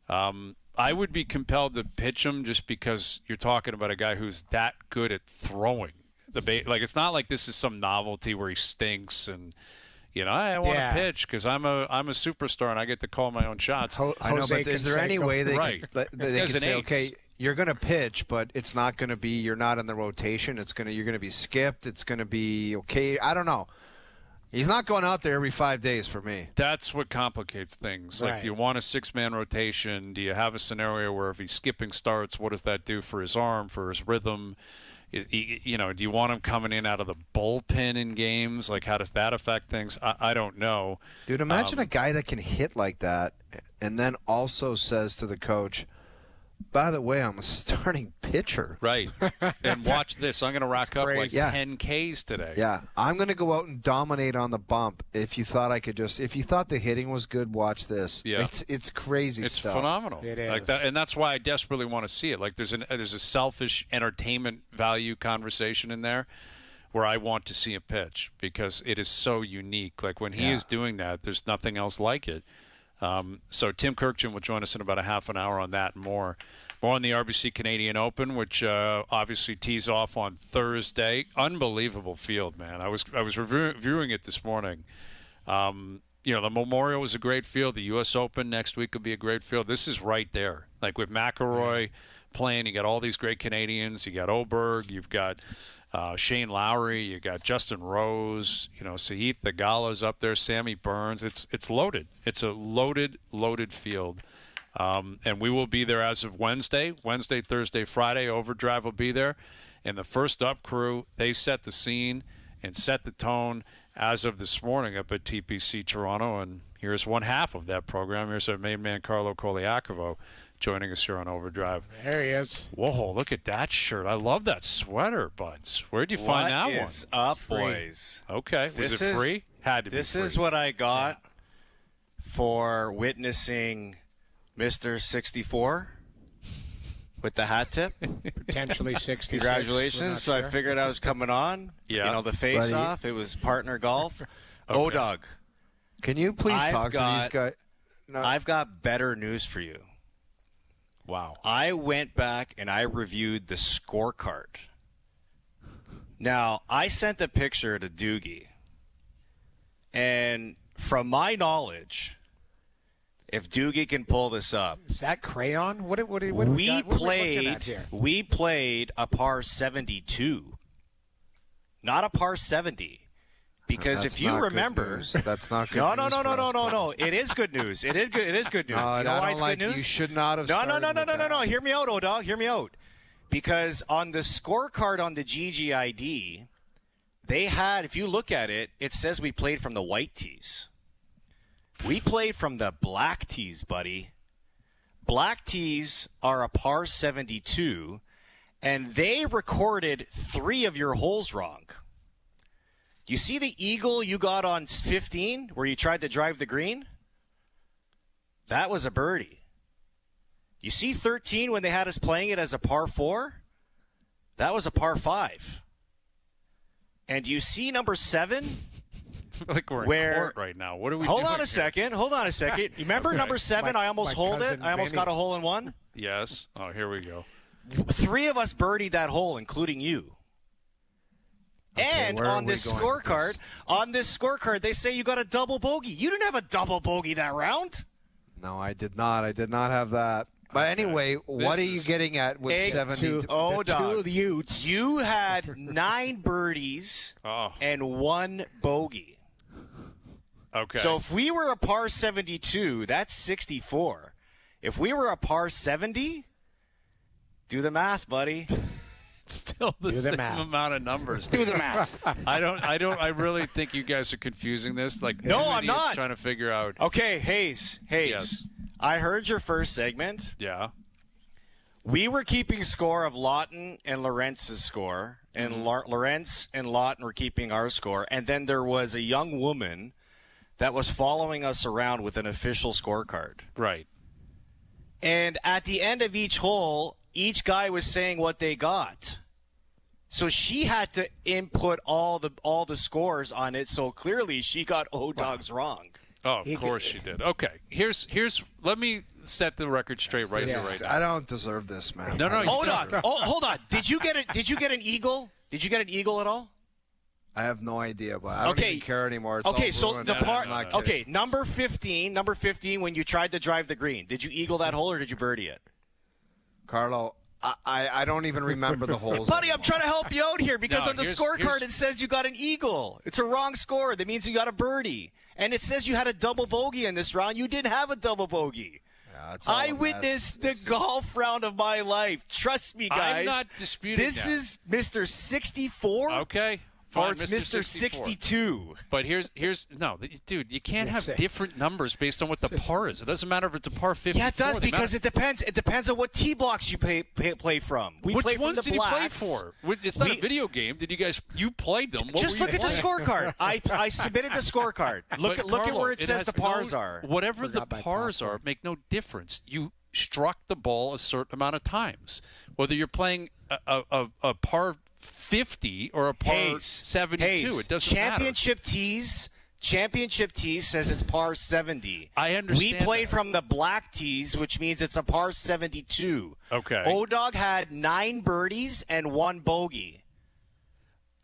I would be compelled to pitch him just because you're talking about a guy who's that good at throwing the bait. Like, it's not like this is some novelty where he stinks and. I want to pitch because I'm a superstar and I get to call my own shots. I know, but is there any way they can say, okay, you're going to pitch, but it's not going to be you're not in the rotation. You're going to be skipped. It's going to be okay. I don't know. He's not going out there every 5 days for me. That's what complicates things. Like, do you want a 6-man rotation? Do you have a scenario where if he's skipping starts, what does that do for his arm, for his rhythm? Do you want him coming in out of the bullpen in games? Like, how does that affect things? I don't know. Dude, imagine a guy that can hit like that and then also says to the coach, by the way, I'm a starting pitcher. Right. And watch this. I'm going to rack up like 10 Ks today. Yeah. I'm going to go out and dominate on the bump. If you thought the hitting was good, watch this. Yeah. It's crazy it's stuff. It's phenomenal. It is. Like that, and that's why I desperately want to see it. Like, there's a selfish entertainment value conversation in there where I want to see a pitch because it is so unique. Like, when he is doing that, there's nothing else like it. So Tim Kirkjian will join us in about a half an hour on that and more. More on the RBC Canadian Open, which obviously tees off on Thursday. Unbelievable field, man. I was reviewing it this morning. The Memorial was a great field. The U.S. Open next week will be a great field. This is right there. Like, with McIlroy playing, you got all these great Canadians. You got Oberg. You've got Shane Lowry. You got Justin Rose. Sahith Theegala's up there. Sammy Burns. It's loaded. It's a loaded field. And we will be there as of Wednesday, Thursday, Friday. OverDrive will be there. And the First Up crew, they set the scene and set the tone as of this morning up at TPC Toronto. And here's one half of that program. Here's our main man, Carlo Koliakovo, joining us here on OverDrive. There he is. Whoa, look at that shirt. I love that sweater, Buds. Where'd you find that one? What is up, boys? Okay. Was it free? Had to be free. This is what I got for witnessing Mr. 64 with the hat tip. Potentially 66. Congratulations. So I figured I was coming on. Yeah. The face-off. It was partner golf. Okay. O-Dog. Can you please talk to these guys? No. I've got better news for you. Wow. I went back and I reviewed the scorecard. Now, I sent a picture to Doogie. And from my knowledge, if Doogie can pull this up. Is that crayon? What we played a par 72. Not a par 70. Because if you remember, that's not good. No. It is good news. It is good news. No, you know why it's good news? You should not have. No. Hear me out, O-Dog. Hear me out. Because on the scorecard on the GGID, they had. If you look at it, it says we played from the white tees. We played from the black tees, buddy. Black tees are a par 72, and they recorded 3 of your holes wrong. You see the eagle you got on 15 where you tried to drive the green? That was a birdie. You see 13 when they had us playing it as a par 4? That was a par 5. And you see number 7? Like we're in court right now. What are we doing? Hold on a second. You remember number 7? I almost hold it. I almost got a hole in one. Yes. Oh, here we go. 3 of us birdied that hole, including you. Okay, and on this scorecard, they say you got a double bogey. You didn't have a double bogey that round. No, I did not. I did not have that. But anyway, what are you getting at with 70? Dog. Two Utes. You had 9 birdies and 1 bogey. Okay. So if we were a par 72, that's 64. If we were a par 70, do the math, buddy. Still the same amount of numbers. Do the math. I really think you guys are confusing this. Like, no, I'm not trying to figure out. Okay, Hayes. Yes. I heard your first segment. Yeah. We were keeping score of Lawton and Lorenz's score, and Lorenz and Lawton were keeping our score. And then there was a young woman that was following us around with an official scorecard. Right. And at the end of each hole, each guy was saying what they got. So she had to input all the scores on it. So clearly she got O-Dogs wrong. Oh, of course she did. Okay. Here's let me set the record straight right here, right now. I don't deserve this, man. No, O-Dog. Hold on. Did you get an eagle? Did you get an eagle at all? I have no idea, but I don't even care anymore. It's okay, all so ruined. the part. Okay, number 15, when you tried to drive the green, did you eagle that hole or did you birdie it? Carlo, I don't even remember the holes. Buddy, I'm trying to help you out here because on the scorecard it says you got an eagle. It's a wrong score. That means you got a birdie. And it says you had a double bogey in this round. You didn't have a double bogey. I witnessed the golf round of my life. Trust me, guys. I'm not disputing this is Mr. 64. Okay. Or Fine, it's Mr. 62. But here's no, dude. You can't have different numbers based on what the par is. It doesn't matter if it's a par 54. Yeah, it does because it depends. It depends on what tee blocks you play from. We Which play from ones the did blacks. you play for? It's not a video game. Did you played them? What just were look you at the playing? scorecard. I submitted the scorecard. Look at where it says the pars are. Whatever the pars are, make no difference. You struck the ball a certain amount of times. Whether you're playing a par 50 or a par 72, it doesn't Championship matter. Championship tees says it's par 70. I understand. We played that. from the black tees, which means it's a par 72. Okay. O-Dog had 9 birdies and 1 bogey.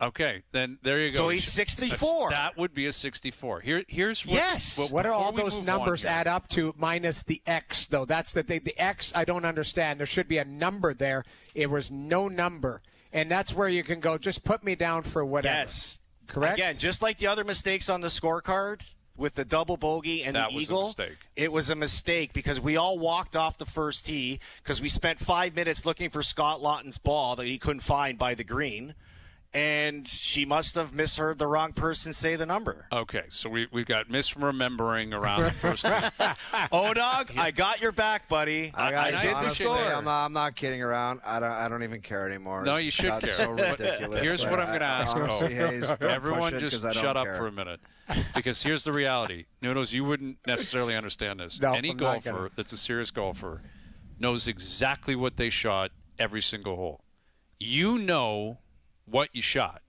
Okay, then there you go. So he's 64. That would be a 64. Here's what. Yes. What do all those numbers add up to minus the X, though? That's the thing. The X, I don't understand. There should be a number there. It was no number. And that's where you can go, just put me down for whatever. Yes. Correct? Again, just like the other mistakes on the scorecard with the double bogey and the eagle, it was a mistake because we all walked off the first tee because we spent 5 minutes looking for Scott Lawton's ball that he couldn't find by the green. And she must have misheard the wrong person say the number. Okay, so we've got misremembering around the first tee. O-Dog, I got your back, buddy. I did the honestly, score. I'm not kidding around. I don't even care anymore. No, you should care. So ridiculous. Here's what I'm going to ask. Honestly, Hayes, don't everyone push it just 'cause I don't shut up care. for a minute. Because here's the reality. Noodles, you wouldn't necessarily understand this. No, Any I'm not golfer that's a serious golfer knows exactly what they shot every single hole. You know what you shot.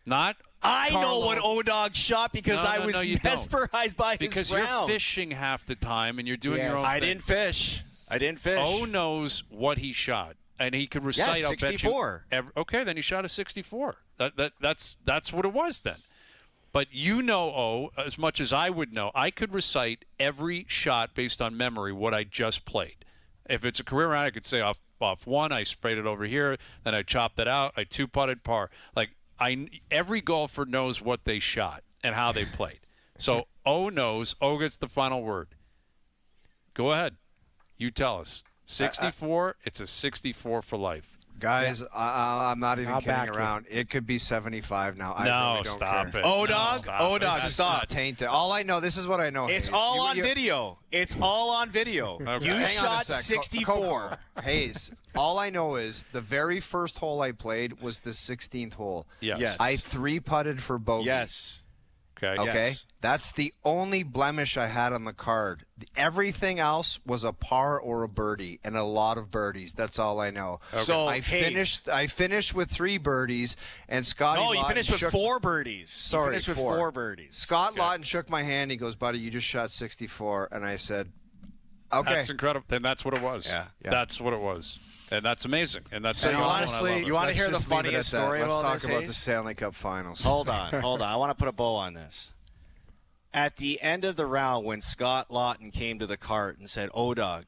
Not I Carlo. know what O-Dog shot because I was mesmerized by because his round. you're fishing half the time and you're doing your own thing. I didn't fish. O knows what he shot, and he could recite. Yes, 64. Okay, then he shot a 64. That's what it was then. But you know O as much as I would know. I could recite every shot based on memory what I just played. If it's a career round, I could say off one, I sprayed it over here, then I chopped it out, I 2-putted par. Every golfer knows what they shot and how they played. So O knows. O gets the final word. Go ahead. You tell us. 64, it's a 64 for life. Guys, I'm not even I'll kidding back around. It could be 75 now. I No, really don't stop care. it. O-Dog, This is stop. tainted. All I know, this is what I know. It's Hayes. all on video. It's all on video. Okay. You Hang on a shot sec. 64. Hayes, all I know is the very first hole I played was the 16th hole. Yes. I 3-putted for bogey. Yes. Okay. Yes. That's the only blemish I had on the card. Everything else was a par or a birdie, and a lot of birdies. That's all I know. Okay. So I finished with 3 birdies, and Scotty. No, you finished with 4 birdies. Sorry, you finished with 4 birdies. Scott Lawton shook my hand. He goes, "Buddy, you just shot 64," and I said, "Okay." That's incredible. Then that's what it was. Yeah. That's what it was. And that's amazing. And that's And the golf, and I honestly, love it. you want to let's hear the just leave it funniest at that. story Let's about talk this, about Hayes? the Stanley Cup Finals. Hold on. I want to put a bow on this. At the end of the round, when Scott Lawton came to the cart and said, "O-Dog,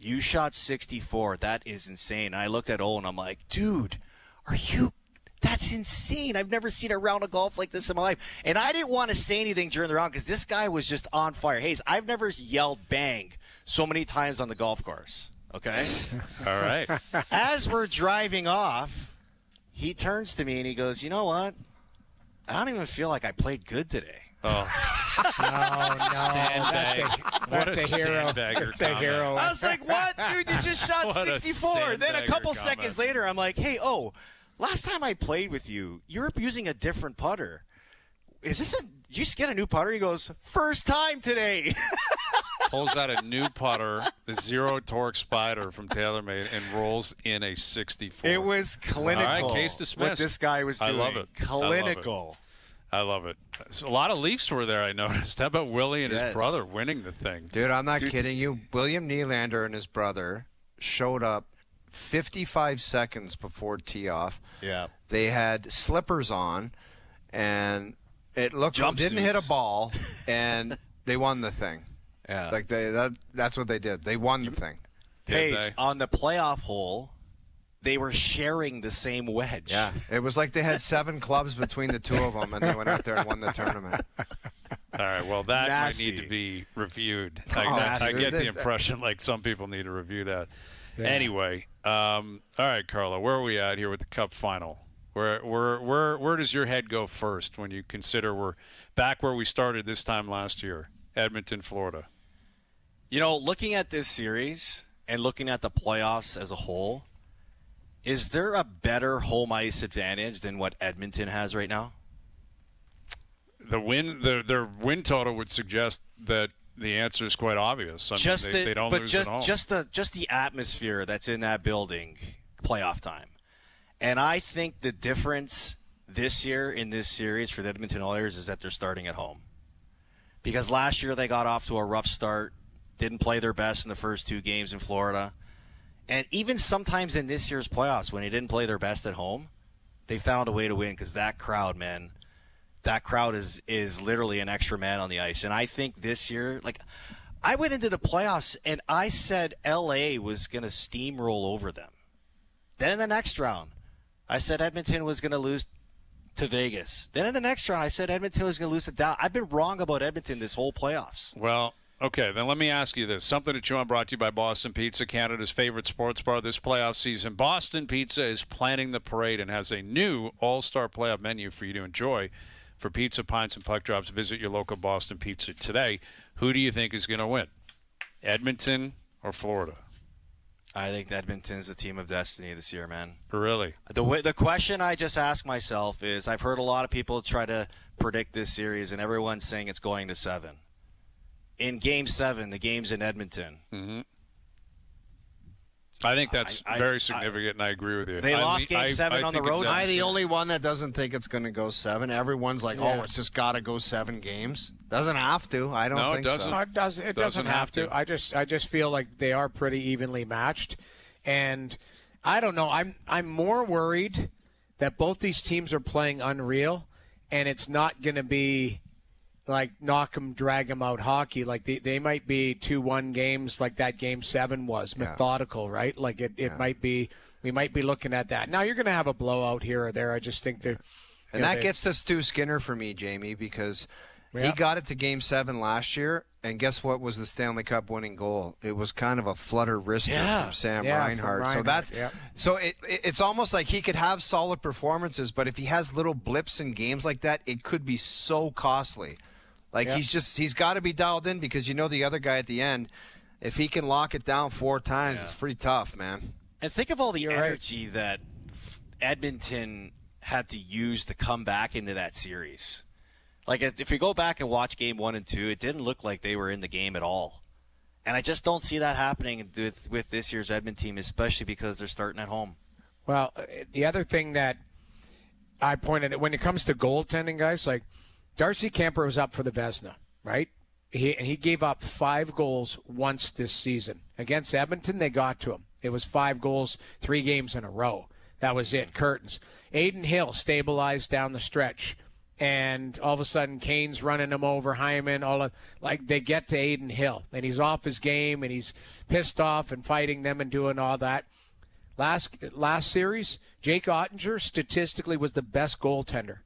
You shot 64. That is insane. I looked at O and I'm like, dude, that's insane. I've never seen a round of golf like this in my life. And I didn't want to say anything during the round because this guy was just on fire. Hayes, I've never yelled bang so many times on the golf course. Okay? All right. As we're driving off, he turns to me and he goes, you know what? I don't even feel like I played good today. Oh. That's a hero. That's a hero. I was like, what? Dude, you just shot 64. Then a couple seconds later, I'm like, hey, last time I played with you, you were using a different putter. Did you just get a new putter? He goes, first time today. Pulls out a new putter, the Zero Torque Spider from TaylorMade, and rolls in a 64. It was clinical. All right, case dismissed. What this guy was doing. I love it. Clinical. I love it. So a lot of Leafs were there, I noticed. How about Willie and his brother winning the thing? Dude, I'm not kidding you. William Nylander and his brother showed up 55 seconds before tee-off. Yeah. They had slippers on, and it looked didn't hit a ball, and they won the thing. Yeah. Like that's what they did. They won the thing. Hayes, on the playoff hole, they were sharing the same wedge. Yeah. It was like they had 7 clubs between the two of them, and they went out there and won the tournament. All right, well, that Nasty. might need to be reviewed. Nasty. I get the impression like some people need to review that. Yeah. Anyway, all right, Carla, where are we at here with the Cup final? Where does your head go first when you consider we're back where we started this time last year, Edmonton, Florida? You know, looking at this series and looking at the playoffs as a whole, is there a better home ice advantage than what Edmonton has right now? Their win total would suggest that the answer is quite obvious. I mean, they don't lose at home. Just the atmosphere that's in that building, playoff time. And I think the difference this year in this series for the Edmonton Oilers is that they're starting at home. Because last year they got off to a rough start, didn't play their best in the first 2 games in Florida. And even sometimes in this year's playoffs, when they didn't play their best at home, they found a way to win because that crowd, man, that crowd is literally an extra man on the ice. And I think this year, like, I went into the playoffs and I said LA was going to steamroll over them. Then in the next round, I said Edmonton was going to lose to Vegas. Then in the next round, I said Edmonton was going to lose to Dallas. I've been wrong about Edmonton this whole playoffs. Well, okay, then let me ask you this. Something to chew on brought to you by Boston Pizza, Canada's favorite sports bar this playoff season. Boston Pizza is planning the parade and has a new all-star playoff menu for you to enjoy. For pizza, pints, and puck drops, visit your local Boston Pizza today. Who do you think is going to win, Edmonton or Florida? I think Edmonton's the team of destiny this year, man. Really? The question I just ask myself is, I've heard a lot of people try to predict this series, and everyone's saying it's going to 7. In Game 7, the game's in Edmonton. Mm-hmm. I think that's very significant, and I agree with you. They lost Game 7 on the road. Am I the only one that doesn't think it's going to go 7? Everyone's like, it's just got to go 7 games. Doesn't have to. I don't think so. No, it doesn't have to. I just feel like they are pretty evenly matched. And I don't know. I'm more worried that both these teams are playing unreal, and it's not going to be like knock 'em, drag 'em out hockey. Like they might be 2-1 games like that Game 7 was, methodical, right? Like it might be. We might be looking at that. Now you're going to have a blowout here or there. I just think that. And that gets to Stu Skinner for me, Jamie, because he got it to Game 7 last year, and guess what was the Stanley Cup winning goal? It was kind of a flutter wrister from Sam Reinhart. So that's so it's almost like he could have solid performances, but if he has little blips in games like that, it could be so costly. Like he's got to be dialed in because you know the other guy at the end, if he can lock it down 4 times, it's pretty tough, man. And think of all the energy that Edmonton had to use to come back into that series. Like, if you go back and watch Game 1 and 2, it didn't look like they were in the game at all. And I just don't see that happening with this year's Edmonton team, especially because they're starting at home. Well, the other thing that I pointed at, when it comes to goaltending, guys, like Darcy Kemper was up for the Vezina, right? He gave up 5 goals once this season. Against Edmonton, they got to him. It was 5 goals, 3 games in a row. That was it. Curtains. Aiden Hill stabilized down the stretch. and all of a sudden Kane's running him over, Hyman, like they get to Aiden Hill, and he's off his game, and he's pissed off and fighting them and doing all that. Last series, Jake Ottinger statistically was the best goaltender.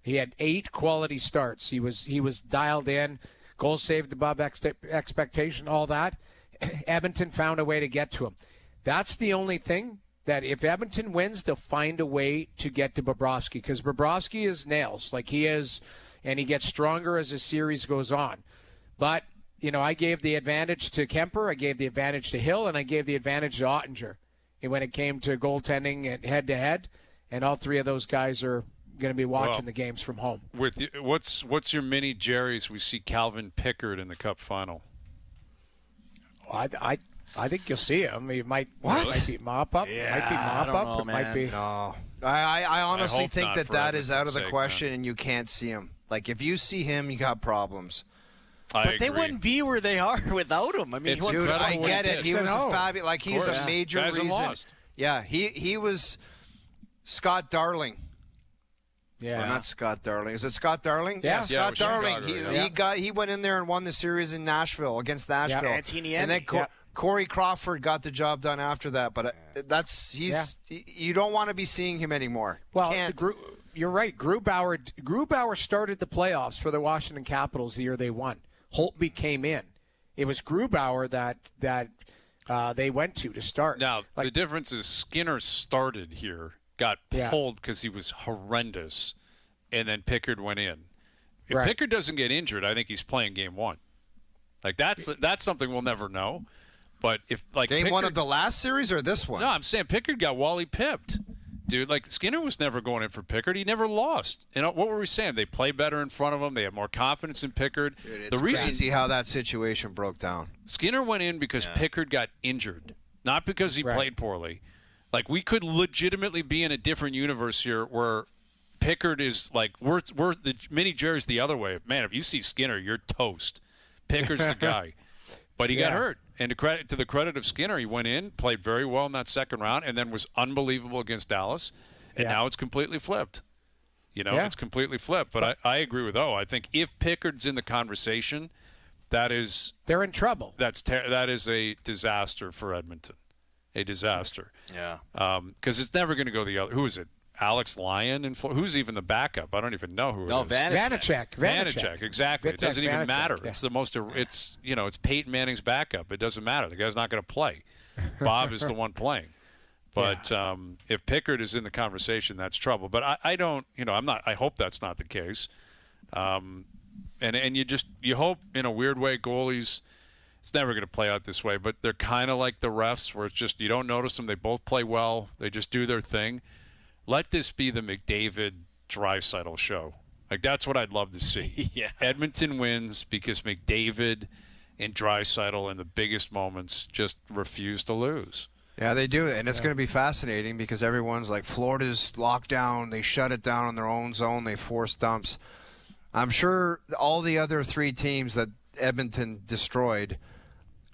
He had 8 quality starts. He was dialed in, goals saved above expectation, all that. Edmonton found a way to get to him. That's the only thing, that if Edmonton wins, they'll find a way to get to Bobrovsky, because Bobrovsky is nails, like he is, and he gets stronger as the series goes on. But, I gave the advantage to Kemper, I gave the advantage to Hill, and I gave the advantage to Ottinger when it came to goaltending and head-to-head, and all 3 of those guys are going to be watching the games from home. What's your mini Jerry's? We see Calvin Pickard in the Cup final. I think you'll see him. He might be mop-up. Yeah, might be mop-up. I don't know, it might be. No. I honestly hope think not, that for is out of the Edmonton's sake, question, man. and you can't see him. Like, if you see him, you got problems. But they wouldn't be where they are without him. I mean, It's Dude, I incredible get what it. he He did. was a fabulous. Like, he's a major Guys have reason. lost. Yeah, he was Scott Darling. Yeah. Or not Scott Darling. Is it Scott Darling? Yeah. Yeah, Scott it was Darling. Chicago, He went in there and won the series in Nashville against Nashville. Antiniemi. And then Corey Crawford got the job done after that. But you don't want to be seeing him anymore. Well, Can't. you're right. Grubauer started the playoffs for the Washington Capitals the year they won. Holtby came in. It was Grubauer that they went to start. Now, the difference is Skinner started here, got pulled because he was horrendous, and then Pickard went in. If Pickard doesn't get injured, I think he's playing game 1. Like, that's something we'll never know. But if Game 1 of the last series or this one? No, I'm saying Pickard got Wally pipped. Dude, like, Skinner was never going in for Pickard. He never lost. What were we saying? They play better in front of him. They have more confidence in Pickard. Dude, it's crazy how that situation broke down. Skinner went in because Pickard got injured, not because he played poorly. Like, we could legitimately be in a different universe here where Pickard is like, we're the mini Jerry's the other way. Man, if you see Skinner, you're toast. Pickard's the guy. But he got hurt. And to the credit of Skinner, he went in, played very well in that second round, and then was unbelievable against Dallas. And now it's completely flipped. It's completely flipped. But I agree with I think if Pickard's in the conversation, they're in trouble. That is a disaster for Edmonton. A disaster. Yeah. Because it's never going to go the other. Who is it? Alex Lyon? Who's even the backup? I don't even know who it is. Vanacek. Exactly. It doesn't even matter. Yeah. It's the most. It's Peyton Manning's backup. It doesn't matter. The guy's not going to play. Bob is the one playing. But if Pickard is in the conversation, that's trouble. But I don't. I'm not. I hope that's not the case. And you hope in a weird way goalies. It's never going to play out this way. But they're kind of like the refs, where it's just you don't notice them. They both play well. They just do their thing. Let this be the McDavid-Draisaitl show. Like, that's what I'd love to see. Edmonton wins because McDavid and Draisaitl in the biggest moments just refuse to lose. Yeah, they do. And it's going to be fascinating because everyone's like, Florida's locked down. They shut it down in their own zone. They force dumps. I'm sure all the other 3 teams that Edmonton destroyed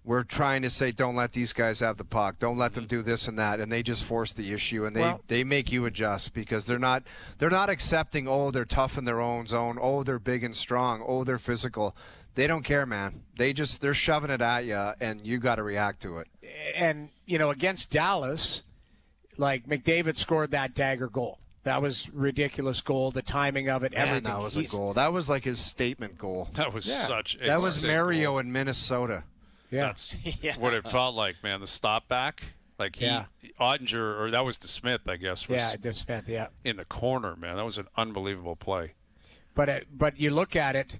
we're trying to say, don't let these guys have the puck. Don't let them do this and that. And they just force the issue, and they make you adjust because they're not accepting, oh, they're tough in their own zone. Oh, they're big and strong. Oh, they're physical. They don't care, man. They're shoving it at you, and you got to react to it. And, against Dallas, like McDavid scored that dagger goal. That was ridiculous goal, the timing of it, everything. That was a goal. That was like his statement goal. That was such a That was Mario goal. in Minnesota. Yeah. That's what it felt like, man. The stop back. Like Ottinger, or that was DeSmith, I guess. Was DeSmith, in the corner, man. That was an unbelievable play. But you look at it,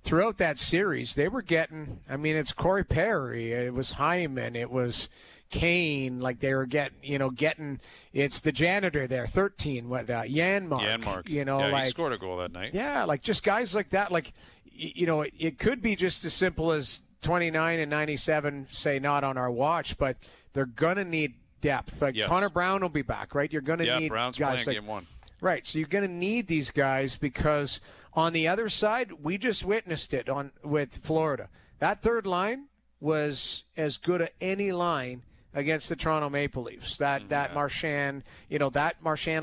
throughout that series, they were getting, it's Corey Perry, it was Hyman, it was Kane, like they were getting, it's the janitor there, 13, Janmark. He scored a goal that night. Yeah, like just guys like that, like, it could be just as simple as 29 and 97 say not on our watch, but they're going to need depth. Like Connor Brown will be back, right? You're going to need Brown's guys playing game 1. Right, so you're going to need these guys because on the other side, we just witnessed it with Florida. That third line was as good as any line against the Toronto Maple Leafs. That Marchand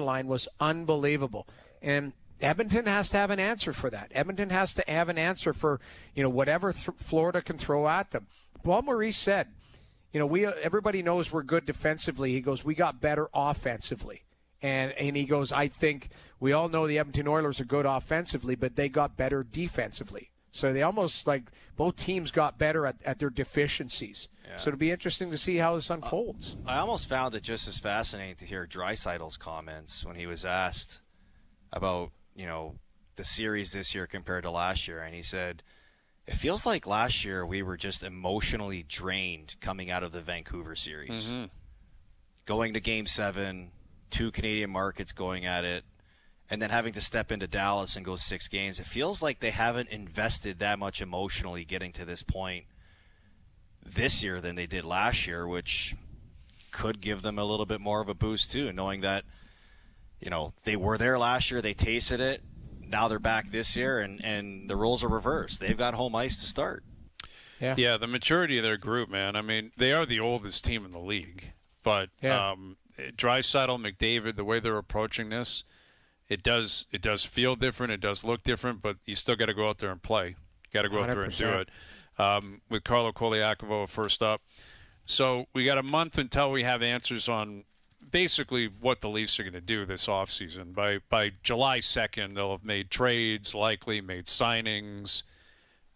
line was unbelievable. And Edmonton has to have an answer for that. Edmonton has to have an answer for, whatever Florida can throw at them. Paul Maurice said, everybody knows we're good defensively. He goes, we got better offensively. And he goes, I think we all know the Edmonton Oilers are good offensively, but they got better defensively. So they almost both teams got better at their deficiencies. Yeah. So it'll be interesting to see how this unfolds. I almost found it just as fascinating to hear Draisaitl's comments when he was asked about, the series this year compared to last year. And he said, it feels like last year we were just emotionally drained coming out of the Vancouver series. Mm-hmm. Going to Game 7, 2 Canadian markets going at it, and then having to step into Dallas and go 6 games. It feels like they haven't invested that much emotionally getting to this point this year than they did last year, which could give them a little bit more of a boost too, knowing that, they were there last year, they tasted it, now they're back this year, and the roles are reversed. They've got home ice to start. Yeah, the maturity of their group, man. I mean, they are the oldest team in the league, but Draisaitl, McDavid, the way they're approaching this, it does feel different, it does look different, but you still got to go out there and play. You got to go out there and do it. With Carlo Koliakovo first up. So we got a month until we have answers on basically what the Leafs are going to do this offseason. By July 2nd, they'll have made trades, likely made signings.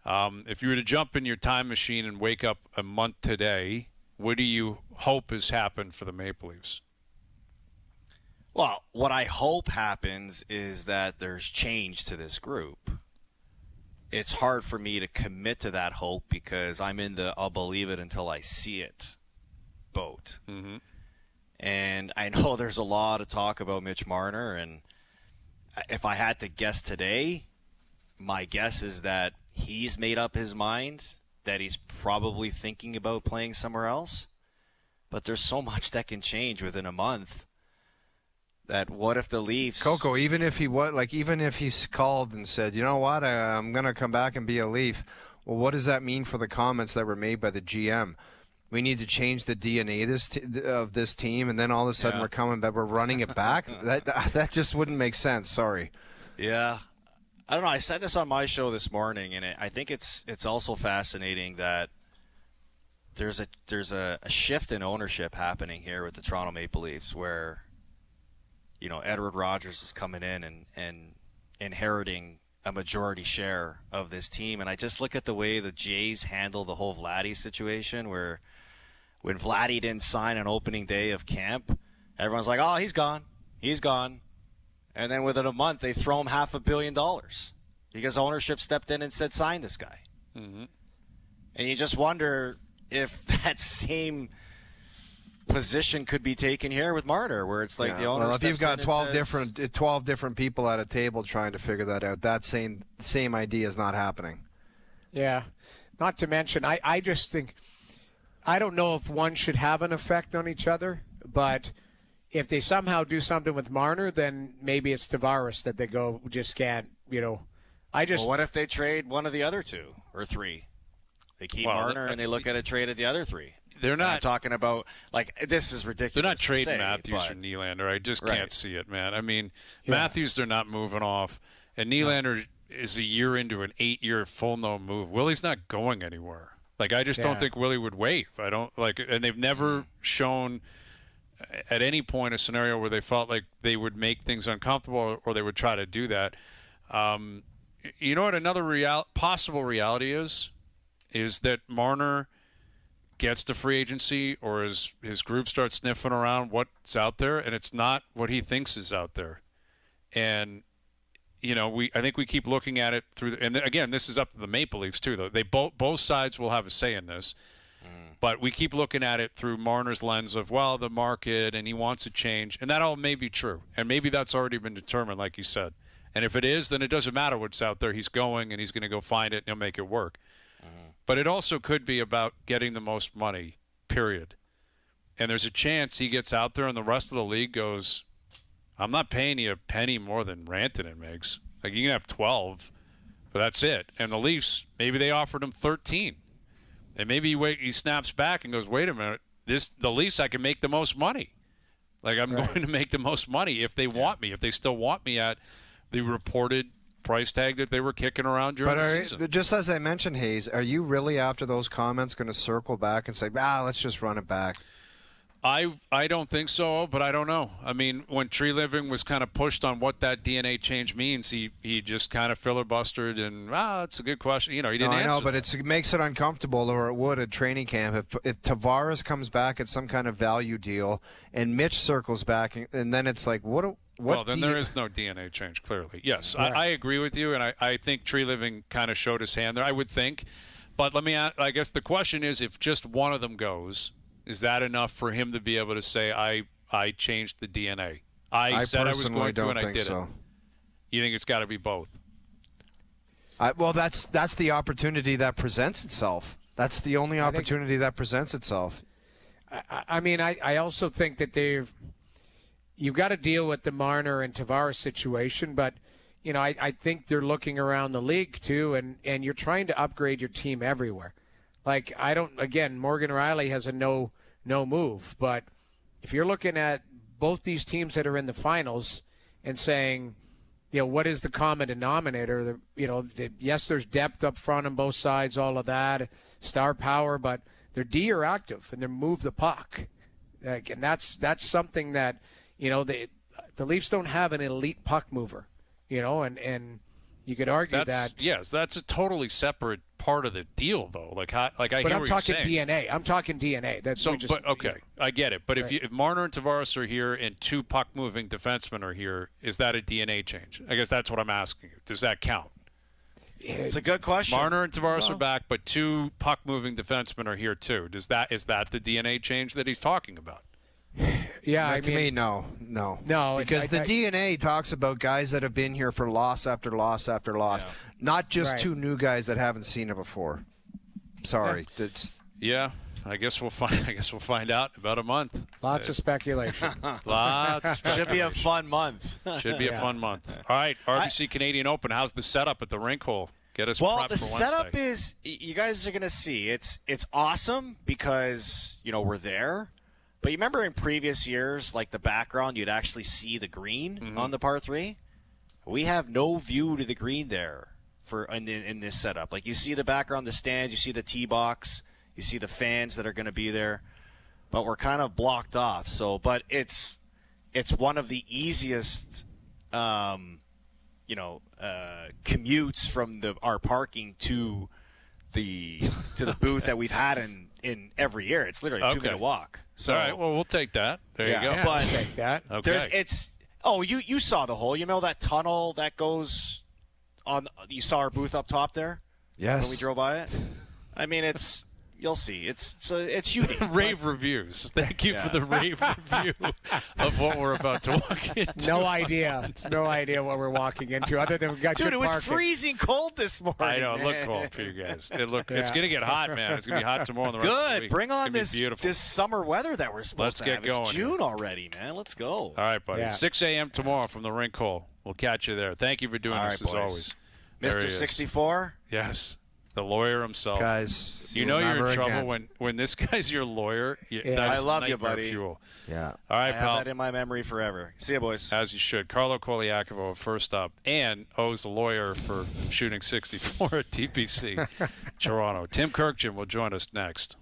If you were to jump in your time machine and wake up a month today, what do you hope has happened for the Maple Leafs? Well, what I hope happens is that there's change to this group. It's hard for me to commit to that hope because I'm in the I'll believe it until I see it boat. Mm-hmm. And I know there's a lot of talk about Mitch Marner, and if I had to guess today, my guess is that he's made up his mind, that he's probably thinking about playing somewhere else. But there's so much that can change within a month. That what if the Leafs... Coco, even if he's called and said, you know what, I'm going to come back and be a Leaf, well, what does that mean for the comments that were made by the GM? We need to change the DNA of this team, and then all of a sudden we're running it back? That just wouldn't make sense, sorry. Yeah. I don't know, I said this on my show this morning, and I think it's also fascinating that there's a shift in ownership happening here with the Toronto Maple Leafs where... Edward Rogers is coming in and inheriting a majority share of this team. And I just look at the way the Jays handle the whole Vladdy situation where when Vladdy didn't sign on opening day of camp, everyone's like, oh, he's gone. He's gone. And then within a month, they throw him $500 million because ownership stepped in and said, sign this guy. Mm-hmm. And you just wonder if that same position could be taken here with Marner, where it's like the owner. Well, if you've got 12 different people at a table trying to figure that out, that same idea is not happening. Yeah, not to mention, I just think I don't know if one should have an effect on each other, but if they somehow do something with Marner, then maybe it's Tavares that they go just can't. Well, what if they trade one of the other two or three? They keep Marner and they look at a trade at the other three. They're not I'm talking about this is ridiculous. They're not trading Matthews or Nylander. I just can't see it, man. I mean, Matthews they're not moving off, and Nylander is a year into an 8-year full no move. Willie's not going anywhere. I just don't think Willie would waive. I don't and they've never shown at any point a scenario where they felt like they would make things uncomfortable or they would try to do that. You know what? Another possible reality is that Marner gets to free agency or his group starts sniffing around what's out there, and it's not what he thinks is out there. And, I think we keep looking at it through and again, this is up to the Maple Leafs too, though. They both sides will have a say in this. But we keep looking at it through Marner's lens of, the market, and he wants a change. And that all may be true. And maybe that's already been determined, like you said. And if it is, then it doesn't matter what's out there. He's going, and he's going to go find it, and he'll make it work. But it also could be about getting the most money, period. And there's a chance he gets out there and the rest of the league goes, I'm not paying you a penny more than Rantanen makes. You can have 12, but that's it. And the Leafs, maybe they offered him 13. And maybe he snaps back and goes, wait a minute, the Leafs, I can make the most money. I'm going to make the most money if they want me, if they still want me at the reported price tag that they were kicking around during the season. Just as I mentioned, Hayes, are you really after those comments going to circle back and say, let's just run it back? I don't think so, but I don't know. I mean, when Tree Living was kind of pushed on what that DNA change means, he just kind of filibustered and, that's a good question. He didn't answer. I know, but it makes it uncomfortable, or it would at training camp. If Tavares comes back at some kind of value deal and Mitch circles back, and then it's like, what well, then there is no DNA change, clearly. Yes, right. I agree with you, and I think Tree Living kind of showed his hand there, I would think. But I guess the question is, if just one of them goes, is that enough for him to be able to say, I changed the DNA? I said I was going to, and I did it. You think it's got to be both? Well, that's the opportunity that presents itself. That's the only opportunity that presents itself. I also think that you've got to deal with the Marner and Tavares situation, but I think they're looking around the league too, and you're trying to upgrade your team everywhere. Like, Morgan Riley has a no move, but if you're looking at both these teams that are in the finals and saying, what is the common denominator? Yes, there's depth up front on both sides, all of that, star power, but their D are active and they move the puck. And that's something that, the Leafs don't have an elite puck mover, and you could argue that. Yes, that's a totally separate part of the deal, though. But I'm talking DNA. I'm talking DNA. I get it. But if Marner and Tavares are here and two puck-moving defensemen are here, is that a DNA change? I guess that's what I'm asking you. Does that count? It's a good question. Marner and Tavares are back, but two puck-moving defensemen are here too. Is that the DNA change that he's talking about? Yeah, to me, no. Because the DNA talks about guys that have been here for loss after loss after loss, not just two new guys that haven't seen it before. Sorry, I guess we'll find out in about a month. Lots of speculation. Should be a fun month. Should be a fun month. All right, RBC Canadian Open. How's the setup at the rink hole? Get us prepped for Wednesday. The setup is, you guys are going to see, it's awesome because we're there. But you remember in previous years, like the background, you'd actually see the green on the par 3? We have no view to the green there in this setup. Like, you see the background, the stands, you see the tee box, you see the fans that are going to be there, but we're kind of blocked off. So, but it's one of the easiest, commutes from our parking to the booth that we've had in every year. It's literally a 2-minute walk. So, all right, well, we'll take that. There you go. Yeah, but we'll take that. Okay. You saw the hole. That tunnel that goes on. You saw our booth up top there? Yes. When we drove by it? I mean, you'll see. It's unique. Rave reviews. Thank you for the rave review of what we're about to walk into. No idea what we're walking into, other than we got Dude, good it was parking. Freezing cold this morning. I know. It looked cold for you guys. It's going to get hot, man. It's going to be hot tomorrow and the rest of the week. Bring on this summer weather that we're supposed to have. Let's get going. It's June already, man. Let's go. All right, buddy. Yeah. 6 a.m. tomorrow from the rink hole. We'll catch you there. Thank you for doing this, as always. Mr. 64? Yes. The lawyer himself. Guys, you're in trouble when this guy's your lawyer. I love you, buddy. Fuel. Yeah. All right, I pal. have that in my memory forever. See you, boys. As you should. Carlo Koliakovo first up, and owes the lawyer for shooting 64 at TPC Toronto. Tim Kirkjian will join us next.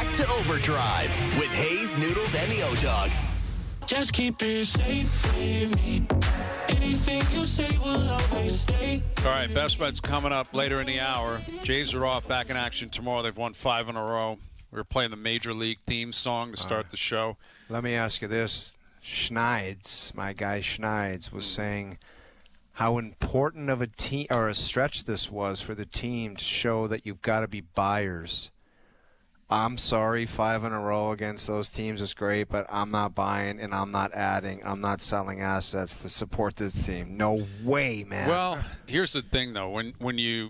Back to Overdrive with Hayes, Noodles, and the O-Dog. Just keep it safe with me. Anything you say will always stay. All right, best bets coming up later in the hour. Jays are off, back in action tomorrow. They've won 5 in a row. We were playing the Major League theme song to start the show. Let me ask you this. My guy Schneids, was saying how important of a team or a stretch this was for the team to show that you've got to be buyers. I'm sorry, 5 in a row against those teams is great, but I'm not buying and I'm not adding. I'm not selling assets to support this team. No way, man. Well, here's the thing, though. When you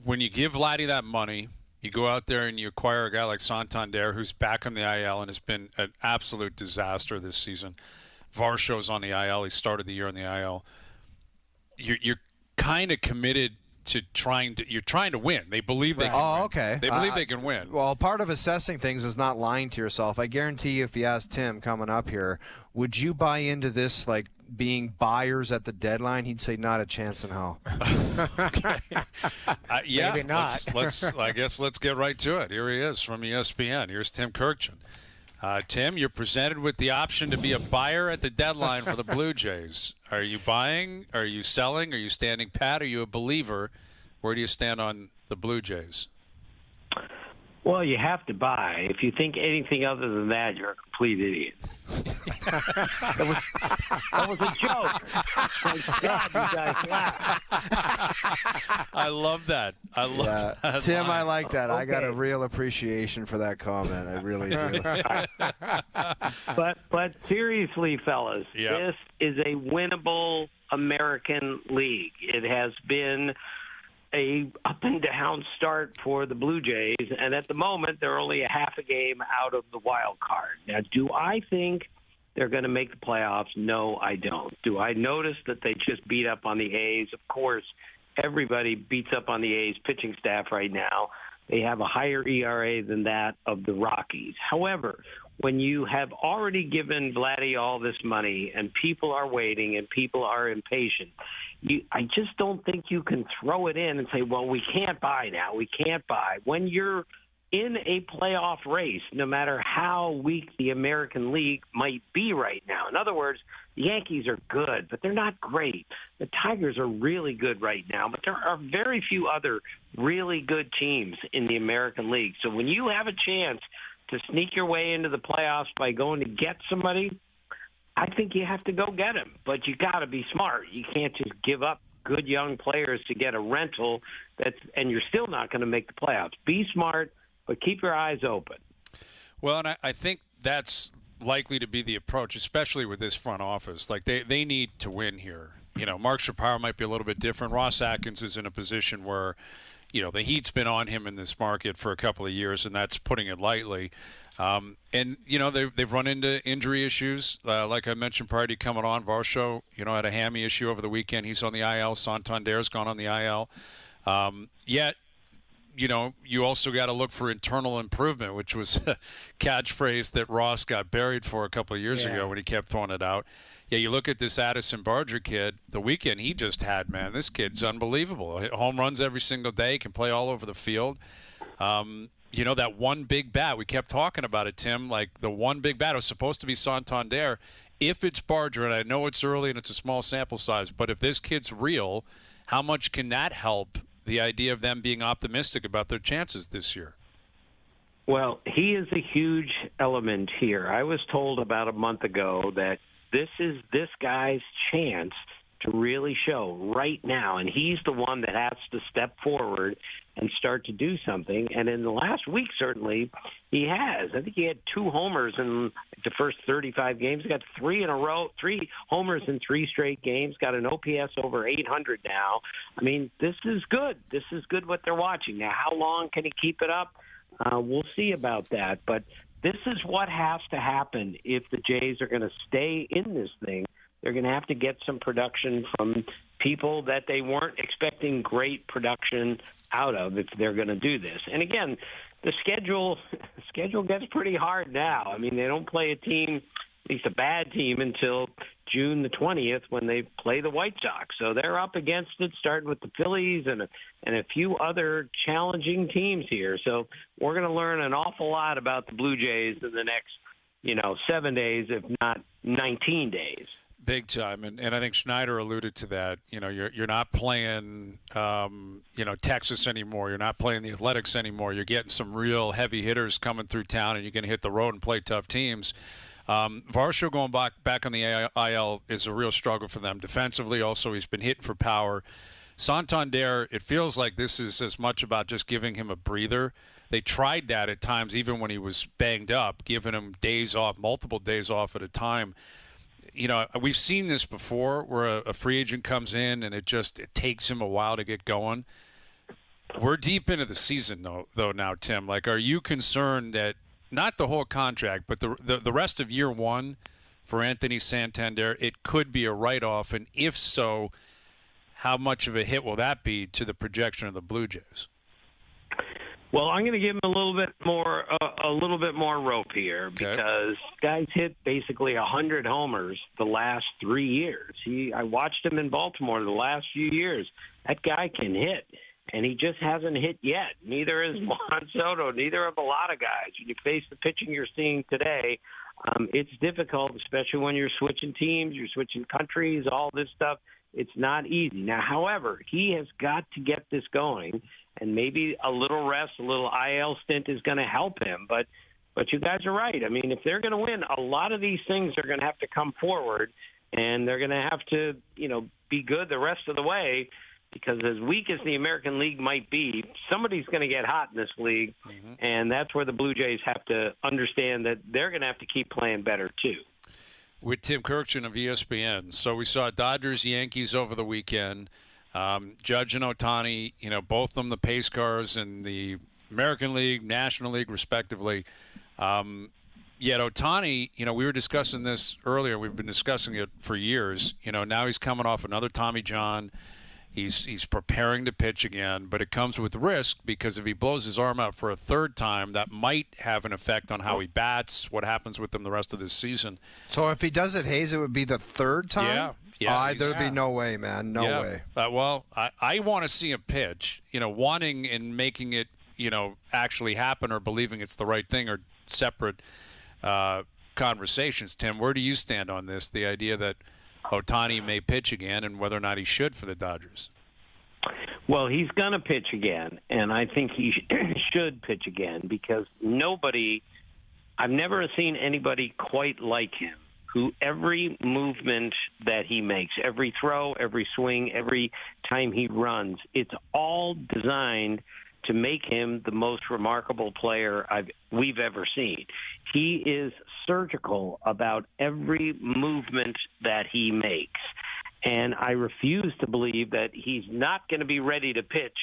give Vladdy that money, you go out there and you acquire a guy like Santander, who's back on the IL and has been an absolute disaster this season. Varsho's on the IL. He started the year on the IL. You're kind of committed to trying to win. They believe they can win. Okay. They believe they can win. Well, part of assessing things is not lying to yourself. I guarantee you, if you asked Tim coming up here, would you buy into this, like, being buyers at the deadline? He'd say not a chance in hell. Okay. Yeah, Maybe not. I guess let's get right to it. Here he is from ESPN. Here's Tim Kirkjian. Tim, you're presented with the option to be a buyer at the deadline for the Blue Jays. Are you buying? Are you selling? Are you standing pat? Are you a believer? Where do you stand on the Blue Jays? Well, you have to buy. If you think anything other than that, you're a complete idiot. that was a joke. Thank God you guys laughed. I love that. I love that. Tim, line. I like that. Okay. I got a real appreciation for that comment. I really do. But seriously, fellas, Yeah. This is a winnable American League. It has been a up and down start for the Blue Jays, and at the moment they're only a half a game out of the wild card. Now, do I think they're going to make the playoffs? No, I don't. Do I notice that they just beat up on the A's? Of course, everybody beats up on the A's pitching staff right now. They have a higher ERA than that of the Rockies. However, when you have already given Vladdy all this money and people are waiting and people are impatient, I just don't think you can throw it in and say, well, we can't buy now. We can't buy. When you're in a playoff race, no matter how weak the American League might be right now. In other words, the Yankees are good, but they're not great. The Tigers are really good right now, but there are very few other really good teams in the American League. So when you have a chance to sneak your way into the playoffs by going to get somebody, I think you have to go get him. But you got to be smart. You can't just give up good young players to get a rental and you're still not going to make the playoffs. Be smart, but keep your eyes open. Well, and I think that's likely to be the approach, especially with this front office. Like, they need to win here. You know, Mark Shapiro might be a little bit different. Ross Atkins is in a position where, you know, the heat's been on him in this market for a couple of years, and that's putting it lightly. And, you know, they've run into injury issues. Like I mentioned prior to coming on, Varsho, you know, had a hammy issue over the weekend. He's on the IL. Santander's gone on the IL. Yet, you know, you also got to look for internal improvement, which was a catchphrase that Ross got buried for a couple of years ago when he kept throwing it out. Yeah, you look at this Addison Barger kid, the weekend he just had, man, this kid's unbelievable. Home runs every single day, can play all over the field. You know, that one big bat, we kept talking about it, Tim, like the one big bat, it was supposed to be Santander. If it's Barger, and I know it's early and it's a small sample size, but if this kid's real, how much can that help the idea of them being optimistic about their chances this year? Well, he is a huge element here. I was told about a month ago that this is this guy's chance to really show right now, and he's the one that has to step forward and start to do something. And in the last week, certainly, he has. I think he had 2 homers in the first 35 games. He got 3 in a row, 3 homers in 3 straight games, got an OPS over 800 now. I mean, this is good. This is good what they're watching. Now, how long can he keep it up? We'll see about that. But this is what has to happen if the Jays are going to stay in this thing. They're going to have to get some production from people that they weren't expecting great production out of if they're going to do this. And again, the schedule gets pretty hard now. I mean, they don't play a team, at least a bad team, until June the 20th when they play the White Sox. So they're up against it, starting with the Phillies and a few other challenging teams here. So we're going to learn an awful lot about the Blue Jays in the next, 7 days, if not 19 days. Big time, and I think Schneider alluded to that. You're not playing, Texas anymore. You're not playing the Athletics anymore. You're getting some real heavy hitters coming through town, and you're going to hit the road and play tough teams. Varsho going back on the IL is a real struggle for them defensively. Also, he's been hitting for power. Santander, it feels like this is as much about just giving him a breather. They tried that at times, even when he was banged up, giving him days off, multiple days off at a time. We've seen this before where a free agent comes in and it takes him a while to get going. We're deep into the season, though now, Tim. Like, are you concerned that not the whole contract, but the rest of year one for Anthony Santander, it could be a write-off? And if so, how much of a hit will that be to the projection of the Blue Jays? Well, I'm going to give him a little bit more rope here because guy's hit basically 100 homers the last 3 years. I watched him in Baltimore the last few years. That guy can hit, and he just hasn't hit yet. Neither is Juan Soto. Neither have a lot of guys. When you face the pitching you're seeing today, it's difficult, especially when you're switching teams, you're switching countries, all this stuff. It's not easy. Now, however, he has got to get this going. And maybe a little rest, a little IL stint is going to help him. But you guys are right. I mean, if they're going to win, a lot of these things are going to have to come forward, and they're going to have to, be good the rest of the way. Because as weak as the American League might be, somebody's going to get hot in this league, and that's where the Blue Jays have to understand that they're going to have to keep playing better too. With Tim Kirkchin of ESPN. So we saw Dodgers-Yankees over the weekend. Judge and Ohtani, both of them the pace cars in the American League, National League, respectively. Yet Ohtani, we were discussing this earlier. We've been discussing it for years. Now he's coming off another Tommy John. He's preparing to pitch again, but it comes with risk because if he blows his arm out for a third time, that might have an effect on how he bats, what happens with him the rest of this season. So if he does it, Hayes, it would be the third time? Yeah, there'd be no way, man. No way. Well, I want to see a pitch. Wanting and making it, actually happen or believing it's the right thing are separate conversations. Tim, where do you stand on this? The idea that Ohtani may pitch again and whether or not he should for the Dodgers. Well, he's going to pitch again, and I think he should pitch again because I've never seen anybody quite like him, who every movement that he makes, every throw, every swing, every time he runs, it's all designed to make him the most remarkable player we've ever seen. He is surgical about every movement that he makes. And I refuse to believe that he's not going to be ready to pitch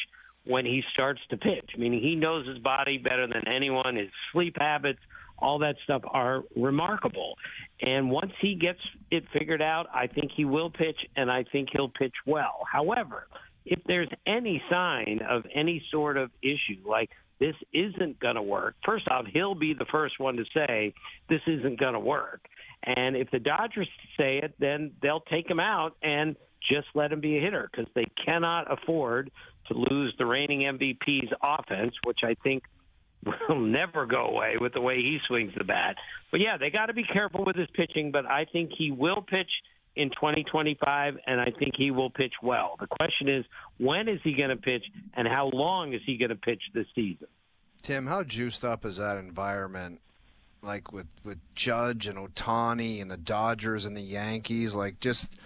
when he starts to pitch. Meaning he knows his body better than anyone. His sleep habits, all that stuff are remarkable. And once he gets it figured out, I think he will pitch, and I think he'll pitch well. However, if there's any sign of any sort of issue, like this isn't going to work, first off, he'll be the first one to say this isn't going to work. And if the Dodgers say it, then they'll take him out and just let him be a hitter because they cannot afford to lose the reigning MVP's offense, which I think will never go away with the way he swings the bat. But, yeah, they got to be careful with his pitching, but I think he will pitch in 2025, and I think he will pitch well. The question is, when is he going to pitch, and how long is he going to pitch this season? Tim, how juiced up is that environment, like with Judge and Ohtani and the Dodgers and the Yankees? Like, just,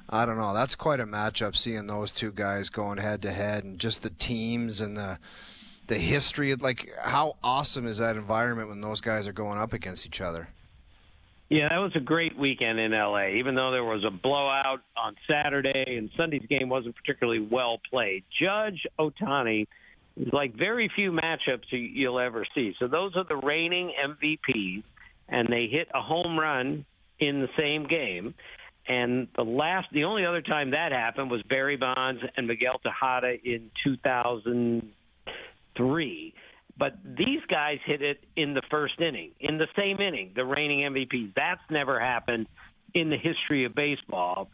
I don't know. That's quite a matchup, seeing those two guys going head-to-head, and just the teams and the history. Like, how awesome is that environment when those guys are going up against each other? Yeah, that was a great weekend in L.A., even though there was a blowout on Saturday and Sunday's game wasn't particularly well played. Judge Ohtani is like very few matchups you'll ever see. So those are the reigning MVPs, and they hit a home run in the same game. And the only other time that happened was Barry Bonds and Miguel Tejada in 2003. But these guys hit it in the first inning, in the same inning, the reigning MVPs. That's never happened in the history of baseball.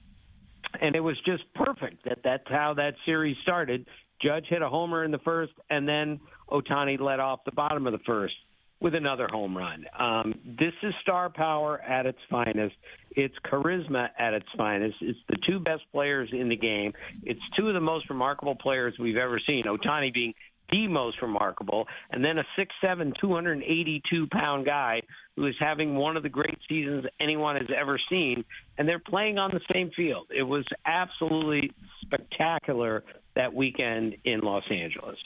And it was just perfect that that's how that series started. Judge hit a homer in the first, and then Ohtani led off the bottom of the first with another home run. This is star power at its finest. It's charisma at its finest. It's the two best players in the game. It's two of the most remarkable players we've ever seen, Ohtani being the most remarkable, and then a 6'7", 282-pound guy who is having one of the great seasons anyone has ever seen, and they're playing on the same field. It was absolutely spectacular that weekend in Los Angeles.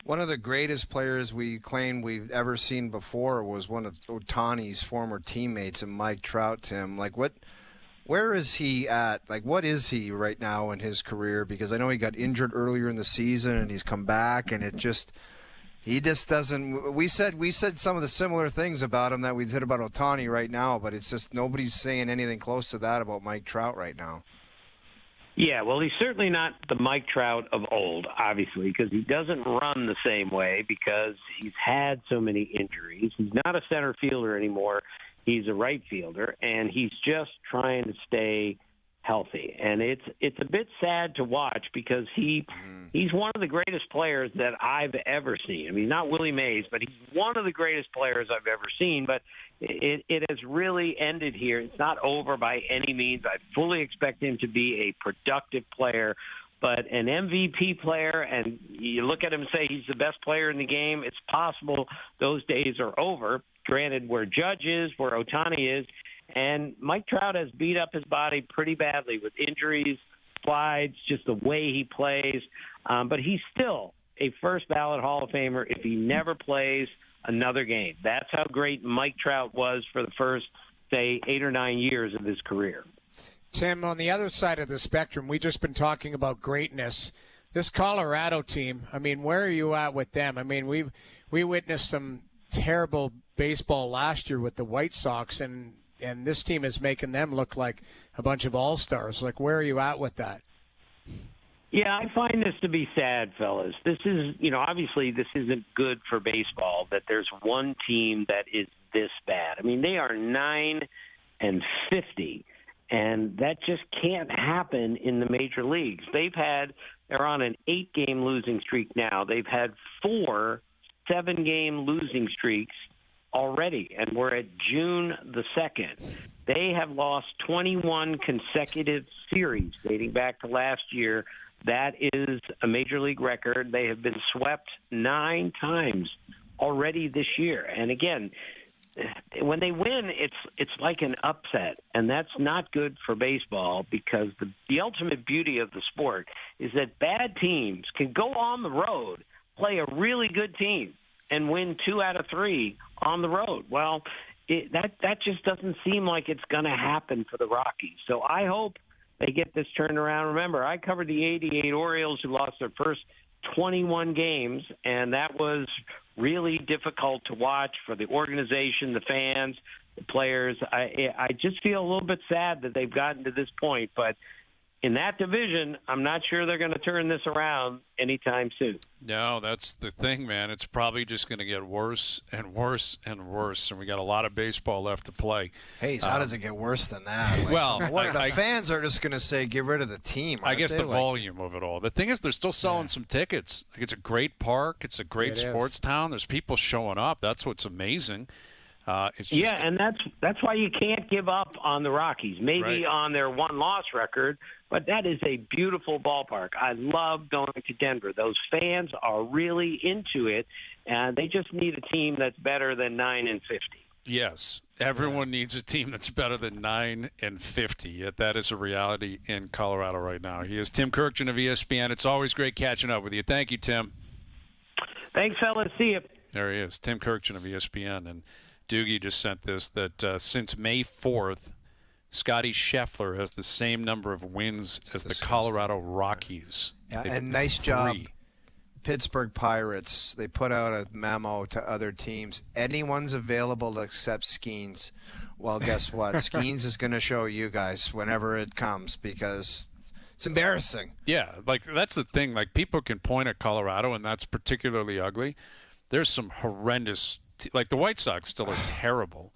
One of the greatest players we claim we've ever seen before was one of Ohtani's former teammates, and Mike Trout, Tim. Where is he at? What is he right now in his career? Because I know he got injured earlier in the season, and he's come back, and he just doesn't. We said some of the similar things about him that we did about Ohtani right now, but it's just nobody's saying anything close to that about Mike Trout right now. Yeah, well, he's certainly not the Mike Trout of old, obviously, because he doesn't run the same way because he's had so many injuries. He's not a center fielder anymore. He's a right fielder, and he's just trying to stay healthy. And it's a bit sad to watch because he's one of the greatest players that I've ever seen. I mean, not Willie Mays, but he's one of the greatest players I've ever seen. But it has really ended here. It's not over by any means. I fully expect him to be a productive player. But an MVP player, and you look at him and say he's the best player in the game, it's possible those days are over. Granted, where Judge is, where Ohtani is, and Mike Trout has beat up his body pretty badly with injuries, slides, just the way he plays. But he's still a first-ballot Hall of Famer if he never plays another game. That's how great Mike Trout was for the first, say, 8 or 9 years of his career. Tim, on the other side of the spectrum, we've just been talking about greatness. This Colorado team, I mean, where are you at with them? I mean, we witnessed some terrible baseball last year with the White Sox, and this team is making them look like a bunch of all-stars. Where are you at with that? Yeah, I find this to be sad, fellas. This is, obviously this isn't good for baseball that there's one team that is this bad. I mean, they are 9-50, and that just can't happen in the major leagues. They're on an 8-game losing streak now. They've had 4 7-game losing streaks already, and we're at June the 2nd. They have lost 21 consecutive series dating back to last year. That is a major league record. They have been swept 9 times already this year. And again, when they win, it's like an upset, and that's not good for baseball because the ultimate beauty of the sport is that bad teams can go on the road, play a really good team, and win 2 out of 3 on the road. Well, that just doesn't seem like it's going to happen for the Rockies. So I hope they get this turned around. Remember, I covered the '88 Orioles who lost their first 21 games, and that was really difficult to watch for the organization, the fans, the players. I just feel a little bit sad that they've gotten to this point, but in that division, I'm not sure they're going to turn this around anytime soon. No, that's the thing, man. It's probably just going to get worse and worse and worse, and we got a lot of baseball left to play. Hey, how does it get worse than that? The fans are just going to say, get rid of the team. I guess the volume of it all. The thing is, they're still selling some tickets. It's a great park. It's a great sports town. There's people showing up. That's what's amazing. And that's why you can't give up on the Rockies. Maybe on their 1-loss record, but that is a beautiful ballpark. I love going to Denver. Those fans are really into it, and they just need a team that's better than 9-50. Yes, everyone needs a team that's better than 9-50. Yet that is a reality in Colorado right now. He is Tim Kirkjian of ESPN. It's always great catching up with you. Thank you, Tim. Thanks, fellas. See you. There he is, Tim Kirkjian of ESPN. And Doogie just sent this, that since May 4th, Scotty Scheffler has the same number of wins as the Colorado Rockies. Yeah, and nice job, Pittsburgh Pirates. They put out a memo to other teams. Anyone's available to accept Skeens. Well, guess what? Skeens is going to show you guys whenever it comes because it's embarrassing. Yeah, that's the thing. People can point at Colorado, and that's particularly ugly. There's some horrendous the White Sox still are terrible.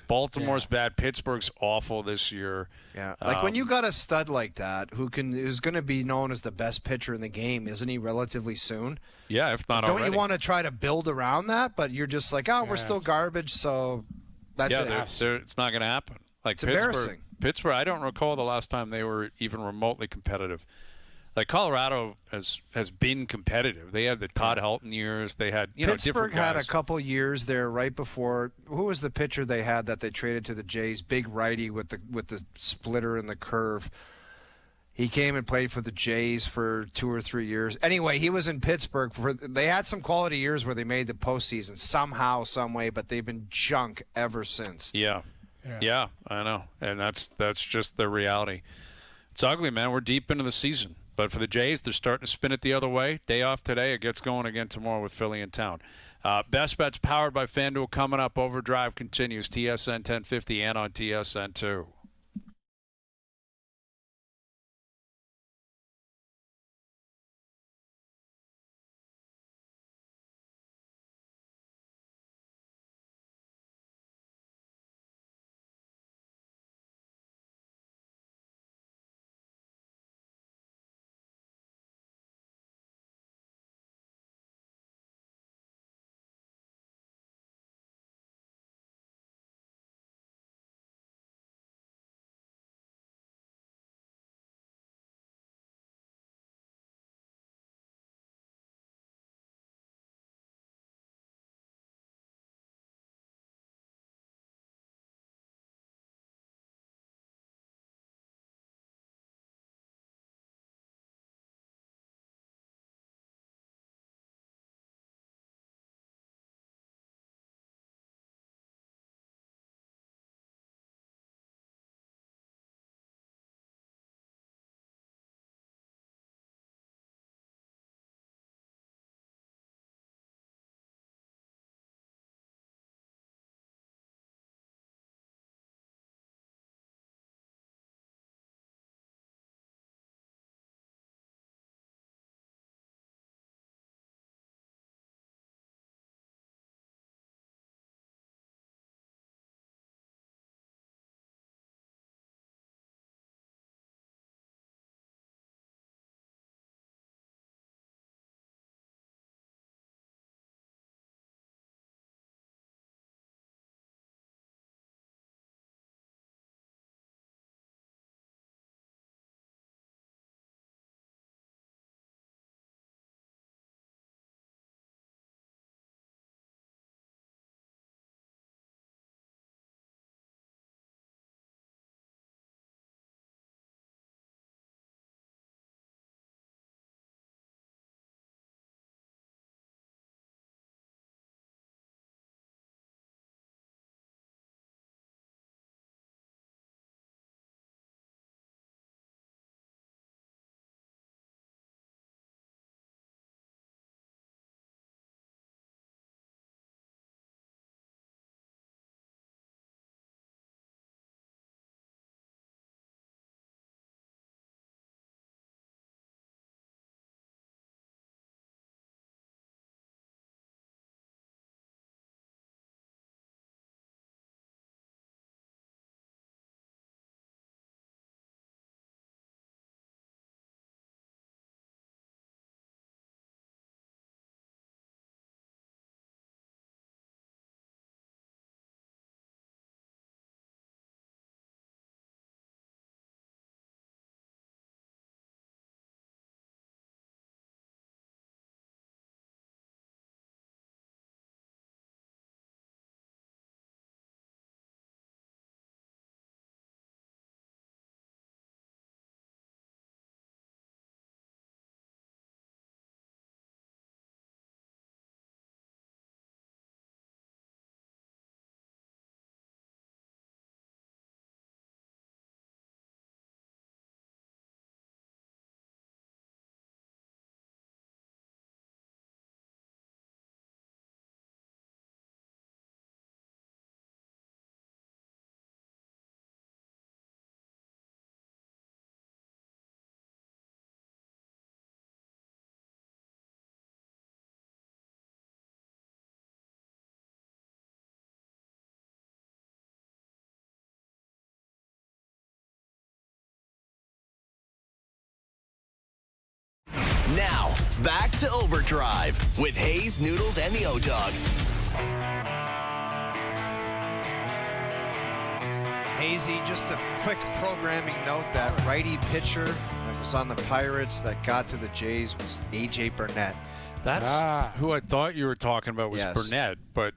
Baltimore's bad. Pittsburgh's awful this year. Yeah, like when you got a stud like that who's going to be known as the best pitcher in the game, isn't he? Relatively soon. Yeah, if not Don't already. you want to try to build around that? But you're just like, we're still garbage, so that's it. It's not going to happen. Like it's embarrassing. Pittsburgh, I don't recall the last time they were even remotely competitive. Like Colorado has been competitive. They had the Todd Helton years. They had Pittsburgh different guys. had a couple years there right before. Who was the pitcher they had that they traded to the Jays? Big righty with the splitter and the curve. He came and played for the Jays for 2 or 3 years. Anyway, he was in Pittsburgh. They had some quality years where they made the postseason somehow, some way, but they've been junk ever since. Yeah, I know, and that's just the reality. It's ugly, man. We're deep into the season. But for the Jays, they're starting to spin it the other way. Day off today. It gets going again tomorrow with Philly in town. Best Bets powered by FanDuel coming up. OverDrive continues. TSN 1050 and on TSN 2. Now, back to Overdrive with Hayes, Noodles, and the O-Dog. Hazy, just a quick programming note. That righty pitcher that was on the Pirates that got to the Jays was A.J. Burnett. That's who I thought you were talking about was Yes. Burnett, but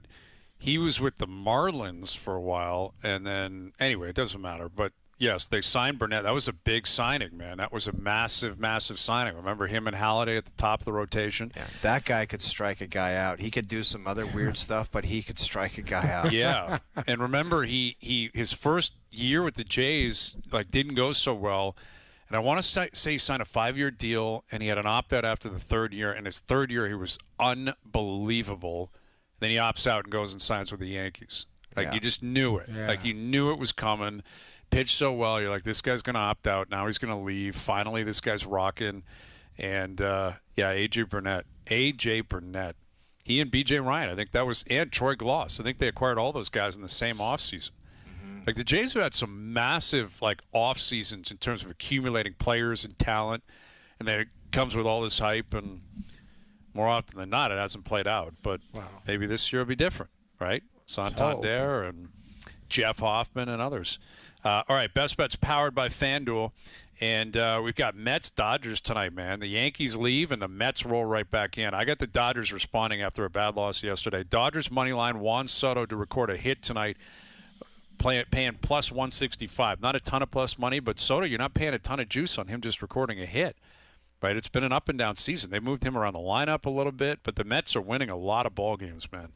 he was with the Marlins for a while, and then, anyway, it doesn't matter. But, yes, they signed Burnett. That was a big signing, man. That was a massive, massive signing. Remember him and Halladay at the top of the rotation? Yeah, that guy could strike a guy out. He could do some other weird stuff, but he could strike a guy out. Yeah, and remember, his first year with the Jays didn't go so well, and I want to say he signed a 5-year deal, and he had an opt-out after the 3rd year, and his 3rd year he was unbelievable. Then he opts out and goes and signs with the Yankees. You just knew it. Yeah. You knew it was coming. Pitched so well, you're like, this guy's going to opt out. Now he's going to leave. Finally, this guy's rocking. And, A.J. Burnett. A.J. Burnett. He and B.J. Ryan, I think that was, and Troy Gloss. I think they acquired all those guys in the same offseason. The Jays have had some massive, off seasons in terms of accumulating players and talent. And then it comes with all this hype, and more often than not, it hasn't played out. But maybe this year will be different, right? Santander and Jeff Hoffman and others. All right, Best Bets powered by FanDuel. And we've got Mets-Dodgers tonight, man. The Yankees leave, and the Mets roll right back in. I got the Dodgers responding after a bad loss yesterday. Dodgers money line, Juan Soto to record a hit tonight, paying plus 165. Not a ton of plus money, but Soto, you're not paying a ton of juice on him just recording a hit. Right? It's been an up-and-down season. They moved him around the lineup a little bit, but the Mets are winning a lot of ball games, man.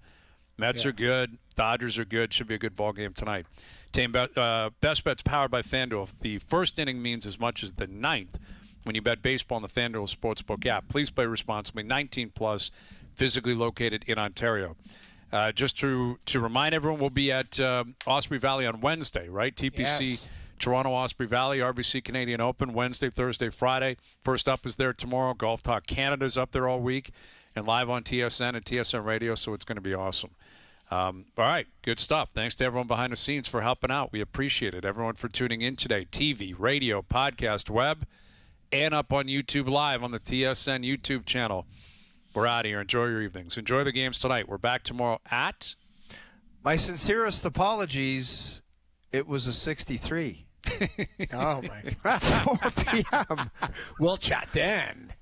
Mets are good. Dodgers are good. Should be a good ball game tonight. Best Bets powered by FanDuel. The first inning means as much as the ninth when you bet baseball on the FanDuel Sportsbook app. Please play responsibly. 18+, physically located in Ontario. Just to remind everyone, we'll be at Osprey Valley on Wednesday, right? TPC, Yes. Toronto, Osprey Valley, RBC Canadian Open, Wednesday, Thursday, Friday. First Up is there tomorrow. Golf Talk Canada's up there all week and live on TSN and TSN Radio, so it's going to be awesome. All right, good stuff. Thanks to everyone behind the scenes for helping out. We appreciate it. Everyone for tuning in today. TV, radio, podcast, web, and up on YouTube Live on the TSN YouTube channel. We're out of here. Enjoy your evenings. Enjoy the games tonight. We're back tomorrow at... My sincerest apologies. It was a 63. Oh, my God. 4 p.m. We'll chat then.